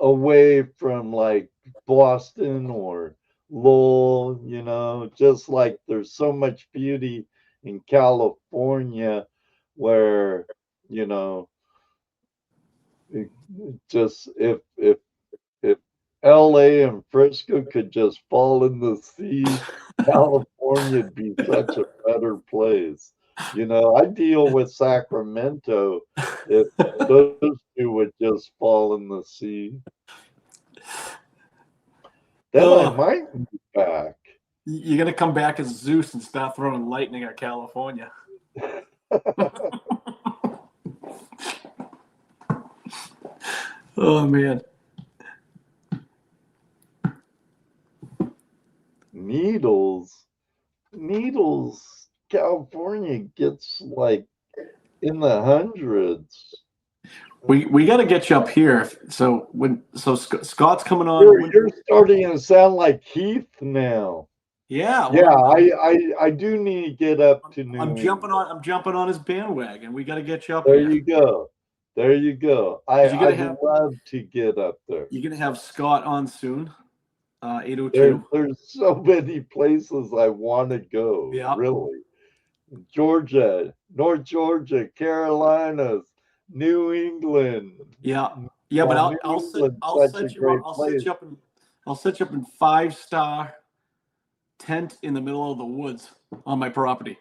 away from like Boston or Lowell, you know, just like there's so much beauty in California where, you know, just if LA and Frisco could just fall in the sea, California'd be such a better place. You know, I deal with Sacramento if those two would just fall in the sea. Then I might move back. You're going to come back as Zeus and start throwing lightning at California. Oh, man. Needles, California gets like in the hundreds. We got to get you up here. So Scott's coming on. You're starting to sound like Keith now. Yeah. I do need to get up to New England. I'm jumping on his bandwagon. We got to get you up there here. You go. There you go. I'd love to get up there. You're gonna have Scott on soon. 802. There's so many places I want to go. Yeah. Really. Georgia, North Georgia, Carolinas, New England. Yeah. Yeah, but I'll set you up in 5-star tent in the middle of the woods on my property.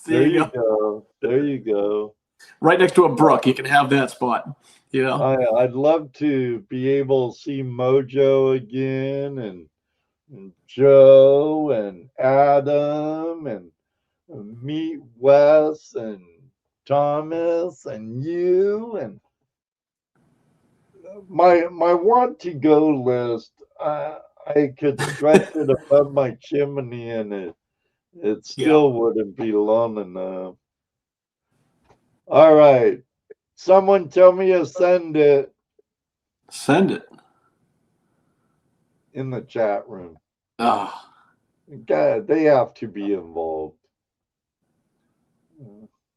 There you go. There you go. Right next to a brook, you can have that spot. You know, I'd love to be able to see Mojo again, and Joe and Adam, and meet Wes and Thomas and you, and my want to go list. I could stretch it above my chimney, and it still wouldn't be long enough. All right. Someone tell me to send it. Send it. in the chat room. Oh, God, they have to be involved.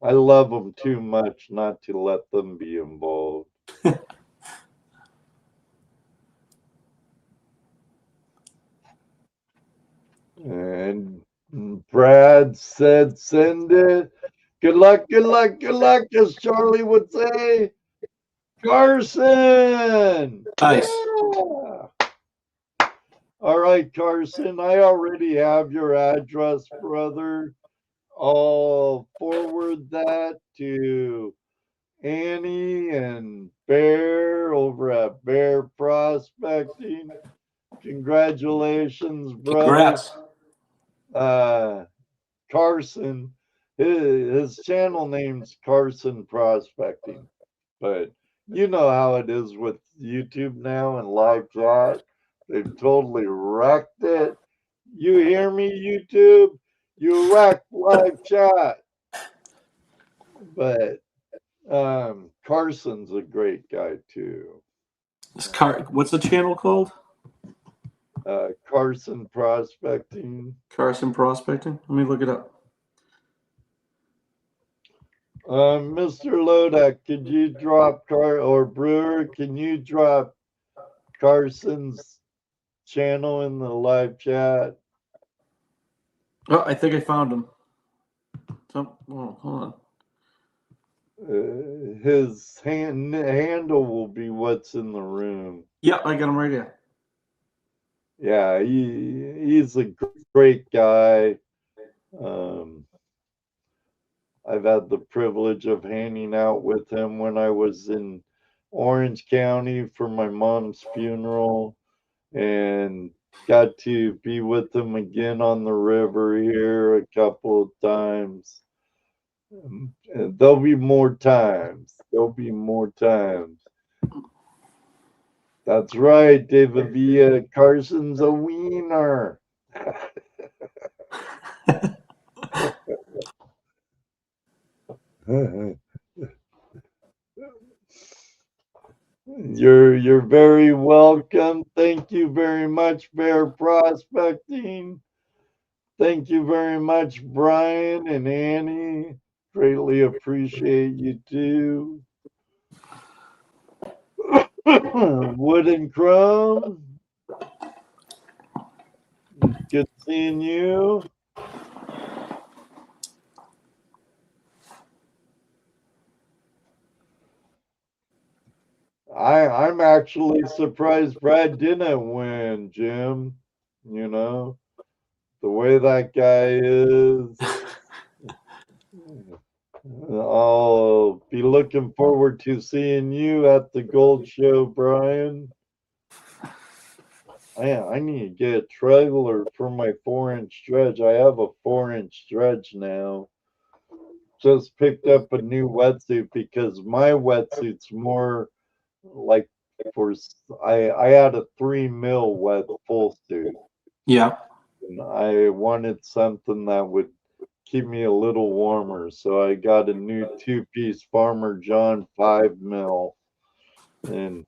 I love them too much not to let them be involved. And Brad said, send it. Good luck, good luck, good luck, as Charlie would say. Carson! nice. Yeah. All right, Carson, I already have your address, brother. I'll forward that to Annie and Bear over at Bear Prospecting. Congratulations, brother. Congrats. Carson, his channel name's Carson Prospecting, but you know how it is with YouTube now and live chat. They've totally wrecked it. You hear me, YouTube? You wrecked live chat. But Carson's a great guy too. What's the channel called? Carson Prospecting. Carson Prospecting? Let me look it up. Mr. Lodak, could you drop or Brewer, can you drop Carson's channel in the live chat? Oh, I think I found him. Hold on. His handle will be what's in the room. Yeah, I got him right here. Yeah, he's a great guy. I've had the privilege of hanging out with him when I was in Orange County for my mom's funeral, and got to be with him again on the river here a couple of times. And there'll be more times. There'll be more times. That's right, David Villa. Carson's a wiener. You're very welcome. Thank you very much, Bear Prospecting. Thank you very much, Brian and Annie. Greatly appreciate you too. Wood and Chrome. Good seeing you. I'm actually surprised Brad didn't win, Jim. You know, the way that guy is. I'll be looking forward to seeing you at the Gold Show, Brian. I need to get a trailer for my 4-inch dredge. I have a 4-inch dredge now. Just picked up a new wetsuit because my wetsuit's more like I had a 3 mil wet full suit. Yeah. And I wanted something that would keep me a little warmer. So I got a new 2-piece Farmer John 5 mil. And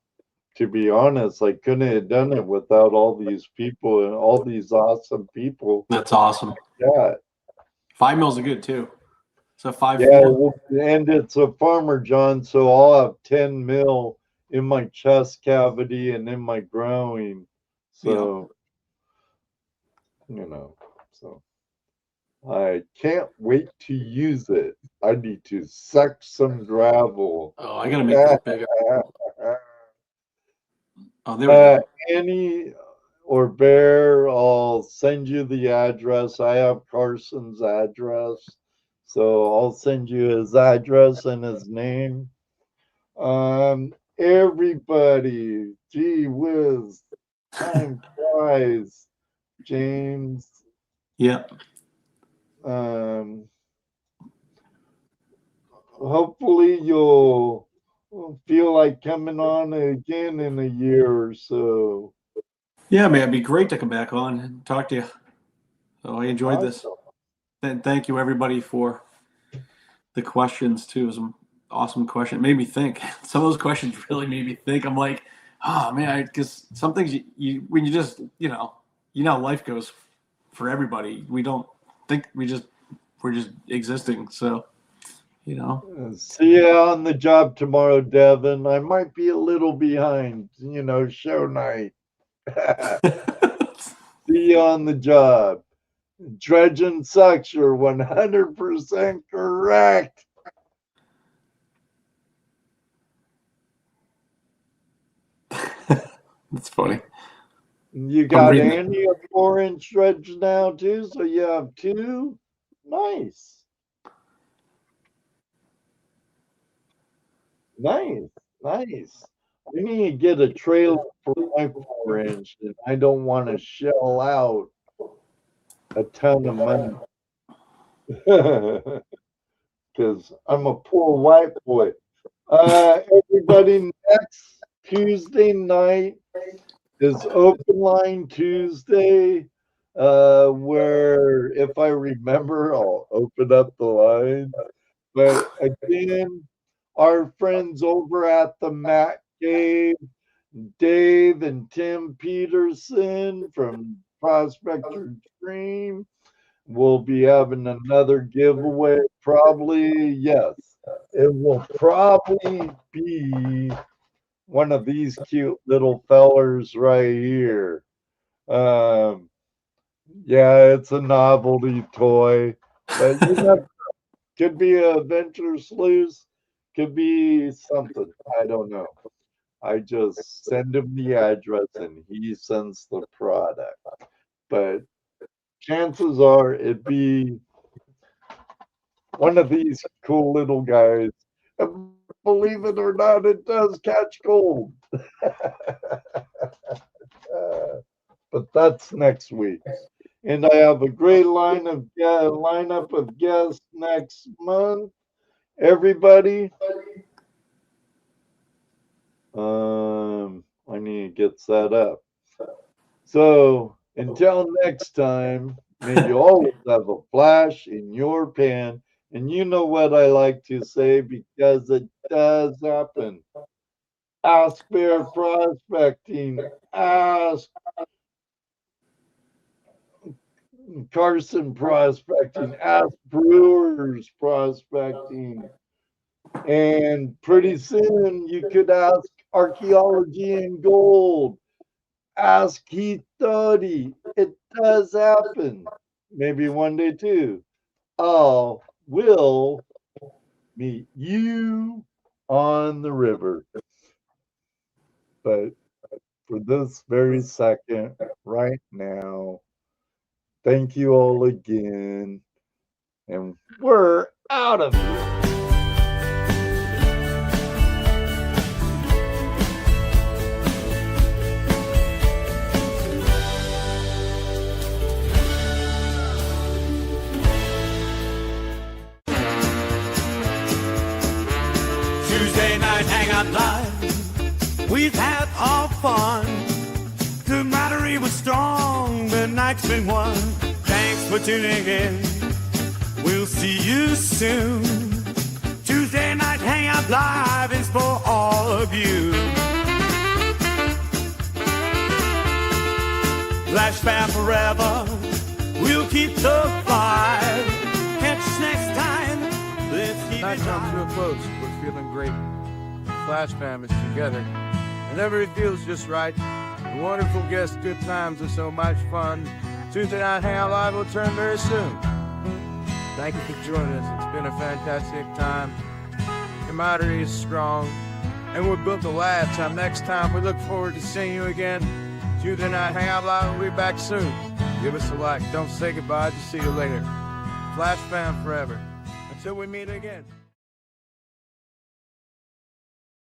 to be honest, I couldn't have done it without all these people and all these awesome people. That's awesome. Yeah. 5 mils are good too. So 5. Yeah, and it's a Farmer John, so I'll have 10 mil in my chest cavity and in my growing. So, so I can't wait to use it. I need to suck some gravel. Oh, I gotta make this bigger. Oh, there we go. Annie or Bear, I'll send you the address. I have Carson's address, so I'll send you his address and his name. Everybody, gee whiz, time flies, James. Yeah. Hopefully you'll feel like coming on again in a year or so. Yeah, man, it'd be great to come back on and talk to you. So I enjoyed this. And thank you everybody for the questions too. It was an awesome question. It made me think. Some of those questions really made me think. I'm like, Oh man, because some things you when you just how life goes for everybody. We don't think we're just existing. So See you on the job tomorrow, Devin. I might be a little behind, show night. See you on the job. Dredging sucks. You're 100% correct. That's funny. You got Andy a 4-inch dredge now too, so you have 2. Nice. Nice. I need to get a trailer for my 4-inch, and I don't want to shell out a ton of money because I'm a poor white boy. Everybody, next Tuesday night is Open Line Tuesday, where if I remember, I'll open up the line. But again, our friends over at the Matt Cave, Dave and Tim Peterson from Prospector Dream, will be having another giveaway. Probably, yes, it will probably be one of these cute little fellers right here. Yeah, it's a novelty toy, but could be a Venture Sleuth, could be something. I don't know. I just send him the address and he sends the product. But chances are it'd be one of these cool little guys. And believe it or not, it does catch gold. But that's next week. And I have a great lineup of guests next month. Everybody, I need to get set up. So until next time, may you always have a flash in your pan. And you know what I like to say, because it does happen. Ask Bear Prospecting. Ask Carson Prospecting. Ask Brewers Prospecting. And pretty soon you could ask Archaeology and Gold. Ask Heath Doty. It does happen. Maybe one day too. Will meet you on the river. But for this very second, right now, thank you all again. And we're out of here. Tuesday night Hangout Live, we've had our fun. The battery was strong, the night's been won. Thanks for tuning in, we'll see you soon. Tuesday night Hangout Live is for all of you. FlashFam forever, we'll keep the fire. Catch us next time, let's keep Night it comes high. real close. We're feeling great. FlashFam is together, and everything feels just right. The wonderful guests, good times, are so much fun. Tuesday night Hangout Live will turn very soon. Thank you for joining us. It's been a fantastic time. Camaraderie is strong, and we're built to last. Till next time, we look forward to seeing you again. Tuesday night Hangout Live will be back soon. Give us a like. Don't say goodbye. Just see you later. FlashFam forever. Until we meet again.